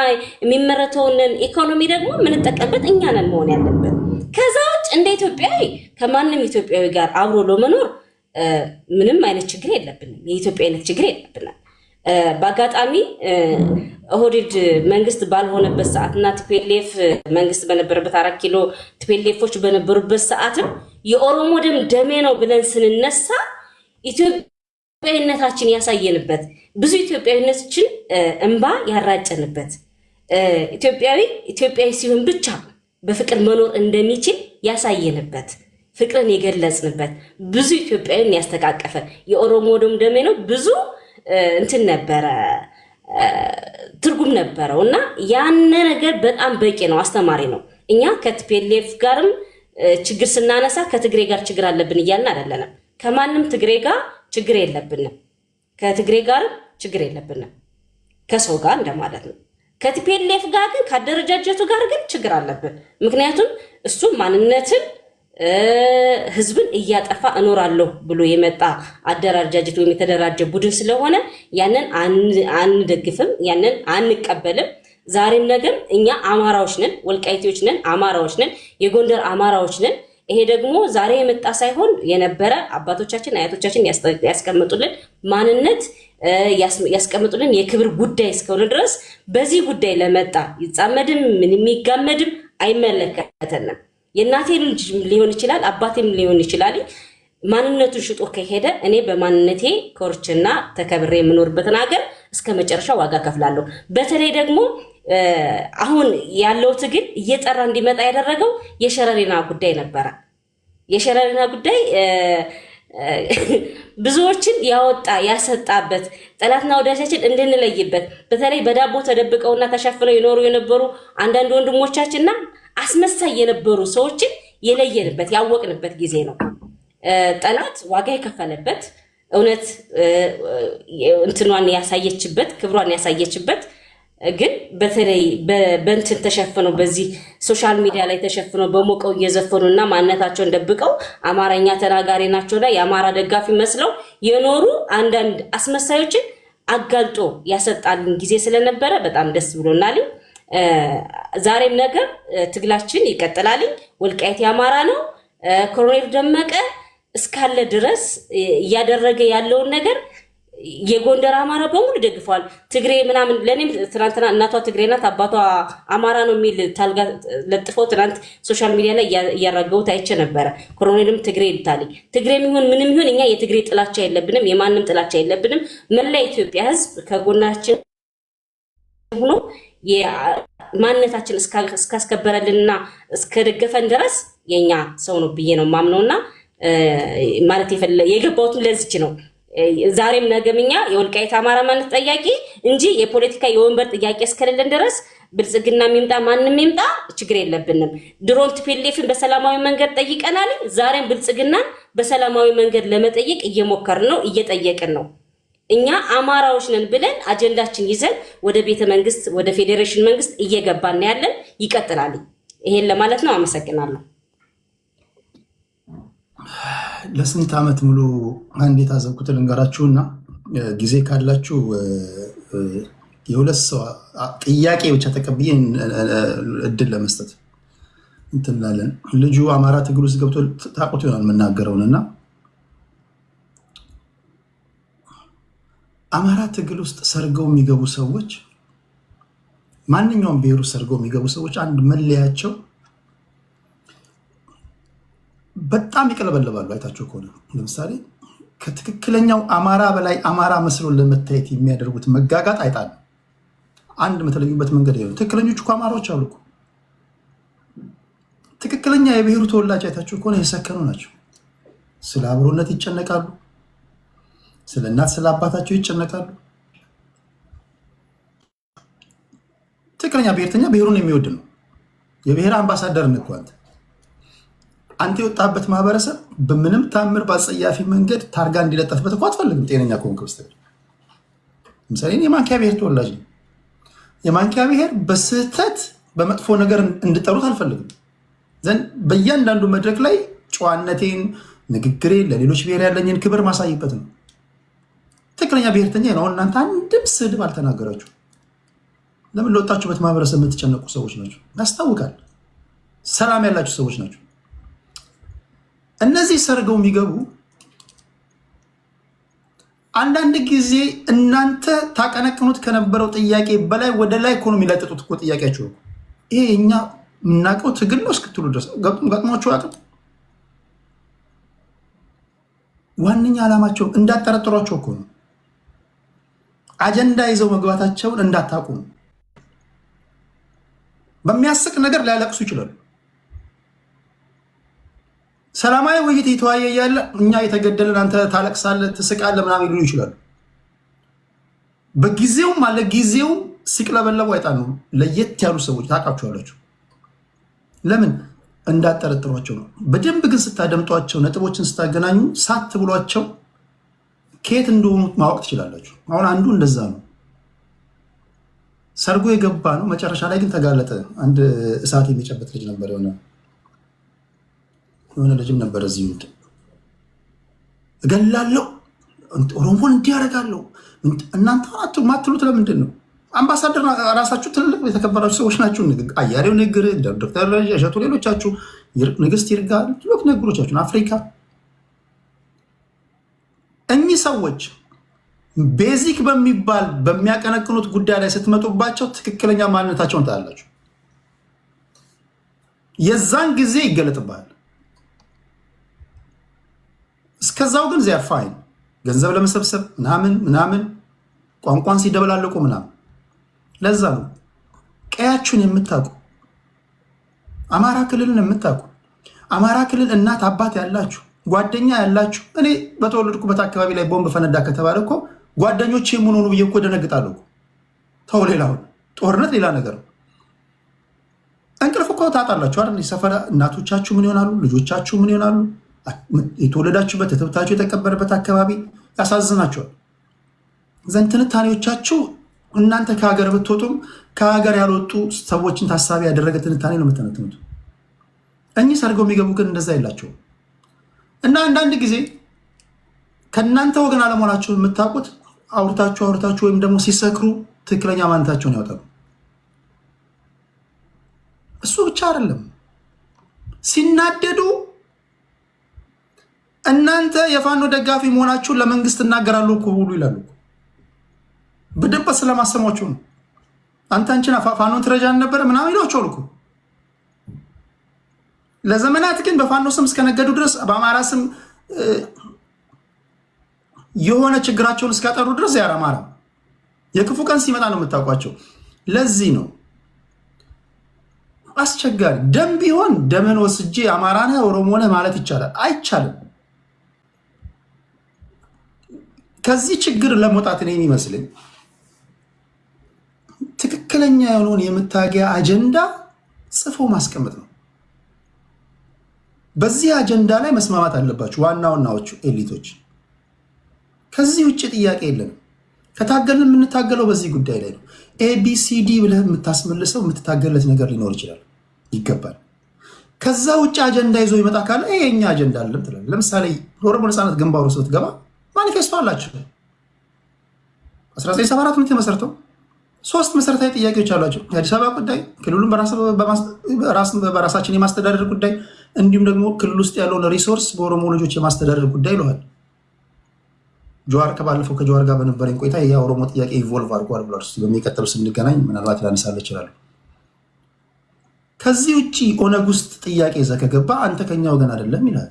የሚመረተውን ኢኮኖሚ ደግሞ የምንጠቀምበት እኛ ነን መሆን ያለበት። ከዛ ውጭ እንደ ኢትዮጵያዊ ከማንም ኢትዮጵያዊ ጋር አብሮ ለመኖር ምንም አይነት ችግር የለብንም። የኢትዮጵያዊነት ችግር የለብንም። በአጋጣሚ ኦህዴድ መንግስት ባልሆነበት ሰዓት እና ቲፒኤልኤፍ መንግስት በነበረበት 4 ኪሎ ቲፒኤልኤፎች በነበሩበት ሰዓትም የኦሮሞ ደም ደሜ ነው ብለን ስንነሳ ኢትዮጵያዊነታችን ያሳየንበት ብዙ ኢትዮጵያዊነታችን እንባ ያራጨንበት ኢትዮጵያዊ ሲሆን ብቻ በፍቅር መኖር እንደሚችል ያሳየንበት ፍቅርን የገለጽንበት ብዙ ኢትዮጵያዊን ያስተቃቀፈ የኦሮሞ ደም ደሜ ነው ብዙ እንትን ነበረ ትርጉም ነበረው እና ያን ነገር በጣም በቂ ነው፣ አስተማሪ ነው። እኛ ከቲፒኤልኤፍ ጋርም ችግር ስናነሳ ከትግሬ ጋር ችግር አለብን እያልን አይደለም። ከማንም ትግሬ ጋር ችግር የለብንም፣ ከትግሬ ጋር ችግር የለብንም፣ ከሰው ጋር እንደማለት ነው። ከቲፒኤልኤፍ ጋር ግን ከአደረጃጀቱ ጋር ግን ችግር አለብን። ምክንያቱም እሱ ማንነትን ህዝብን እያጠፋ እኖራለሁ ብሎ የመጣ አደረጃጀት ወይም የተደራጀ ቡድን ስለሆነ ያንን አንደግፍም፣ ያንን አንቀበልም። ዛሬም ነገም እኛ አማራዎች ነን፣ ወልቃይቴዎች ነን፣ አማራዎች ነን፣ የጎንደር አማራዎች ነን። ይሄ ደግሞ ዛሬ የመጣ ሳይሆን የነበረ አባቶቻችን አያቶቻችን ያስቀምጡልን ማንነት ያስቀምጡልን የክብር ጉዳይ እስከሆነ ድረስ በዚህ ጉዳይ ለመጣ ይጻመድም ምን የሚጋመድም አይመለከተንም። የእናቴ ልጅ ሊሆን ይችላል፣ አባቴም ሊሆን ይችላል። ማንነቱን ሽጦ ከሄደ እኔ በማንነቴ ኮርችና ተከብሬ የምኖርበትን ሀገር እስከ መጨረሻ ዋጋ ከፍላለሁ። በተለይ ደግሞ አሁን ያለው ትግል እየጠራ እንዲመጣ ያደረገው የሸረሪና ጉዳይ ነበረ። የሸረሪና ጉዳይ ብዙዎችን ያወጣ ያሰጣበት ጠላትና ወዳጃችን እንድንለይበት በተለይ በዳቦ ተደብቀውና ተሸፍነው ይኖሩ የነበሩ አንዳንድ ወንድሞቻችንና አስመሳይ የነበሩ ሰዎችን የለየንበት ያወቅንበት ጊዜ ነው። ጠላት ዋጋ የከፈለበት እውነት እንትኗን ያሳየችበት ክብሯን ያሳየችበት ግን በተለይ በእንትን ተሸፍነው በዚህ ሶሻል ሚዲያ ላይ ተሸፍነው በሞቀው እየዘፈኑና ማንነታቸውን ደብቀው አማርኛ ተናጋሪ ናቸውና የአማራ ደጋፊ መስለው የኖሩ አንዳንድ አስመሳዮችን አጋልጦ ያሰጣልን ጊዜ ስለነበረ በጣም ደስ ብሎናል። ዛሬም ነገር ትግላችን ይቀጥላል። ወልቃይት የአማራ ነው። ኮሎኔል ደመቀ እስካለ ድረስ እያደረገ ያለውን ነገር የጎንደር አማራ በሙሉ ደግፏል። ትግሬ ምናምን ለኔም ትናንትና እናቷ ትግሬ ናት አባቷ አማራ ነው የሚል ታልጋ ለጥፈው ትናንት ሶሻል ሚዲያ ላይ እያራገቡት አይቼ ነበረ። ኮሎኔልም ትግሬ ይልታል። ትግሬም ይሁን ምንም ይሁን እኛ የትግሬ ጥላቻ የለብንም፣ የማንም ጥላቻ የለብንም። መላ ኢትዮጵያ ሕዝብ ከጎናችን ሆኖ የማንነታችን እስካስከበረልንና እስከደገፈን ድረስ የኛ ሰው ነው ብዬ ነው ማምነውና ማለት የገባሁትም ለዚች ነው። ዛሬም ነገምኛ የወልቃይት አማራ ማንነት ጠያቂ እንጂ የፖለቲካ የወንበር ጥያቄ እስከሌለን ድረስ ብልጽግና የሚምጣ ማንም ይምጣ ችግር የለብንም። ድሮን ቲፒኤልኤፍን በሰላማዊ መንገድ ጠይቀናል። ዛሬም ብልጽግናን በሰላማዊ መንገድ ለመጠየቅ እየሞከርን ነው፣ እየጠየቅን ነው። እኛ አማራዎች ነን ብለን አጀንዳችን ይዘን ወደ ቤተ መንግስት ወደ ፌዴሬሽን መንግስት እየገባን ያለን ይቀጥላል። ይሄን ለማለት ነው። አመሰግናለሁ። ለስንት ዓመት ሙሉ አንድ የታዘብኩት ልንገራችሁና ጊዜ ካላችሁ የሁለት ሰው ጥያቄ ብቻ ተቀብዬ እድል ለመስጠት እንትላለን። ልጁ አማራ ትግል ውስጥ ገብቶ ታውቁት ይሆናል የምናገረውንና አማራ ትግል ውስጥ ሰርገው የሚገቡ ሰዎች ማንኛውም ብሔሩ ሰርገው የሚገቡ ሰዎች አንድ መለያቸው በጣም ይቀለበለባሉ። አይታችሁ ከሆነ ለምሳሌ ከትክክለኛው አማራ በላይ አማራ መስሎ ለመታየት የሚያደርጉት መጋጋጥ አይጣል። አንድ የምትለዩበት መንገድ ይሄ ነው። ትክክለኞቹ አማራዎች አሉ እኮ ትክክለኛ የብሔሩ ተወላጅ አይታችሁ ከሆነ የሰከኑ ናቸው። ስለ አብሮነት ይጨነቃሉ። ስለ እናት ስለ አባታቸው ይጨነቃሉ። ትክክለኛ ብሔርተኛ ብሔሩን የሚወድ ነው። የብሔር አምባሳደር እንኳን አንተ የወጣበት ማህበረሰብ በምንም ታምር በአጸያፊ መንገድ ታርጋ እንዲለጠፍበት እኮ አትፈልግም። ጤነኛ ከሆንክ በስተቀር ለምሳሌ የማንኪያ ብሔር ተወላጅ ነው። የማንኪያ ብሔር በስህተት በመጥፎ ነገር እንድጠሩት አልፈልግም። ዘንድ በእያንዳንዱ መድረክ ላይ ጨዋነቴን፣ ንግግሬ ለሌሎች ብሔር ያለኝን ክብር ማሳይበት ነው። ትክክለኛ ብሔርተኛ ነው። እናንተ አንድም ስድብ አልተናገራችሁ። ለምን ለወጣችሁበት ማህበረሰብ የምትጨነቁ ሰዎች ናቸው። ያስታውቃል። ሰላም ያላችሁ ሰዎች ናቸው። እነዚህ ሰርገው የሚገቡ አንዳንድ ጊዜ እናንተ ታቀነቅኑት ከነበረው ጥያቄ በላይ ወደ ላይ እኮ ነው የሚለጥጡት እኮ ጥያቄያቸው። ይሄ እኛ የምናውቀው ትግል ነው እስክትሉ ድረስ ገጥሟቸው ያውቅም። ዋነኛ ዓላማቸው እንዳጠረጥሯቸው እኮ ነው። አጀንዳ ይዘው መግባታቸውን እንዳታቁ ነው። በሚያስቅ ነገር ሊያለቅሱ ይችላሉ። ሰላማዊ ውይይት የተወያየ ያለ እኛ የተገደልን አንተ ታለቅሳለህ ትስቃለህ ምናምን ሊሉ ይችላሉ። በጊዜውም አለ ጊዜው ሲቅለበለቡ አይጣሉ ለየት ያሉ ሰዎች ታውቃቸዋላችሁ። ለምን እንዳጠረጥሯቸው ነው። በደንብ ግን ስታደምጧቸው ነጥቦችን ስታገናኙ ሳት ብሏቸው ከየት እንደሆኑ ማወቅ ትችላላችሁ። አሁን አንዱ እንደዛ ነው። ሰርጎ የገባ ነው። መጨረሻ ላይ ግን ተጋለጠ። አንድ እሳት የሚጨበጥ ልጅ ነበር የሆነ ልጅም ነበር እዚህ እገላለሁ ኦሮሞን እንዲህ ያደርጋለሁ። እናንተ ማትሉት ለምንድን ነው? አምባሳደር ራሳችሁ ትልቅ የተከበራችሁ ሰዎች ናችሁ። አያሌው ንግር፣ ዶክተር እሸቱ፣ ሌሎቻችሁ ንግስት ይርጋ፣ ሌሎች ነገሮቻችሁን አፍሪካ እኚህ ሰዎች ቤዚክ በሚባል በሚያቀነቅኑት ጉዳይ ላይ ስትመጡባቸው ትክክለኛ ማንነታቸውን ታያላችሁ። የዛን ጊዜ ይገለጥባል። እስከዛው ግን ዚያር ፋይን ገንዘብ ለመሰብሰብ ምናምን ቋንቋን ሲደበላለቁ ምናምን። ለዛ ነው ቀያችሁን የምታውቁ አማራ ክልልን የምታውቁ አማራ ክልል እናት አባት ያላችሁ ጓደኛ ያላችሁ። እኔ በተወለድኩበት አካባቢ ላይ ቦምብ ፈነዳ ከተባለ እኮ ጓደኞች ምን ሆኑ ብዬ እኮ ደነግጣለሁ። ተው ሌላውን ጦርነት ሌላ ነገር ነው። እንቅልፍ እኮ ታጣላችሁ አይደል? ሰፈር እናቶቻችሁ ምን ይሆናሉ? ልጆቻችሁ ምን ይሆናሉ? የተወለዳችሁበት የተብታችሁ የተቀበረበት አካባቢ ያሳዝናችኋል። ዘንድ ትንታኔዎቻችሁ እናንተ ከሀገር ብትወጡም ከሀገር ያልወጡ ሰዎችን ታሳቢ ያደረገ ትንታኔ ነው የምትነትኑት። እኚህ ሰርገው የሚገቡ ግን እንደዛ የላቸውም። እና አንዳንድ ጊዜ ከእናንተ ወገን አለመሆናቸውን የምታውቁት አውርታችሁ ወይም ደግሞ ሲሰክሩ ትክክለኛ ማንነታቸውን ያወጣሉ። እሱ ብቻ አይደለም፣ ሲናደዱ እናንተ የፋኖ ደጋፊ መሆናችሁን ለመንግስት እናገራለሁ እኮ ሁሉ ይላሉ። በደንብ ስለማሰማችሁ ነው። አንተ አንቺን ፋኖን ትረጃን ነበር ምናምን ይሏቸዋል እኮ። ለዘመናት ግን በፋኖ ስም እስከነገዱ ድረስ በአማራ ስም የሆነ ችግራቸውን እስካጠሩ ድረስ ያር አማራ የክፉ ቀን ሲመጣ ነው የምታውቋቸው። ለዚህ ነው አስቸጋሪ። ደም ቢሆን ደምን ወስጄ አማራ ነህ ኦሮሞ ነህ ማለት ይቻላል? አይቻልም። ከዚህ ችግር ለመውጣት ነው የሚመስለኝ ትክክለኛ የሆነውን የመታገያ አጀንዳ ጽፎ ማስቀመጥ ነው። በዚህ አጀንዳ ላይ መስማማት አለባችሁ ዋና ዋናዎቹ ኤሊቶች። ከዚህ ውጭ ጥያቄ የለንም። ከታገልን የምንታገለው በዚህ ጉዳይ ላይ ነው። ኤቢሲዲ ብለህ የምታስመልሰው የምትታገልለት ነገር ሊኖር ይችላል፣ ይገባል። ከዛ ውጭ አጀንዳ ይዞ ይመጣ ካለ ይሄ የኛ አጀንዳ አይደለም ትላለህ። ለምሳሌ ኦሮሞ ነፃነት ግንባሩ ስትገባ ማኒፌስቶ አላቸው። 1974 ምን ተመሰርተው 3 መሰረታዊ ጥያቄዎች አሏቸው። የአዲስ አበባ ጉዳይ፣ ክልሉን በራሳችን የማስተዳደር ጉዳይ፣ እንዲሁም ደግሞ ክልል ውስጥ ያለውን ሪሶርስ በኦሮሞ ልጆች የማስተዳደር ጉዳይ ይለዋል። ጀዋር ከባለፈው ከጀዋር ጋር በነበረኝ ቆይታ የኦሮሞ ጥያቄ ኢቮልቭ አድርጓል ብሏል። በሚቀጥለው ስንገናኝ ምናልባት ላነሳለ ይችላል። ከዚህ ውጭ ኦነግ ውስጥ ጥያቄ ይዘህ ከገባ አንተ ከኛ ወገን አይደለም ይላል።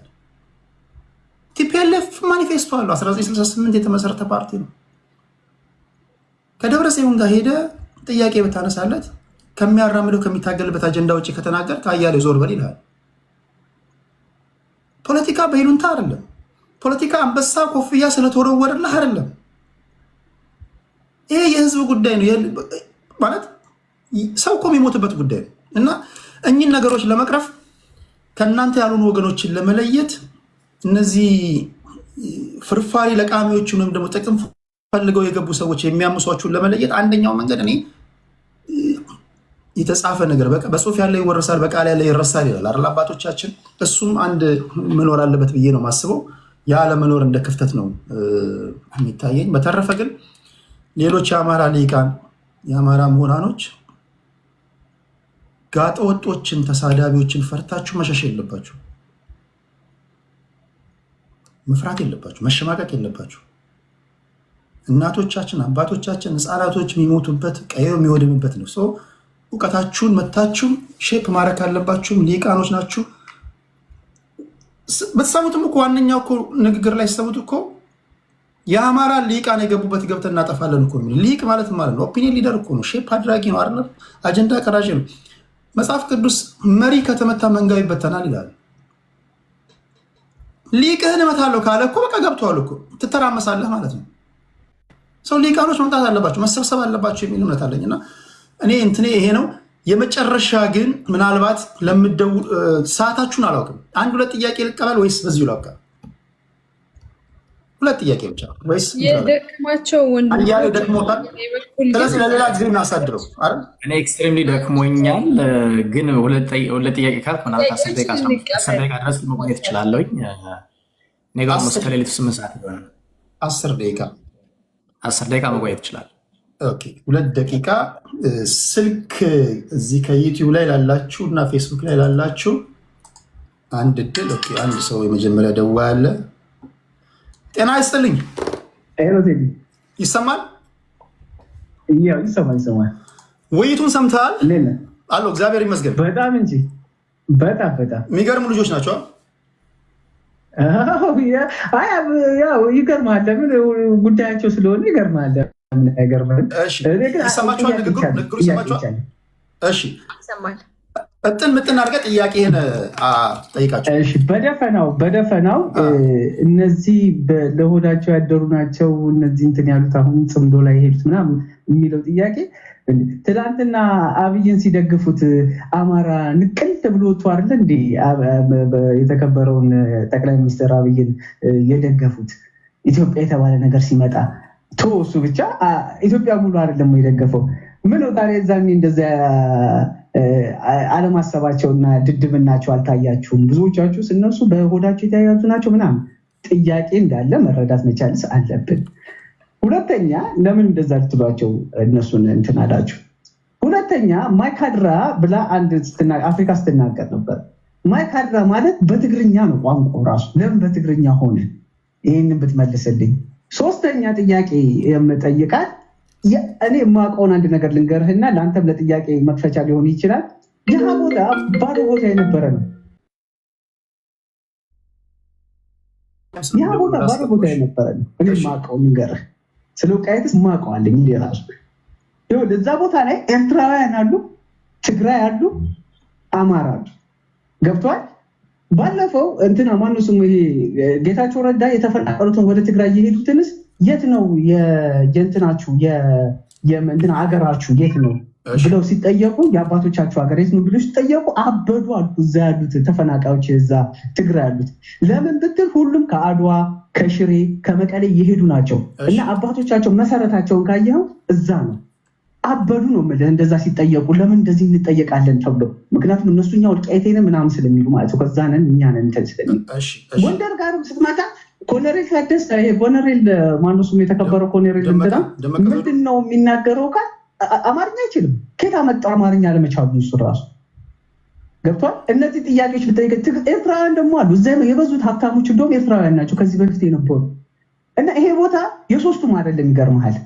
ቲፒኤልኤፍ ማኒፌስቶ አለው። 1968 የተመሰረተ ፓርቲ ነው። ከደብረ ጽዮን ጋር ሄደ ጥያቄ ብታነሳለት ከሚያራምደው ከሚታገልበት አጀንዳ ውጭ ከተናገር ከአያሌ ዞር በል ይልሃል። ፖለቲካ በይሉንታ አይደለም። ፖለቲካ አንበሳ ኮፍያ ስለተወረወረልህ አይደለም። ይሄ የህዝብ ጉዳይ ነው ማለት ሰው እኮ የሚሞትበት ጉዳይ ነው። እና እኚህን ነገሮች ለመቅረፍ ከእናንተ ያልሆኑ ወገኖችን ለመለየት እነዚህ ፍርፋሪ ለቃሚዎችን ወይም ደግሞ ጥቅም ፈልገው የገቡ ሰዎች የሚያምሷችሁን ለመለየት አንደኛው መንገድ እኔ የተጻፈ ነገር በጽሁፍ ያለ ይወረሳል፣ በቃል ያለ ይረሳል ይላል አይደል አባቶቻችን። እሱም አንድ መኖር አለበት ብዬ ነው የማስበው። ያለመኖር እንደ ክፍተት ነው የሚታየኝ። በተረፈ ግን ሌሎች የአማራ ሊቃን የአማራ ምሁራኖች ጋጠወጦችን ተሳዳቢዎችን ፈርታችሁ መሸሽ የለባችሁ፣ መፍራት የለባችሁ፣ መሸማቀቅ የለባችሁ። እናቶቻችን አባቶቻችን ህፃናቶች የሚሞቱበት ቀየው የሚወድምበት ነው። ሰው እውቀታችሁን መታችሁ ሼፕ ማድረግ አለባችሁም። ሊቃኖች ናችሁ። በተሰሙትም እኮ ዋነኛው እኮ ንግግር ላይ ሲሰሙት እኮ የአማራ ሊቃን የገቡበት ገብተን እናጠፋለን እኮ ነው። ሊቅ ማለት ማለት ነው ኦፒኒየን ሊደር እኮ ነው። ሼፕ አድራጊ ነው አይደለም፣ አጀንዳ ቀራጭ ነው። መጽሐፍ ቅዱስ መሪ ከተመታ መንጋው ይበተናል ይላል። ሊቅህን እመታለሁ ካለ እኮ በቃ ገብተዋል እኮ ትተራመሳለህ ማለት ነው። ሰው ሊቃኖች መምጣት አለባቸው፣ መሰብሰብ አለባቸው የሚል እምነት አለኝ እና እኔ እንትኔ ይሄ ነው። የመጨረሻ ግን ምናልባት ለምደው ሰዓታችሁን አላውቅም። አንድ ሁለት ጥያቄ ልቀበል ወይስ በዚሁ ላውቃ? ሁለት ጥያቄ ብቻ ወይስ የደክማቸው ወንድያለ ደክሞታል። ስለዚህ ለሌላ ጊዜ እናሳድረው አይደል? እኔ ኤክስትሪምሊ ደክሞኛል፣ ግን ሁለት ጥያቄ ካልክ ምናልባት 10 ደቂቃ ድረስ መቆየት እችላለሁ። እኔ ጋር እስከ ሌሊቱ 8 ሰዓት ይሆናል። 10 ደቂቃ መቆየት ይችላል። ኦኬ 2 ደቂቃ ስልክ እዚህ ከዩቲዩብ ላይ ላላችሁ እና ፌስቡክ ላይ ላላችሁ አንድ እድል። ኦኬ አንድ ሰው የመጀመሪያ ደዋ ያለ። ጤና ይስጥልኝ። ይሰማል? ይሰማል። ውይይቱን ሰምተሃል? አሎ እግዚአብሔር ይመስገን። በጣም እንጂ በጣም የሚገርሙ ልጆች ናቸው። ይገርማል። ለምን ጉዳያቸው ስለሆነ ይገርማል። ይሰማችኋል? ንግግሩ ይሰማችኋል? እሺ እጥን ምጥን አድርገህ ጥያቄህን ጠይቃቸው። በደፈናው እነዚህ ለሆዳቸው ያደሩ ናቸው እነዚህ እንትን ያሉት አሁን ጽምዶ ላይ ሄዱት ምናምን የሚለው ጥያቄ ትናንትና አብይን ሲደግፉት አማራ ንቅል ብሎ ወጥቶ አይደለ እንዴ የተከበረውን ጠቅላይ ሚኒስትር አብይን የደገፉት? ኢትዮጵያ የተባለ ነገር ሲመጣ እሱ ብቻ ኢትዮጵያ ሙሉ አይደለም የደገፈው። ምን ታዲያ ዛኔ እንደዚያ አለማሰባቸውና ድድብናቸው አልታያችሁም? ብዙዎቻችሁ እነሱ በሆዳቸው የተያያዙ ናቸው ምናምን ጥያቄ እንዳለ መረዳት መቻልስ አለብን። ሁለተኛ ለምን እንደዛ ልትሏቸው እነሱን እንትን አላችሁ? ሁለተኛ ማይካድራ ብላ አንድ አፍሪካ ስትናገር ነበር። ማይካድራ ማለት በትግርኛ ነው ቋንቋው ራሱ። ለምን በትግርኛ ሆነ? ይህንን ብትመልስልኝ። ሶስተኛ ጥያቄ የምጠይቃት እኔ የማውቀውን አንድ ነገር ልንገርህና ለአንተም ለጥያቄ መክፈቻ ሊሆን ይችላል። ይህ ቦታ ባዶ ቦታ የነበረ ነው። ይህ ቦታ ባዶ ቦታ የነበረ ነው። እኔ የማውቀው ልንገርህ፣ ስለ ወልቃይትስ የማውቀው አለኝ እንደ ራሱ። እዛ ቦታ ላይ ኤርትራውያን አሉ፣ ትግራይ አሉ፣ አማራ አሉ። ገብቷል። ባለፈው እንትና ማነው ስሙ ይሄ ጌታቸው ረዳ የተፈናቀሉትን ወደ ትግራይ የሄዱትንስ የት ነው የእንትናችሁ የእንትና ሀገራችሁ የት ነው ብለው ሲጠየቁ የአባቶቻችሁ ሀገር የት ነው ብለው ሲጠየቁ አበዱ አሉ። እዛ ያሉት ተፈናቃዮች እዛ ትግራይ ያሉት ለምን ብትል ሁሉም ከአድዋ ከሽሬ ከመቀሌ የሄዱ ናቸው እና አባቶቻቸው መሰረታቸውን ካየኸው እዛ ነው። አበዱ ነው የምልህ እንደዛ ሲጠየቁ ለምን እንደዚህ እንጠየቃለን ተብሎ። ምክንያቱም እነሱ እኛ ወልቃይቴን ምናምን ስለሚሉ ማለት ነው። ከዛ ነን እኛ ነን እንትን ስለሚሉ ጎንደር ጋርም ስትመጣ ኮሎኔል ታደሰ ይሄ ኮሎኔል ማነው ስሙ የተከበረው ኮሎኔል እንትና ምንድን ነው የሚናገረው ቃል አማርኛ አይችልም። ከየት አመጣው አማርኛ ለመቻሉ እሱ ራሱ ገብቷል። እነዚህ ጥያቄዎች ብጠይቅ ኤርትራውያን ደግሞ አሉ እዛ የበዙት ሀብታሞች እንደውም ኤርትራውያን ናቸው ከዚህ በፊት የነበሩ እና ይሄ ቦታ የሶስቱም አይደለም ይገርምሃል።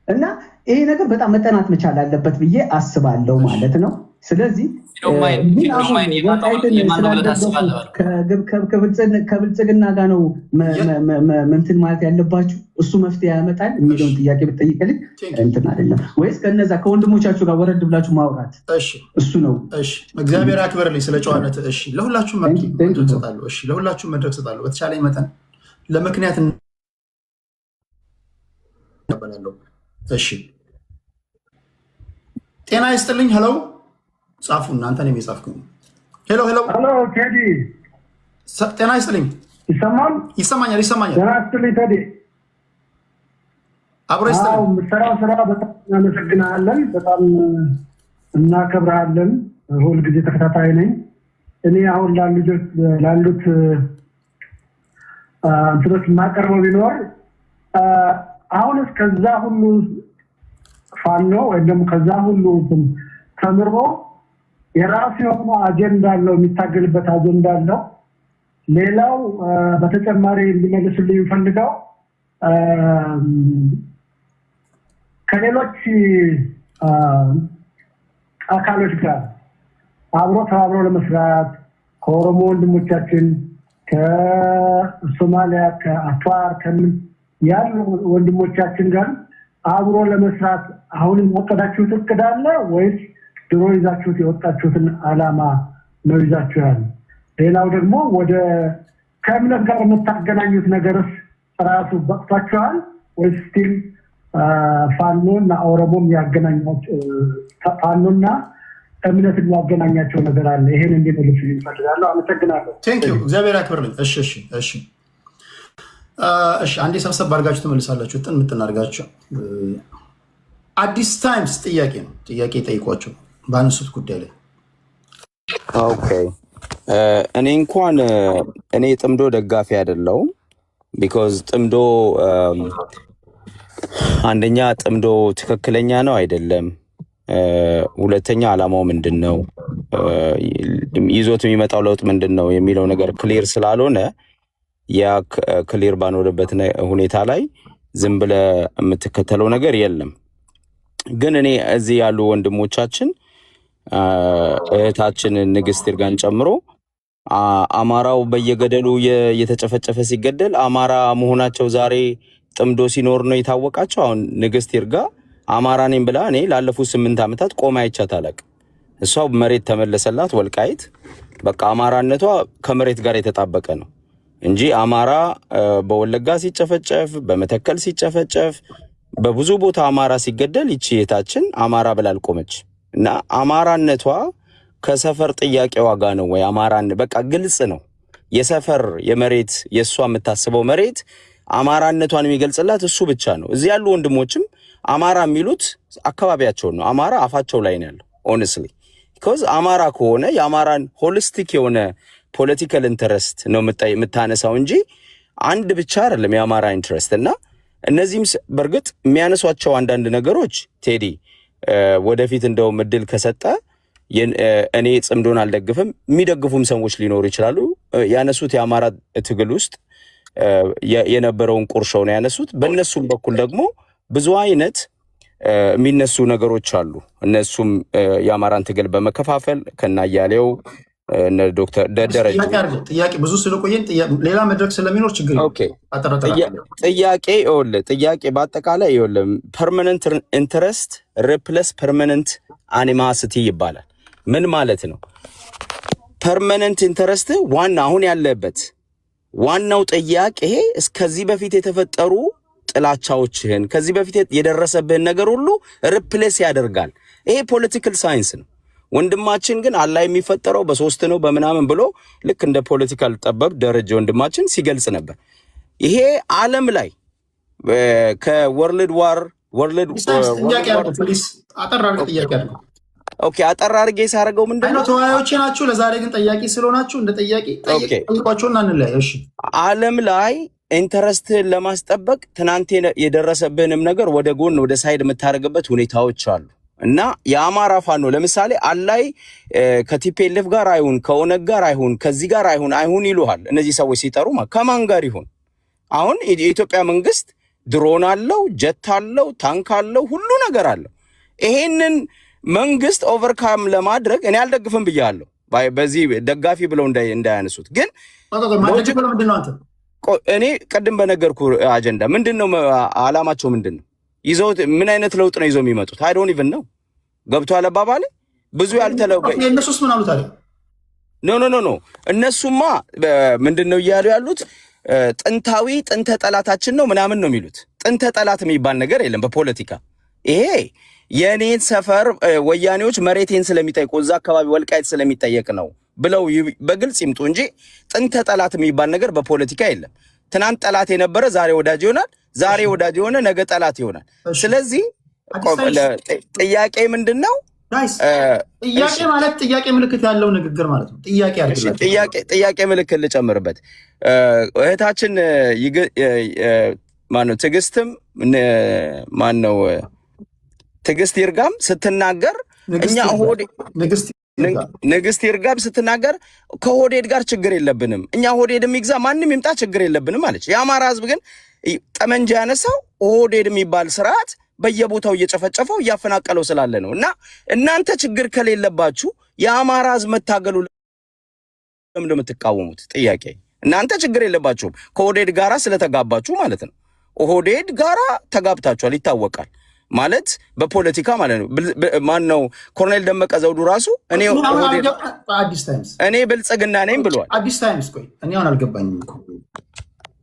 እና ይሄ ነገር በጣም መጠናት መቻል አለበት ብዬ አስባለሁ ማለት ነው። ስለዚህ ከብልጽግና ጋር ነው እንትን ማለት ያለባችሁ እሱ መፍትሄ ያመጣል የሚለውን ጥያቄ ብትጠይቅልኝ እንትን አይደለም ወይስ ከነዛ ከወንድሞቻችሁ ጋር ወረድ ብላችሁ ማውራት እሱ ነው? እግዚአብሔር ያክብርልኝ ስለ ጨዋነት። እሺ ለሁላችሁም መድረክ እሰጣለሁ። እሺ ለሁላችሁም መድረክ እሰጣለሁ በተቻለኝ መጠን ለምክንያት እናበላለሁ። እሺ ጤና ይስጥልኝ። ሄሎ ጻፉ እናንተ ነው የሚጻፍኩኝ። ሄሎ ቴዲ ጤና ይስጥልኝ። ይሰማኛል። ጤና ይስጥልኝ ቴዲ። አብሮ ይስጥልኝ። የምትሰራው ስራ በጣም እናመሰግናለን፣ በጣም እናከብርሃለን። ሁልጊዜ ተከታታይ ነኝ። እኔ አሁን ላሉት እንትኖች የማቀርበው ቢኖር አሁን እስከዛ ሁሉ ፋኖ ወይም ደግሞ ከዛ ሁሉ ተምሮ የራሱ የሆነ አጀንዳ አለው፣ የሚታገልበት አጀንዳ አለው። ሌላው በተጨማሪ እንዲመልሱልኝ የሚፈልገው ከሌሎች አካሎች ጋር ተባብሮ ለመስራት ከኦሮሞ ወንድሞቻችን ከሶማሊያ ከአፋር ከምን ያሉ ወንድሞቻችን ጋር አብሮ ለመስራት አሁንም ወጣታችሁት እቅድ አለ ወይስ ድሮ ይዛችሁት የወጣችሁትን አላማ ነው ይዛችሁ ያለ? ሌላው ደግሞ ወደ ከእምነት ጋር የምታገናኙት ነገርስ ራሱ በቅቷችኋል ወይስ ስቲል ፋኖና ኦሮሞም ያገናኛቸው ፋኖና እምነት የሚያገናኛቸው ነገር አለ? ይሄን እንዲመልሱ ይፈልጋለሁ። አመሰግናለሁ። ቴንክ ዩ እግዚአብሔር ያክብርልኝ። እሺ አንዴ ሰብሰብ አድርጋችሁ ትመልሳላችሁ። ጥን ምጥን አድርጋችሁ አዲስ ታይምስ ጥያቄ ነው። ጥያቄ ጠይቋቸው ባነሱት ጉዳይ ላይ። ኦኬ እኔ እንኳን ጥምዶ ደጋፊ አይደለሁም። ቢኮዝ ጥምዶ አንደኛ ጥምዶ ትክክለኛ ነው አይደለም? ሁለተኛ ዓላማው ምንድን ነው? ይዞት የሚመጣው ለውጥ ምንድን ነው የሚለው ነገር ክሊር ስላልሆነ ያ ክሊር ባልሆነበት ሁኔታ ላይ ዝም ብለህ የምትከተለው ነገር የለም። ግን እኔ እዚህ ያሉ ወንድሞቻችን እህታችን ንግስት ይርጋን ጨምሮ አማራው በየገደሉ የተጨፈጨፈ ሲገደል አማራ መሆናቸው ዛሬ ጥምዶ ሲኖር ነው የታወቃቸው። አሁን ንግስት ይርጋ አማራ ነኝ ብላ እኔ ላለፉት 8 ዓመታት ቆማ አይቻት አላውቅም። እሷ መሬት ተመለሰላት ወልቃይት። በቃ አማራነቷ ከመሬት ጋር የተጣበቀ ነው እንጂ አማራ በወለጋ ሲጨፈጨፍ፣ በመተከል ሲጨፈጨፍ፣ በብዙ ቦታ አማራ ሲገደል ይቺ እህታችን አማራ ብላ አልቆመች እና አማራነቷ ከሰፈር ጥያቄዋ ጋር ነው ወይ አማራን በቃ ግልጽ ነው። የሰፈር የመሬት የሷ የምታስበው መሬት አማራነቷን የሚገልጽላት እሱ ብቻ ነው። እዚህ ያሉ ወንድሞችም አማራ የሚሉት አካባቢያቸው ነው። አማራ አፋቸው ላይ ነው ያለው ሆነስትሊ because አማራ ከሆነ የአማራን ሆሊስቲክ የሆነ ፖለቲካል ኢንተረስት ነው የምታነሳው እንጂ አንድ ብቻ አይደለም የአማራ ኢንተረስት። እና እነዚህም በርግጥ የሚያነሷቸው አንዳንድ ነገሮች ቴዲ ወደፊት እንደውም እድል ከሰጠ እኔ ጽምዶን አልደግፍም የሚደግፉም ሰዎች ሊኖሩ ይችላሉ። ያነሱት የአማራ ትግል ውስጥ የነበረውን ቁርሾው ነው ያነሱት። በእነሱም በኩል ደግሞ ብዙ አይነት የሚነሱ ነገሮች አሉ። እነሱም የአማራን ትግል በመከፋፈል ከናያሌው እነ ዶክተር ደደረጀ ጥያቄ ብዙ ስለቆየን ሌላ መድረክ ስለሚኖር ችግር ጥያቄ በአጠቃላይ ይኸውልህ ፐርማነንት ኢንተረስት ሪፕለስ ፐርማነንት አኒማሲቲ ይባላል። ምን ማለት ነው? ፐርማነንት ኢንተረስት ዋና አሁን ያለበት ዋናው ጥያቄ እስከዚህ በፊት የተፈጠሩ ጥላቻዎችህን ከዚህ በፊት የደረሰብህን ነገር ሁሉ ሪፕሌስ ያደርጋል። ይሄ ፖለቲካል ሳይንስ ነው። ወንድማችን ግን አላህ የሚፈጠረው በሶስት ነው በምናምን ብሎ ልክ እንደ ፖለቲካል ጠበብ ደረጃ ወንድማችን ሲገልጽ ነበር። ይሄ ዓለም ላይ ከወርልድ ዋር ኦኬ አጠር አድርጌ ሳረገው ምንድነው ተወያዮች ናችሁ። ለዛሬ ግን ጠያቂ ስለሆናችሁ እንደ ጠያቂ ጠይቋቸውና እንለያይ። እሺ ዓለም ላይ ኢንተረስትህን ለማስጠበቅ ትናንት የደረሰብህንም ነገር ወደ ጎን ወደ ሳይድ የምታደርግበት ሁኔታዎች አሉ እና የአማራ ፋኖ ለምሳሌ አላይ ከቲፒኤልኤፍ ጋር አይሁን ከኦነግ ጋር አይሁን ከዚህ ጋር አይሁን ይሉሃል። እነዚህ ሰዎች ሲጠሩ ከማን ጋር ይሁን? አሁን የኢትዮጵያ መንግስት ድሮን አለው፣ ጀት አለው፣ ታንክ አለው፣ ሁሉ ነገር አለው። ይሄንን መንግስት ኦቨርካም ለማድረግ እኔ አልደግፍም ብያለሁ። በዚህ ደጋፊ ብለው እንዳያነሱት ግን እኔ ቀደም በነገርኩ አጀንዳ ምንድነው አላማቸው ምንድነው ይዘውት ምን አይነት ለውጥ ነው ይዘው የሚመጡት? አይ ዶንት ኢቭን ነው ገብቷል አባባሌ ብዙ ያልተለወቀ እነሱስ ምን አሉት አይደል? ኖ እነሱማ ምንድነው እያሉ ያሉት ጥንተ ጠላታችን ነው ምናምን ነው የሚሉት። ጥንተ ጠላት የሚባል ነገር የለም በፖለቲካ። ይሄ የኔን ሰፈር ወያኔዎች መሬቴን ስለሚጠይቁ እዛ አካባቢ ወልቃይት ስለሚጠየቅ ነው ብለው በግልጽ ይምጡ እንጂ ጥንተ ጠላት የሚባል ነገር በፖለቲካ የለም። ትናንት ጠላት የነበረ ዛሬ ወዳጅ ይሆናል፣ ዛሬ ወዳጅ የሆነ ነገ ጠላት ይሆናል። ስለዚህ ጥያቄ ምንድነው? ጥያቄ ማለት ጥያቄ ምልክት ያለው ንግግር ማለት ነው። ጥያቄ ምልክት ልጨምርበት። እህታችን ማነው ትዕግስትም ማነው ትዕግስት ይርጋም ስትናገር እኛ ንግስት ይርጋም ስትናገር ከሆዴድ ጋር ችግር የለብንም እኛ ሆዴድ የሚግዛ ማንም ይምጣ ችግር የለብንም አለች። የአማራ ህዝብ ግን ጠመንጃ ያነሳው ሆዴድ የሚባል ስርዓት በየቦታው እየጨፈጨፈው እያፈናቀለው ስላለ ነው። እና እናንተ ችግር ከሌለባችሁ የአማራ ህዝብ መታገሉ ለምን የምትቃወሙት? ጥያቄ እናንተ ችግር የለባችሁም ከሆዴድ ጋራ ስለተጋባችሁ ማለት ነው። ሆዴድ ጋራ ተጋብታችኋል ይታወቃል ማለት በፖለቲካ ማለት ነው። ማን ነው ኮሎኔል ደመቀ ዘውዱ ራሱ እኔ ብልጽግና ነኝ ብሏል። አዲስ ታይምስ ቆይ እኔ አሁን አልገባኝም እኮ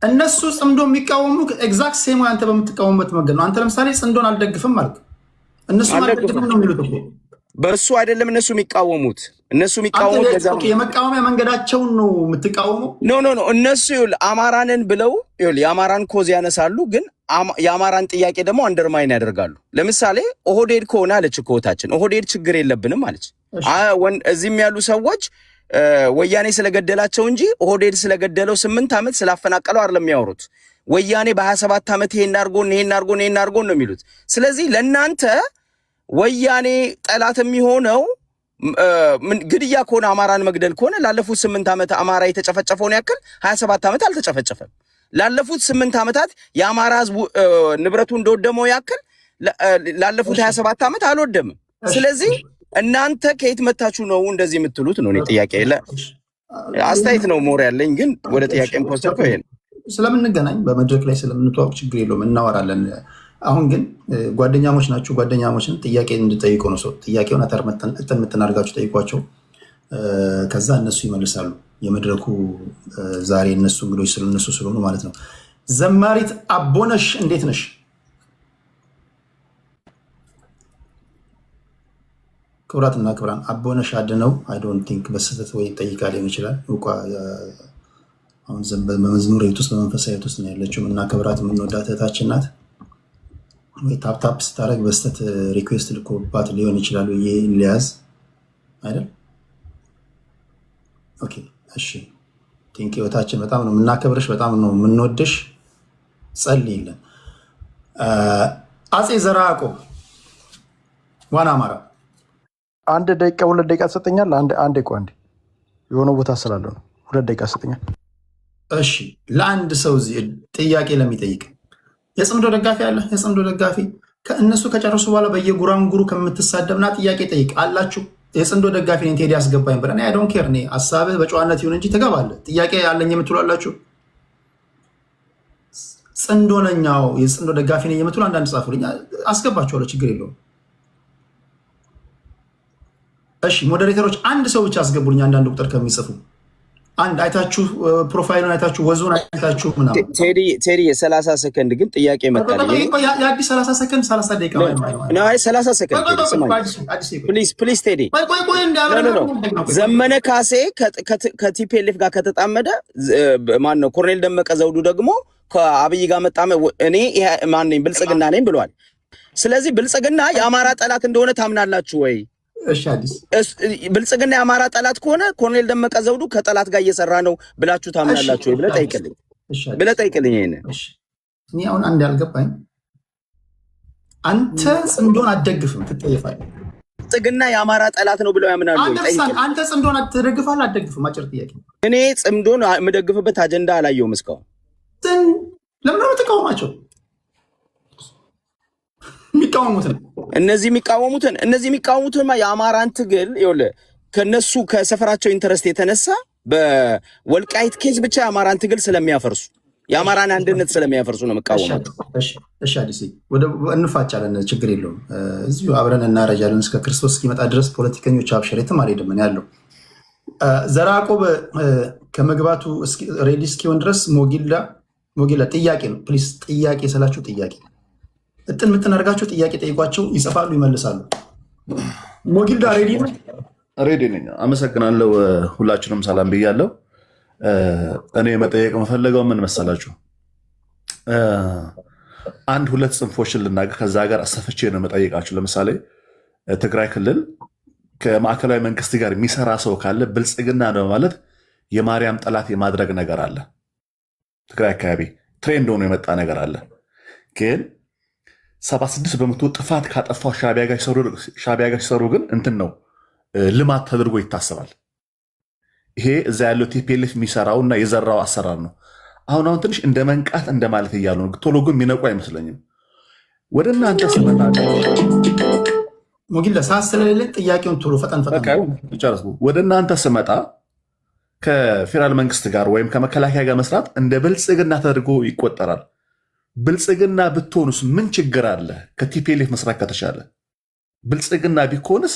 እነሱ ጽምዶ የሚቃወሙ ኤግዛክት ሴም አንተ በምትቃወሙበት መንገድ ነው። አንተ ለምሳሌ ጽምዶን አልደግፍም ማለት እነሱ አልደግፍም ነው የሚሉት እኮ በእሱ አይደለም እነሱ የሚቃወሙት የመቃወሚያ መንገዳቸውን ነው የምትቃወመው። ኖ እነሱ አማራንን ብለው የአማራን ኮዝ ያነሳሉ፣ ግን የአማራን ጥያቄ ደግሞ አንደርማይን ያደርጋሉ። ለምሳሌ ኦህዴድ ከሆነ አለች እኮታችን ኦህዴድ ችግር የለብንም አለች። እዚህም ያሉ ሰዎች ወያኔ ስለገደላቸው እንጂ ኦህዴድ ስለገደለው 8 ዓመት ስላፈናቀለው አይደለም የሚያወሩት። ወያኔ በ27 ዓመት ይሄን አድርጎ ነው የሚሉት። ስለዚህ ለእናንተ ወያኔ ጠላት የሚሆነው ግድያ ከሆነ አማራን መግደል ከሆነ ላለፉት 8 ዓመት አማራ የተጨፈጨፈውን ያክል 27 ዓመት አልተጨፈጨፈም። ላለፉት 8 ዓመታት የአማራ ህዝብ ንብረቱ እንደወደመው ያክል ላለፉት 27 ዓመት አልወደምም። ስለዚህ እናንተ ከየት መታችሁ ነው እንደዚህ የምትሉት ነው? እኔ ጥያቄ አስተያየት ነው ሞር ያለኝ፣ ግን ወደ ጥያቄም ፖስተር ይሄ ስለምንገናኝ በመድረክ ላይ ስለምንተዋወቅ ችግር የለውም እናወራለን። አሁን ግን ጓደኛሞች ናችሁ። ጓደኛሞችን ጥያቄ እንድጠይቁ ነው። ሰው ጥያቄውን እጥን ምትናርጋችሁ ጠይቋቸው፣ ከዛ እነሱ ይመልሳሉ። የመድረኩ ዛሬ እነሱ እንግዶች እነሱ ስለሆኑ ማለት ነው። ዘማሪት አቦነሽ እንዴት ነሽ? ክቡራትና ክቡራን አቦነሽ አድነው አይ ዶንት ቲንክ በስህተት ወይ ጠይቃ ሊሆን ይችላል። አሁን በመዝሙር ቤት ውስጥ በመንፈሳዊ ቤት ውስጥ ነው ያለችው እና ክብራት የምንወዳት እህታችን ናት። ወይ ታፕታፕ ስታደርግ በስተት ሪኩዌስት ልኮባት ሊሆን ይችላል። ብዬ ሊያዝ አይደል? ኦኬ እሺ። ቲንክ ህይወታችን በጣም ነው የምናከብርሽ፣ በጣም ነው የምንወድሽ። ጸልይልን። አፄ ዘርዓ ያዕቆብ ዋና አማራ 1 ደቂቃ 2 ደቂቃ ትሰጠኛል? አንዴ ቆይ፣ አንዴ የሆነ ቦታ ስላለው ነው። 2 ደቂቃ ትሰጠኛል? እሺ። ለአንድ ሰው እዚህ ጥያቄ ለሚጠይቅ የጽምዶ ደጋፊ አለ። የጽምዶ ደጋፊ ከእነሱ ከጨረሱ በኋላ በየጉራንጉሩ ከምትሳደብና ጥያቄ ጠይቅ አላችሁ። የጽምዶ ደጋፊ ነኝ ቴዲ አስገባኝ ብለን አይ ዶንት ኬር። እኔ ሀሳብህ በጨዋነት ይሁን እንጂ ትገባለህ። ጥያቄ ያለኝ የምትሉ አላችሁ። ጽምዶ ነኛው የጽምዶ ደጋፊ ነኝ የምትሉ አንዳንድ ጻፉልኝ፣ አስገባችኋለሁ። ችግር የለውም። እሺ ሞዴሬተሮች አንድ ሰው ብቻ አስገቡልኝ። አንዳንድ ቁጥር ከሚጽፉ አንድ አይታችሁ ፕሮፋይሉን አይታችሁ ወዙን አይታችሁ ምናምን ቴዲ የ30 ሰከንድ ግን ጥያቄ መጣል የአዲስ 30 ሰከንድ 30 ደቂቃ ነው። አይ 30 ሰከንድ ፕሊዝ ቴዲ ዘመነ ካሴ ከቲፒኤልኤፍ ጋር ከተጣመደ ማን ነው? ኮሎኔል ደመቀ ዘውዱ ደግሞ ከአብይ ጋር መጣመ እኔ ማን ነኝ ብልጽግና ነኝ ብሏል። ስለዚህ ብልጽግና የአማራ ጠላት እንደሆነ ታምናላችሁ ወይ? ብልጽግና የአማራ ጠላት ከሆነ ኮሎኔል ደመቀ ዘውዱ ከጠላት ጋር እየሰራ ነው ብላችሁ ታምናላችሁ ወይ? ብለህ ጠይቅልኝ። ይሄን እኔ አሁን አንድ ያልገባኝ አንተ ጽምዶን አትደግፍም፣ ትጠየፋለህ። ብልጽግና የአማራ ጠላት ነው ብለው ያምናሉ። አንተ ጽምዶን ትደግፋለህ አትደግፍም? አጭር ጥያቄ። እኔ ጽምዶን የምደግፍበት አጀንዳ አላየሁም እስካሁን። ለምን ነው የምትቃወማቸው? እነዚህ የሚቃወሙትን የአማራን ትግል ይኸውልህ ከነሱ ከሰፈራቸው ኢንተረስት የተነሳ በወልቃይት ኬዝ ብቻ የአማራን ትግል ስለሚያፈርሱ የአማራን አንድነት ስለሚያፈርሱ ነው የምቃወማቸው። እሺ አዲስ እንፋጫለን፣ ችግር የለውም። እዚሁ አብረን እናረጃለን እስከ ክርስቶስ እስኪመጣ ድረስ። ፖለቲከኞች አብሽር የትም አልሄድም ያለው ዘርዓ ያዕቆብ ከመግባቱ ሬዲ እስኪሆን ድረስ ሞጊላ ጥያቄ ነው ፕሊስ። ጥያቄ ስላችሁ ጥያቄ እጥን የምትናደርጋቸው ጥያቄ ጠይቋቸው፣ ይጽፋሉ፣ ይመልሳሉ። ሞጊልዳ ሬዲ ነው? ሬዲ ነኝ። አመሰግናለሁ። ሁላችንም ሰላም ብያለሁ። እኔ መጠየቅ የምፈለገው ምን መሰላችሁ? 1-2 ጽንፎችን ልናገር፣ ከዛ ጋር አሰፈቼ ነው መጠየቃችሁ። ለምሳሌ ትግራይ ክልል ከማዕከላዊ መንግስት ጋር የሚሰራ ሰው ካለ ብልጽግና ነው ማለት የማርያም ጠላት የማድረግ ነገር አለ። ትግራይ አካባቢ ትሬንድ ሆኖ የመጣ ነገር አለ። ግን 76 በመቶ ጥፋት ካጠፋው ሻዕቢያ ጋር ሲሰሩ ግን እንትን ነው ልማት ተደርጎ ይታሰባል። ይሄ እዛ ያለው ቲፒኤልኤፍ የሚሰራው እና የዘራው አሰራር ነው። አሁን ትንሽ እንደ መንቃት እንደማለት እያሉ ነው። ቶሎ ግን የሚነቁ አይመስለኝም። ወደ እናንተ ስመጣ ሞጊላ ሰዓት ስለሌለ ጥያቄውን ቶሎ ፈጠን ወደ እናንተ ስመጣ ከፌዴራል መንግስት ጋር ወይም ከመከላከያ ጋር መስራት እንደ ብልጽግና ተደርጎ ይቆጠራል። ብልጽግና ብትሆኑስ ምን ችግር አለ? ከቲፒኤልኤፍ መስራት ከተቻለ ብልጽግና ቢኮንስ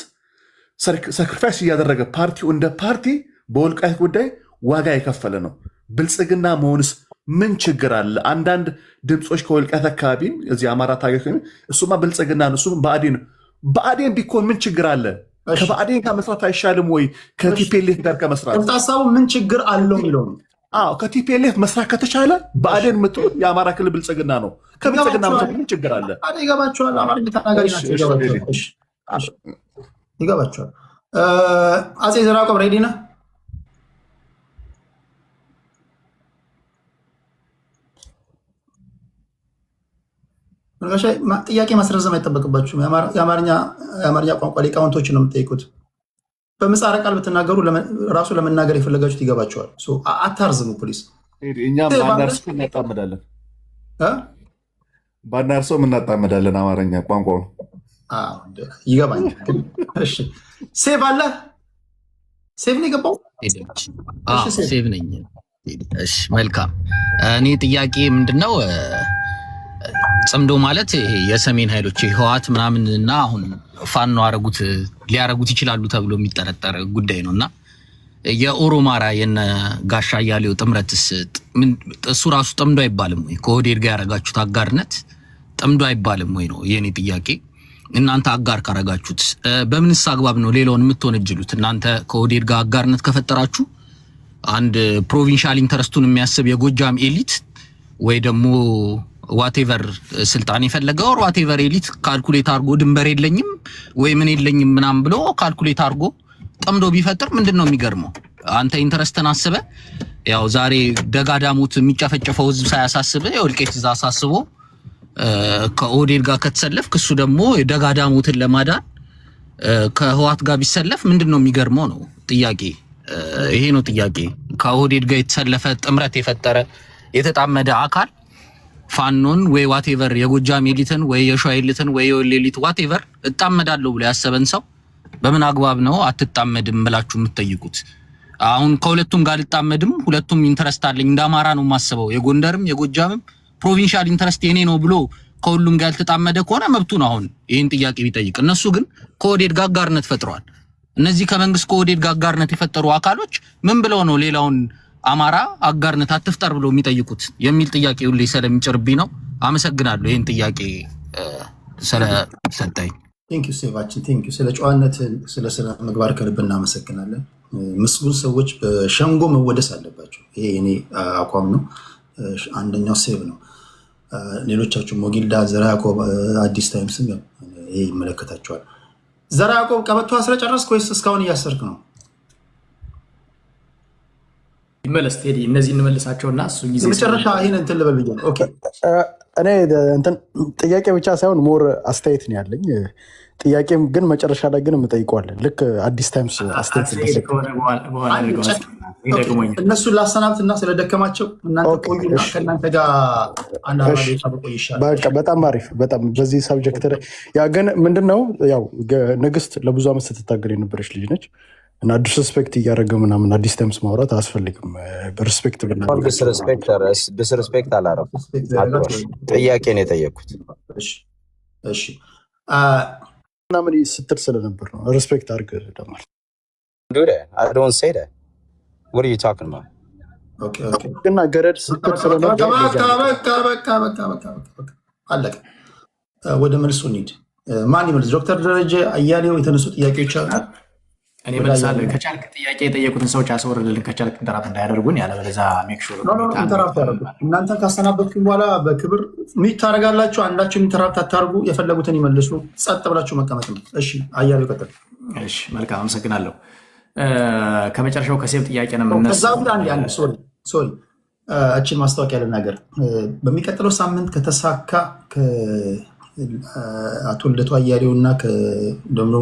ሳክሪፋይስ እያደረገ ፓርቲው እንደ ፓርቲ በወልቃይት ጉዳይ ዋጋ የከፈለ ነው። ብልጽግና መሆንስ ምን ችግር አለ? አንዳንድ ድምፆች ከወልቃይት አካባቢም እዚህ አማራ ታገ እሱማ ብልጽግና ነው፣ እሱም ብአዴን ቢኮን ምን ችግር አለ? ከብአዴን ጋር መስራት አይሻልም ወይ? ከቲፒኤልኤፍ ጋር ከመስራት ሀሳቡ ምን ችግር አለው የሚለው ነው። ከቲፒኤልኤፍ መስራት ከተቻለ ብአዴን የምትሆን የአማራ ክልል ብልጽግና ነው። ከብልጽግና መስራት ምን ችግር አለ? ይገባቸዋል። አማርኛ ተናጋሪ ናቸው። ይገባቸዋል። አፄ ዘርዓ ያዕቆብ ሬዲ ነህ? ጥያቄ ማስረዘም አይጠበቅባችሁም። የአማርኛ ቋንቋ ሊቃውንቶችን ነው የምጠይቁት። በምህጻረ ቃል ብትናገሩ ራሱ ለመናገር የፈለጋችሁት ይገባቸዋል። አታርዝሙ ፕሊስ። እኛም ባናርሰው እናጣመዳለን፣ ባናርሰው እናጣመዳለን። አማርኛ ቋንቋው ይገባኛል። ሴቭ አለ፣ ሴቭ ነው የገባው። ሴቭ ነኝ። እሺ መልካም። እኔ ጥያቄ ምንድነው ጽምዶ ማለት ይሄ የሰሜን ኃይሎች ህወሓት ምናምን እና አሁን ፋኖ ሊያረጉት ይችላሉ ተብሎ የሚጠረጠር ጉዳይ ነውና የኦሮማራ የነ ጋሻ አያሌው ጥምረትስ እሱ ራሱ ጥምዶ አይባልም ወይ? ከኦህዴድ ጋር ያረጋችሁት አጋርነት ጥምዶ አይባልም ወይ ነው የኔ ጥያቄ። እናንተ አጋር ካረጋችሁት በምንስ አግባብ ነው ሌላውን የምትወነጅሉት? እናንተ ከኦህዴድ ጋር አጋርነት ከፈጠራችሁ አንድ ፕሮቪንሻል ኢንተረስቱን የሚያስብ የጎጃም ኤሊት ወይ ደግሞ ዋቴቨር ስልጣን የፈለገው ዋቴቨር ኤሊት ካልኩሌት አድርጎ ድንበር የለኝም ወይ ምን የለኝም ምናምን ብሎ ካልኩሌት አድርጎ ጠምዶ ቢፈጥር ምንድነው የሚገርመው? አንተ ኢንተረስትን አስበ ያው ዛሬ ደጋዳሙት የሚጨፈጨፈው ህዝብ ሳያሳስበ የወልቄት እዛ አሳስቦ ከኦህዴድ ጋር ከተሰለፍክ እሱ ደግሞ ደጋዳሙትን ለማዳን ከህወሓት ጋር ቢሰለፍ ምንድነው የሚገርመው ነው ጥያቄ። ይሄ ነው ጥያቄ። ከኦህዴድ ጋር የተሰለፈ ጥምረት የፈጠረ የተጣመደ አካል ፋኖን ወይ ዋቴቨር የጎጃም ኤሊትን ወይ የሸዋ ኤሊትን ወይ የወሎ ኤሊት ዋቴቨር እጣመዳለሁ ብሎ ያሰበን ሰው በምን አግባብ ነው አትጣመድም ብላችሁ የምትጠይቁት? አሁን ከሁለቱም ጋር ልጣመድም ሁለቱም ኢንተረስት አለኝ እንደ አማራ ነው የማስበው የጎንደርም የጎጃምም ፕሮቪንሻል ኢንተረስት የኔ ነው ብሎ ከሁሉም ጋር ያልተጣመደ ከሆነ መብቱ ነው አሁን ይሄን ጥያቄ ቢጠይቅ። እነሱ ግን ከኦህዴድ ጋር አጋርነት ፈጥረዋል። እነዚህ ከመንግስት ከኦህዴድ ጋር አጋርነት የፈጠሩ አካሎች ምን ብለው ነው ሌላውን አማራ አጋርነት አትፍጠር ብሎ የሚጠይቁት የሚል ጥያቄ ሁሉ ስለሚጭርብኝ ነው። አመሰግናለሁ ይሄን ጥያቄ ስለሰጠኝ። ቴንኪው ሴቫችን፣ ቴንኪው ስለ ጨዋነት ስለ ምግባር ከልብ እናመሰግናለን። ምስጉን ሰዎች በሸንጎ መወደስ አለባቸው። ይሄ የኔ አቋም ነው። አንደኛው ሴቭ ነው። ሌሎቻችሁ ሞጊልዳ፣ ዘራ ያዕቆብ፣ አዲስ ታይምስም ይሄ ይመለከታቸዋል። ዘራ ያዕቆብ ቀበቶ አስረጨረስክ ወይስ እስካሁን እያሰርክ ነው? ይመለስ ቴዲ፣ እነዚህ እንመልሳቸውና እሱ ጊዜ መጨረሻ ይሄን እንትን ልበል ብዬ ነው። ኦኬ እኔ እንትን ጥያቄ ብቻ ሳይሆን ሞር አስተያየት ነው ያለኝ። ጥያቄም ግን መጨረሻ ላይ ግን የምጠይቀዋለን። ልክ አዲስ ታይምስ አስተያየት እነሱን ላሰናብት እና ስለደከማቸው እናንተ ቆዩና ከእናንተ ጋር ቆይ ይሻላል። በቃ በጣም አሪፍ። በጣም በዚህ ሳብጀክት ያ ግን ምንድነው ያው ንግስት ለብዙ ዓመት ስትታገል የነበረች ልጅ ነች እና ዲስሬስፔክት እያደረገ ምናምን አዲስ ታይምስ ማውራት አያስፈልግም። በሪስፔክት ዲስሬስፔክት አላረኩም። ጥያቄ ነው የጠየኩት። እሺ ምናምን ስትል ስለነበር ነው። ሪስፔክት አድርግ ደማል እና ገረድ ስትል ስለነበር አለቀ። ወደ መልሱ እንሂድ። ማን ይመልስ? ዶክተር ደረጀ አያሌው የተነሱ ጥያቄዎች አሉ። እኔ መልሳለሁ። ከቻልክ ጥያቄ የጠየቁትን ሰዎች አስወርድልን። ከቻልክ ኢንተራፕት እንዳያደርጉን ያለበለዚያ ሜክ ሹር እናንተን ካሰናበትኩኝ በኋላ በክብር ሚት ታደርጋላችሁ። አንዳችሁን ኢንተራፕት አታርጉ። የፈለጉትን ይመልሱ። ጸጥ ብላችሁ መቀመጥ ነው። እሺ አያሌው ቀጥል። እሺ መልካም አመሰግናለሁ። ከመጨረሻው ከሴብ ጥያቄ ነው የምነሳው። ሶሪ እችን ማስታወቂያ ልናገር። በሚቀጥለው ሳምንት ከተሳካ አቶ ልደቱ አያሌው እና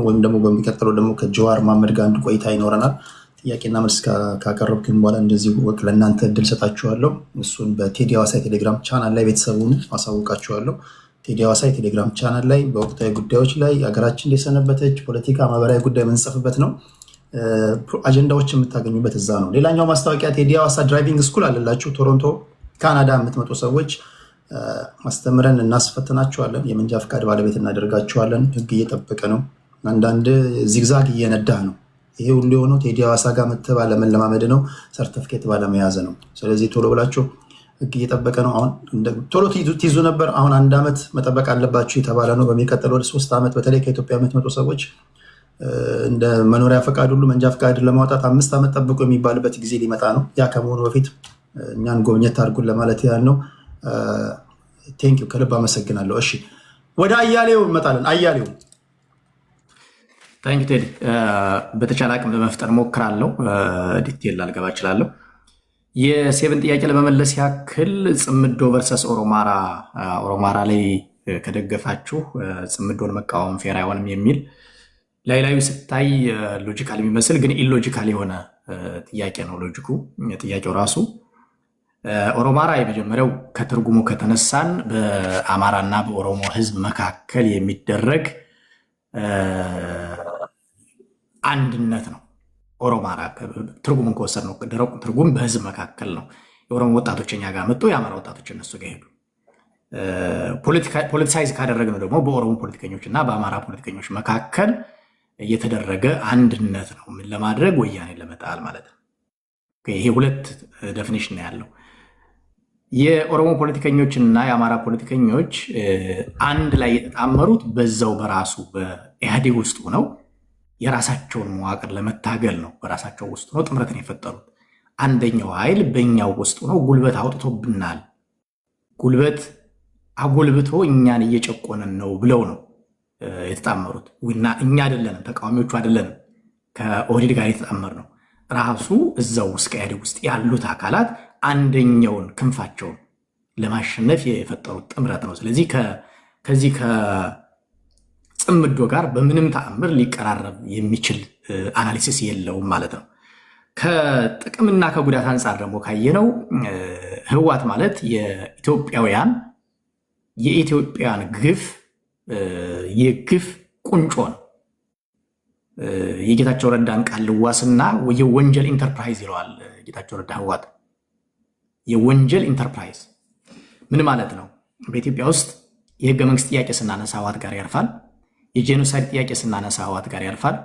ወይም ደግሞ በሚቀጥለው ደግሞ ከጀዋር መሐመድ ጋር አንድ ቆይታ ይኖረናል። ጥያቄና መልስ ካቀረብኩኝ በኋላ እንደዚህ ወቅ ለእናንተ እድል ሰጣችኋለሁ። እሱን በቴዲ ሐዋሳ ቴሌግራም ቻናል ላይ ቤተሰቡን አሳውቃችኋለሁ። ቴዲ ሐዋሳ ቴሌግራም ቻናል ላይ በወቅታዊ ጉዳዮች ላይ ሀገራችን እንደሰነበተች ፖለቲካ፣ ማህበራዊ ጉዳይ የምንጽፍበት ነው። አጀንዳዎች የምታገኙበት እዛ ነው። ሌላኛው ማስታወቂያ ቴዲ ሐዋሳ ድራይቪንግ ስኩል አለላችሁ። ቶሮንቶ ካናዳ የምትመጡ ሰዎች አስተምረን እናስፈትናችኋለን። የመንጃ ፈቃድ ባለቤት እናደርጋችኋለን። ህግ እየጠበቀ ነው። አንዳንድ ዚግዛግ እየነዳህ ነው። ይሄ ሁሉ የሆነው ቴዲ ሐዋሳ ጋር መተህ ባለመለማመድ ነው፣ ሰርተፍኬት ባለመያዝ ነው። ስለዚህ ቶሎ ብላችሁ ህግ እየጠበቀ ነው። አሁን ቶሎ ትይዙ ነበር። አሁን 1 ዓመት መጠበቅ አለባችሁ የተባለ ነው። በሚቀጥለው 3 ዓመት በተለይ ከኢትዮጵያ የምትመጡ ሰዎች እንደ መኖሪያ ፈቃድ ሁሉ መንጃ ፈቃድ ለማውጣት 5 ዓመት ጠብቁ የሚባልበት ጊዜ ሊመጣ ነው። ያ ከመሆኑ በፊት እኛን ጎብኘት አድርጉን ለማለት ያህል ነው። ቴንኪው ከልብ አመሰግናለሁ። እሺ ወደ አያሌው እንመጣለን። አያሌው ታንክ ቴዲ። በተቻለ አቅም ለመፍጠር ሞክራለሁ። ዲቴል ላልገባ እችላለሁ። የሴብን ጥያቄ ለመመለስ ያክል ጽምዶ ቨርሰስ ኦሮማራ ላይ ከደገፋችሁ ጽምዶን መቃወም ፌር አይሆንም የሚል ላዩ ስታይ ሎጂካል የሚመስል ግን ኢሎጂካል የሆነ ጥያቄ ነው። ጥያቄው ራሱ ኦሮማራ የመጀመሪያው ከትርጉሙ ከተነሳን በአማራና በኦሮሞ ህዝብ መካከል የሚደረግ አንድነት ነው። ኦሮማራ ትርጉሙን ከወሰድነው ደረቁ ትርጉም በህዝብ መካከል ነው። የኦሮሞ ወጣቶች እኛ ጋር መጡ፣ የአማራ ወጣቶች እነሱ ጋር ሄዱ። ፖለቲሳይዝ ካደረግነው ደግሞ በኦሮሞ ፖለቲከኞች እና በአማራ ፖለቲከኞች መካከል እየተደረገ አንድነት ነው። ምን ለማድረግ? ወያኔ ለመጣል ማለት ነው። ይሄ ሁለት ዴፊኒሽን ነው ያለው። የኦሮሞ ፖለቲከኞችና የአማራ ፖለቲከኞች አንድ ላይ የተጣመሩት በዛው በራሱ በኢህአዴግ ውስጥ ሆነው የራሳቸውን መዋቅር ለመታገል ነው። በራሳቸው ውስጥ ሆነው ጥምረትን የፈጠሩት። አንደኛው ኃይል በእኛው ውስጥ ሆነው ጉልበት አውጥቶብናል፣ ጉልበት አጎልብቶ እኛን እየጨቆነን ነው ብለው ነው የተጣመሩት። እና እኛ አይደለንም፣ ተቃዋሚዎቹ አይደለንም ከኦህዴድ ጋር የተጣመር ነው። ራሱ እዛው ውስጥ ከኢህአዴግ ውስጥ ያሉት አካላት አንደኛውን ክንፋቸውን ለማሸነፍ የፈጠሩት ጥምረት ነው። ስለዚህ ከዚህ ከጽምዶ ጋር በምንም ተአምር ሊቀራረብ የሚችል አናሊሲስ የለውም ማለት ነው። ከጥቅምና ከጉዳት አንጻር ደግሞ ካየነው ህወሓት ማለት የኢትዮጵያን ግፍ የግፍ ቁንጮ ነው። የጌታቸው ረዳን ቃል ልዋስና የወንጀል ኢንተርፕራይዝ ይለዋል ጌታቸው ረዳ። ህወሓት የወንጀል ኢንተርፕራይዝ ምን ማለት ነው? በኢትዮጵያ ውስጥ የህገ መንግስት ጥያቄ ስናነሳ ህወሓት ጋር ያርፋል። የጄኖሳይድ ጥያቄ ስናነሳ ህወሓት ጋር ያርፋል።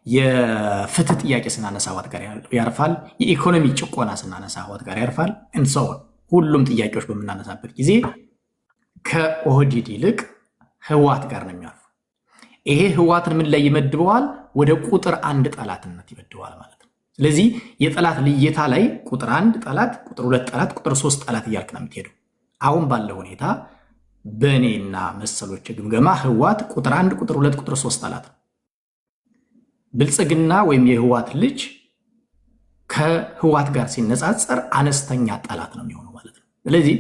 የፍትህ ጥያቄ ስናነሳ ህወሓት ጋር ያርፋል። የኢኮኖሚ ጭቆና ስናነሳ ህወሓት ጋር ያርፋል። እንሰውን ሁሉም ጥያቄዎች በምናነሳበት ጊዜ ከኦህዴድ ይልቅ ህወሓት ጋር ነው የሚያርፉ። ይሄ ህወሓትን ምን ላይ ይመድበዋል? ወደ ቁጥር አንድ ጠላትነት ይመድበዋል ማለት ነው። ስለዚህ የጠላት ልየታ ላይ ቁጥር አንድ ጠላት፣ ቁጥር ሁለት ጠላት፣ ቁጥር ሶስት ጠላት እያልክ ነው የምትሄደው። አሁን ባለው ሁኔታ በእኔና መሰሎች ግምገማ ህወሓት ቁጥር አንድ፣ ቁጥር ሁለት፣ ቁጥር ሶስት ጠላት ነው። ብልጽግና ወይም የህወሓት ልጅ ከህወሓት ጋር ሲነጻጸር አነስተኛ ጠላት ነው የሚሆነው ማለት ነው። ስለዚህ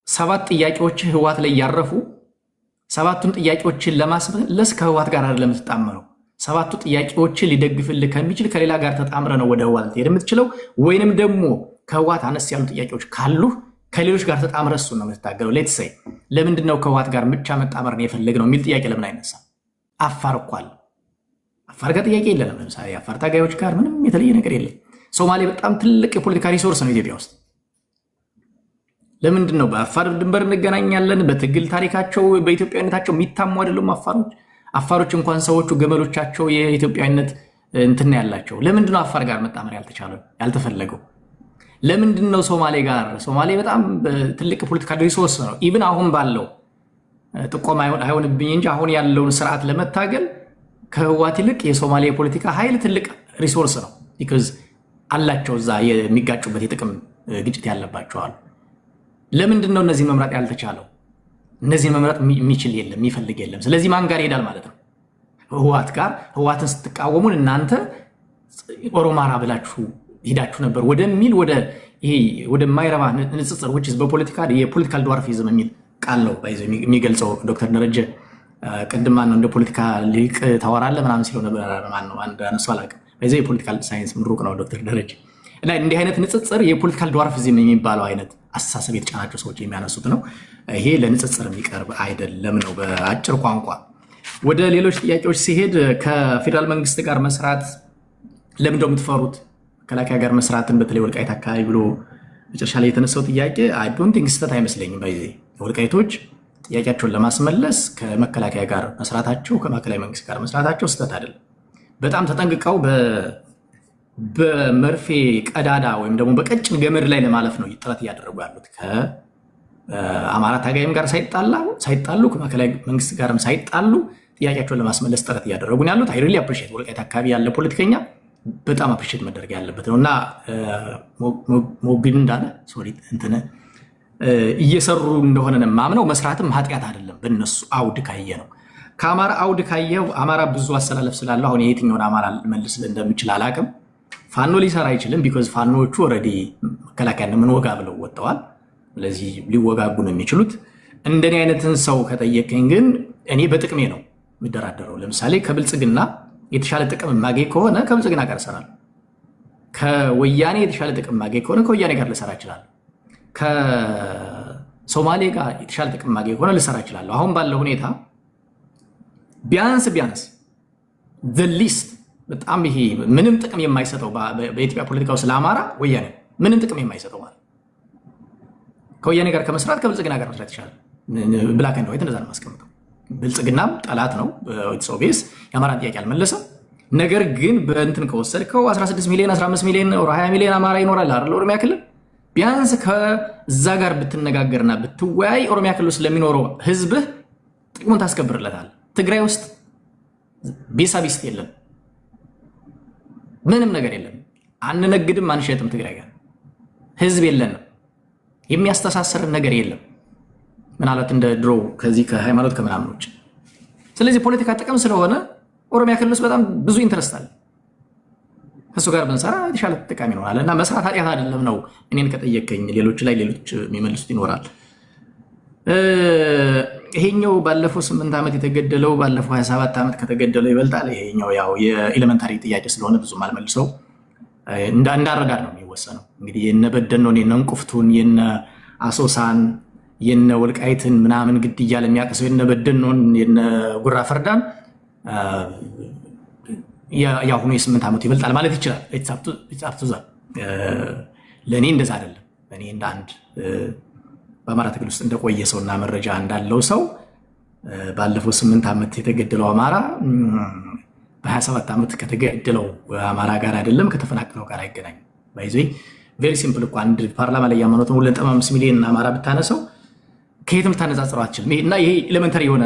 ሰባት ጥያቄዎች ህወሓት ላይ ያረፉ፣ ሰባቱን ጥያቄዎችን ለማስመለስ ከህወሓት ጋር አይደለም የምትጣመረው። ሰባቱ ጥያቄዎችን ሊደግፍልህ ከሚችል ከሌላ ጋር ተጣምረ ነው ወደ ህወሓት ልትሄድ የምትችለው። ወይንም ደግሞ ከህወሓት አነስ ያሉ ጥያቄዎች ካሉ ከሌሎች ጋር ተጣምረ እሱን ነው የምትታገለው። ሌትስ ሴይ ለምንድነው ከህወሓት ጋር ብቻ መጣመርን የፈለግነው የሚል ጥያቄ ለምን አይነሳም? አፋር እኮ አለ። አፋር ጋር ጥያቄ የለንም። ለምሳሌ የአፋር ታጋዮች ጋር ምንም የተለየ ነገር የለም። ሶማሌ በጣም ትልቅ የፖለቲካ ሪሶርስ ነው ኢትዮጵያ ውስጥ። ለምንድን ነው በአፋር ድንበር እንገናኛለን? በትግል ታሪካቸው በኢትዮጵያዊነታቸው የሚታሙ አይደሉም አፋሮች እንኳን ሰዎቹ ገመሎቻቸው የኢትዮጵያዊነት እንትን ያላቸው። ለምንድን ነው አፋር ጋር መጣመር ያልተፈለገው? ለምንድን ነው ሶማሌ በጣም ትልቅ ፖለቲካል ሪሶርስ ነው። ኢቭን አሁን ባለው ጥቆማ አይሆንብኝ እንጂ አሁን ያለውን ስርዓት ለመታገል ከህወሓት ይልቅ የሶማሌ የፖለቲካ ኃይል ትልቅ ሪሶርስ ነው። ቢኮዝ አላቸው እዛ የሚጋጩበት የጥቅም ግጭት ያለባቸዋል። ለምንድን ነው እነዚህን መምረጥ ያልተቻለው? እነዚህን መምረጥ የሚችል የለም፣ የሚፈልግ የለም። ስለዚህ ማን ጋር ይሄዳል ማለት ነው? ህወሓት ጋር። ህወሓትን ስትቃወሙን እናንተ ኦሮማራ ብላችሁ ሄዳችሁ ነበር ወደሚል ወደማይረባ ንጽጽር የፖለቲካል ድዋርፊዝም የሚል ቃል ነው የሚገልጸው ዶክተር ደረጀ ቅድም ማነው እንደ ፖለቲካ ሊቅ ታወራለህ ምናምን ሲለው ነበር። ማነው አንድ አነሱ አላውቅም። በዚህ የፖለቲካል ሳይንስ ምሩቅ ነው ዶክተር ደረጀ። እና እንዲህ አይነት ንጽጽር የፖለቲካል ድዋርፊዝም የሚባለው አይነት አስተሳሰብ የተጫናቸው ሰዎች የሚያነሱት ነው። ይሄ ለንጽጽር የሚቀርብ አይደለም ነው በአጭር ቋንቋ። ወደ ሌሎች ጥያቄዎች ሲሄድ ከፌዴራል መንግስት ጋር መስራት ለምን ነው የምትፈሩት? መከላከያ ጋር መስራትን በተለይ ወልቃይት አካባቢ ብሎ መጨረሻ ላይ የተነሳው ጥያቄ አይ ዶንት ቲንክ ስህተት አይመስለኝም። በዚህ ወልቃይቶች ጥያቄያቸውን ለማስመለስ ከመከላከያ ጋር መስራታቸው ከማዕከላዊ መንግስት ጋር መስራታቸው ስህተት አይደለም። በጣም ተጠንቅቀው በመርፌ ቀዳዳ ወይም ደግሞ በቀጭን ገመድ ላይ ለማለፍ ነው ጥረት እያደረጉ ያሉት። ከአማራ ታጋይም ጋር ሳይጣሉ ከማዕከላዊ መንግስት ጋርም ሳይጣሉ ጥያቄያቸውን ለማስመለስ ጥረት እያደረጉ ነው ያሉት። አይ ሪሊ አፕሪሺየት ወልቃይት አካባቢ ያለ ፖለቲከኛ በጣም አፕሪሺየት መደረግ ያለበት ነው እና ሞግን እንዳለ እየሰሩ እንደሆነ ነው የማምነው። መስራትም ኃጢአት አይደለም በእነሱ አውድ ካየ ነው። ከአማራ አውድ ካየው አማራ ብዙ አሰላለፍ ስላለው አሁን የትኛውን አማራ መልስ እንደሚችል አላቅም። ፋኖ ሊሰራ አይችልም። ቢኮዝ ፋኖዎቹ ኦልሬዲ መከላከያ እንደምንወጋ ብለው ወጥተዋል። ስለዚህ ሊወጋጉ ነው የሚችሉት። እንደኔ አይነትን ሰው ከጠየቀኝ ግን እኔ በጥቅሜ ነው የምደራደረው። ለምሳሌ ከብልጽግና የተሻለ ጥቅም ማገኝ ከሆነ ከብልጽግና ጋር እሰራለሁ። ከወያኔ የተሻለ ጥቅም ማገኝ ከሆነ ከወያኔ ጋር ልሰራ እችላለሁ። ከሶማሌ ጋር የተሻለ ጥቅም ማገኝ ከሆነ ልሰራ እችላለሁ። አሁን ባለው ሁኔታ ቢያንስ the least በጣም ይሄ ምንም ጥቅም የማይሰጠው በኢትዮጵያ ፖለቲካው ስለ አማራ ወያኔ ምንም ጥቅም የማይሰጠው ማለት ከወያኔ ጋር ከመስራት ከብልጽግና ጋር መስራት ይችላል። ብላክ ኤንድ ዋይት እንደዛ ነው የማስቀምጠው። ብልጽግናም ጠላት ነው ኦቤስ የአማራን ጥያቄ አልመለሰም። ነገር ግን በእንትን ከወሰድከው 16 ሚሊዮን 15 ሚሊዮን 20 ሚሊዮን አማራ ይኖራል አይደል? ኦሮሚያ ክልል ቢያንስ ከዛ ጋር ብትነጋገርና ብትወያይ ኦሮሚያ ክልል ውስጥ ለሚኖረው ህዝብህ ጥቅሙን ታስከብርለታል። ትግራይ ውስጥ ቢሳቢስት የለም፣ ምንም ነገር የለም። አንነግድም፣ አንሸጥም። ትግራይ ጋር ህዝብ የለንም፣ የሚያስተሳስርን ነገር የለም። ምናልባት እንደ ድሮ ከዚህ ከሃይማኖት ከምናምን ውጭ። ስለዚህ ፖለቲካ ጥቅም ስለሆነ ኦሮሚያ ክልል ውስጥ በጣም ብዙ ኢንተረስት አለ። ከእሱ ጋር ብንሰራ የተሻለ ተጠቃሚ ይኖራል እና መስራት ኃጢአት አይደለም ነው እኔን ከጠየቀኝ። ሌሎች ላይ ሌሎች የሚመልሱት ይኖራል። ይሄኛው ባለፈው 8 ዓመት የተገደለው ባለፈው 27 ዓመት ከተገደለው ይበልጣል። ይሄኛው ያው የኤሌመንታሪ ጥያቄ ስለሆነ ብዙም አልመልሰው እንዳረዳድ ነው የሚወሰነው። እንግዲህ የነ በደኖን የነ እንቁፍቱን የነ አሶሳን የነ ወልቃይትን ምናምን ግድያ ለሚያቀሰው የነ በደኖን የነ ጉራ ፈርዳን የአሁኑ የ8 ዓመቱ ይበልጣል ማለት ይችላል። ኢትሳፕቱዛ ለእኔ እንደዛ አይደለም። እኔ እንደ አንድ በአማራ ትግል ውስጥ እንደቆየ ሰውና መረጃ እንዳለው ሰው ባለፈው 8 ዓመት የተገደለው አማራ በ27 ዓመት ከተገደለው አማራ ጋር አይደለም፣ ከተፈናቀለው ጋር አይገናኝም። ባይዘ ቬሪ ሲምፕል እኮ አንድ ፓርላማ ላይ ያመኑት 2.5 ሚሊዮን አማራ ብታነሰው ከየትም ልታነጻጽረው አትችልም። እና ይሄ ኤሌመንታሪ የሆነ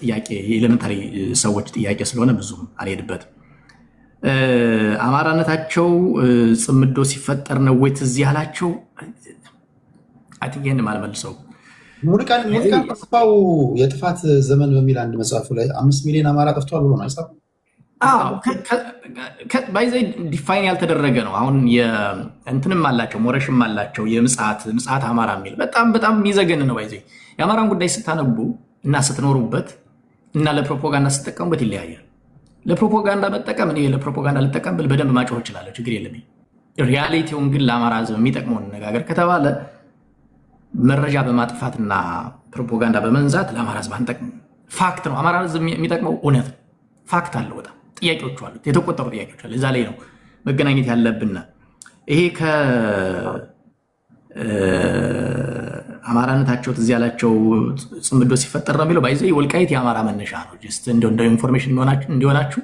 ጥያቄ የኤሌመንታሪ ሰዎች ጥያቄ ስለሆነ ብዙም አልሄድበትም። አማራነታቸው ጽምዶ ሲፈጠር ነው ወይ ትዝ ያላቸው? አይ ቲንክ ይሄን ማልመልሰው ሙልቃን ጠፋው የጥፋት ዘመን በሚል አንድ መጽሐፉ ላይ 5 ሚሊዮን አማራ ጠፍቷል ብሎ ነው አይጻፈው? ባይዘይ ዲፋይን ያልተደረገ ነው። አሁን እንትንም አላቸው ሞረሽም አላቸው የምጽአት አማራ የሚል በጣም የሚዘገን ነው። ባይዘይ የአማራን ጉዳይ ስታነቡ እና ስትኖሩበት እና ለፕሮፓጋንዳ ስትጠቀሙበት ይለያያል። ለፕሮፓጋንዳ መጠቀም እኔ ለፕሮፓጋንዳ ልጠቀም ብል በደንብ ማጮህ እችላለሁ፣ ችግር የለም። ሪያሊቲውን ግን ለአማራ ሕዝብ የሚጠቅመውን ነጋገር ከተባለ መረጃ በማጥፋትና ፕሮፓጋንዳ በመንዛት ለአማራ ሕዝብ አንጠቅም። ፋክት ነው። አማራ ሕዝብ የሚጠቅመው እውነት ነው። ፋክት አለው። በጣም ጥያቄዎቹ አሉት፣ የተቆጠሩ ጥያቄዎች አሉ። እዛ ላይ ነው መገናኘት ያለብን። ይሄ አማራነታቸው ትዝ ያላቸው ጽምዶ ሲፈጠር ነው የሚለው ባይዘ ወልቃይት የአማራ መነሻ ነው። ጀስት እንደ ኢንፎርሜሽን እንዲሆናችሁ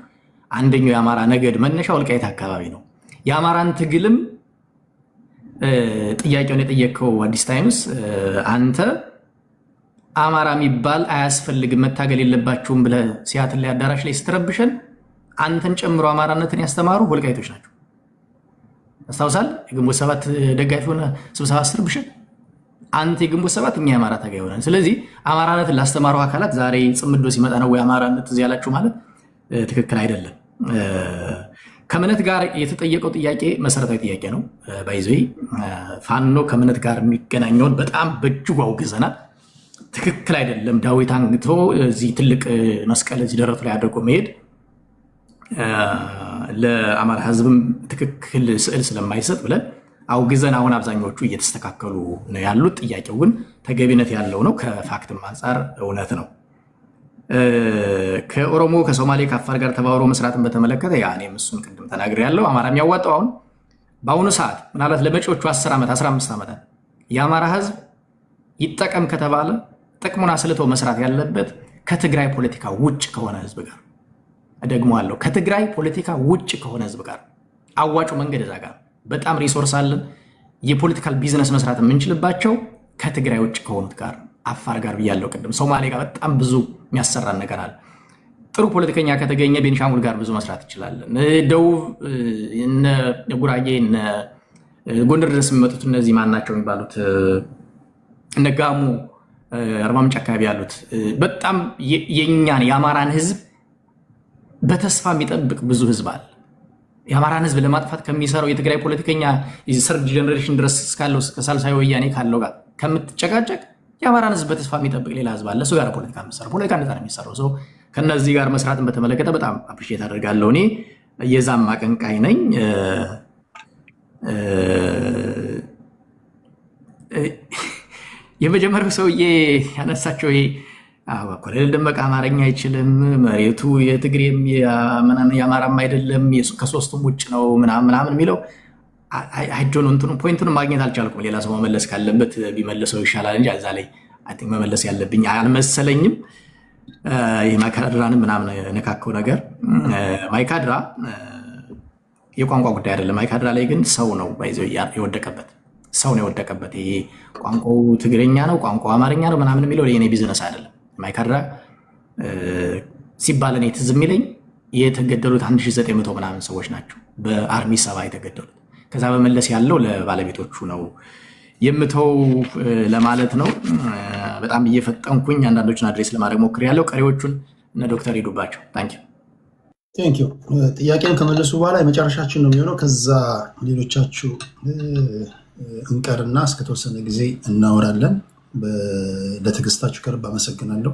አንደኛው የአማራ ነገድ መነሻ ወልቃይት አካባቢ ነው። የአማራን ትግልም ጥያቄውን የጠየቀው አዲስ ታይምስ አንተ አማራ የሚባል አያስፈልግም መታገል የለባችሁም ብለህ ሲያትል ላይ አዳራሽ ላይ ስትረብሸን አንተን ጨምሮ አማራነትን ያስተማሩ ወልቃይቶች ናቸው። አስታውሳል? የግንቦት 7 ደጋፊ ሆነ ስብሰባ ስትረብሸን አንተ የግንቦት 7 እኛ የአማራ ታጋይ ሆነን። ስለዚህ አማራነትን ላስተማሩ አካላት ዛሬ ጽምዶ ሲመጣ ነው ወይ አማራነት እዚህ ያላችሁ ማለት ትክክል አይደለም። ከእምነት ጋር የተጠየቀው ጥያቄ መሰረታዊ ጥያቄ ነው። ባይዘይ ፋኖ ከእምነት ጋር የሚገናኘውን በጣም በእጅጉ አውግዘናል። ትክክል አይደለም። ዳዊት አንግቶ እዚህ ትልቅ መስቀል እዚህ ደረቱ ላይ አድርጎ መሄድ ለአማራ ሕዝብም ትክክል ስዕል ስለማይሰጥ ብለን አውግዘን አሁን አብዛኞቹ እየተስተካከሉ ነው ያሉት። ጥያቄው ግን ተገቢነት ያለው ነው። ከፋክትም አንጻር እውነት ነው። ከኦሮሞ ከሶማሌ ከአፋር ጋር ተባብሮ መስራትን በተመለከተ እኔም እሱን ቅድም ተናግሬ ያለው አማራ የሚያዋጣው አሁን በአሁኑ ሰዓት ምናልባት ለመጪዎቹ 10 ዓመት 15 ዓመታት የአማራ ሕዝብ ይጠቀም ከተባለ ጥቅሙን አስልቶ መስራት ያለበት ከትግራይ ፖለቲካ ውጭ ከሆነ ህዝብ ጋር ደግሞ አለው። ከትግራይ ፖለቲካ ውጭ ከሆነ ህዝብ ጋር አዋጩ መንገድ እዛ ጋር በጣም ሪሶርስ አለን። የፖለቲካል ቢዝነስ መስራት የምንችልባቸው ከትግራይ ውጭ ከሆኑት ጋር አፋር ጋር ብያለው ቅድም፣ ሶማሌ ጋር በጣም ብዙ የሚያሰራን ነገር አለ። ጥሩ ፖለቲከኛ ከተገኘ ቤኒሻንጉል ጋር ብዙ መስራት ይችላለን። ደቡብ እነ ጉራጌ እነ ጎንደር ድረስ የሚመጡት እነዚህ ማናቸው የሚባሉት እነ ጋሞ አርባ ምንጭ አካባቢ ያሉት በጣም የኛን የአማራን ህዝብ በተስፋ የሚጠብቅ ብዙ ህዝብ አለ። የአማራን ህዝብ ለማጥፋት ከሚሰራው የትግራይ ፖለቲከኛ ሰርድ ጀነሬሽን ድረስ እስካለው ከሳልሳይ ወያኔ ካለው ጋር ከምትጨቃጨቅ የአማራን ህዝብ በተስፋ የሚጠብቅ ሌላ ህዝብ አለ። እሱ ጋር ፖለቲካ የሚሰራው ፖለቲካ እንደዛ ነው የሚሰራው። ሰው ከነዚህ ጋር መስራትን በተመለከተ በጣም አፕሪሼት አደርጋለሁ። እኔ የዛም አቀንቃኝ ነኝ። የመጀመሪያው ሰውዬ ያነሳቸው ይሄ ኮሎኔል ደመቀ አማርኛ አይችልም፣ መሬቱ የትግሬም የአማራም አይደለም፣ ከሶስቱም ውጭ ነው ምናምን የሚለው አይዶን እንትኑ ፖይንቱን ማግኘት አልቻልኩም። ሌላ ሰው መመለስ ካለበት ቢመለሰው ይሻላል እንጂ እዛ ላይ መመለስ ያለብኝ አልመሰለኝም። ይህ ማይካድራንም ምናምን ነካከው ነገር ማይካድራ የቋንቋ ጉዳይ አይደለም። ማይካድራ ላይ ግን ሰው ነው ባይዘው የወደቀበት ሰው ነው የወደቀበት። ይሄ ቋንቋው ትግርኛ ነው ቋንቋው አማርኛ ነው ምናምን የሚለው የኔ ቢዝነስ አይደለም። ማይካድራ ሲባል እኔ ትዝ የሚለኝ የተገደሉት 1900 ምናምን ሰዎች ናቸው በአርሚ ሰባ የተገደሉት። ከዛ በመለስ ያለው ለባለቤቶቹ ነው የምተው ለማለት ነው። በጣም እየፈጠንኩኝ አንዳንዶችን አድሬስ ለማድረግ ሞክሬያለሁ። ቀሪዎቹን እነ ዶክተር ሂዱባቸው። ቴንክ ዩ። ጥያቄን ከመለሱ በኋላ የመጨረሻችን ነው የሚሆነው። ከዛ ሌሎቻችሁ እንቀርና እስከተወሰነ ጊዜ እናወራለን። ለትዕግስታችሁ ከልብ አመሰግናለሁ።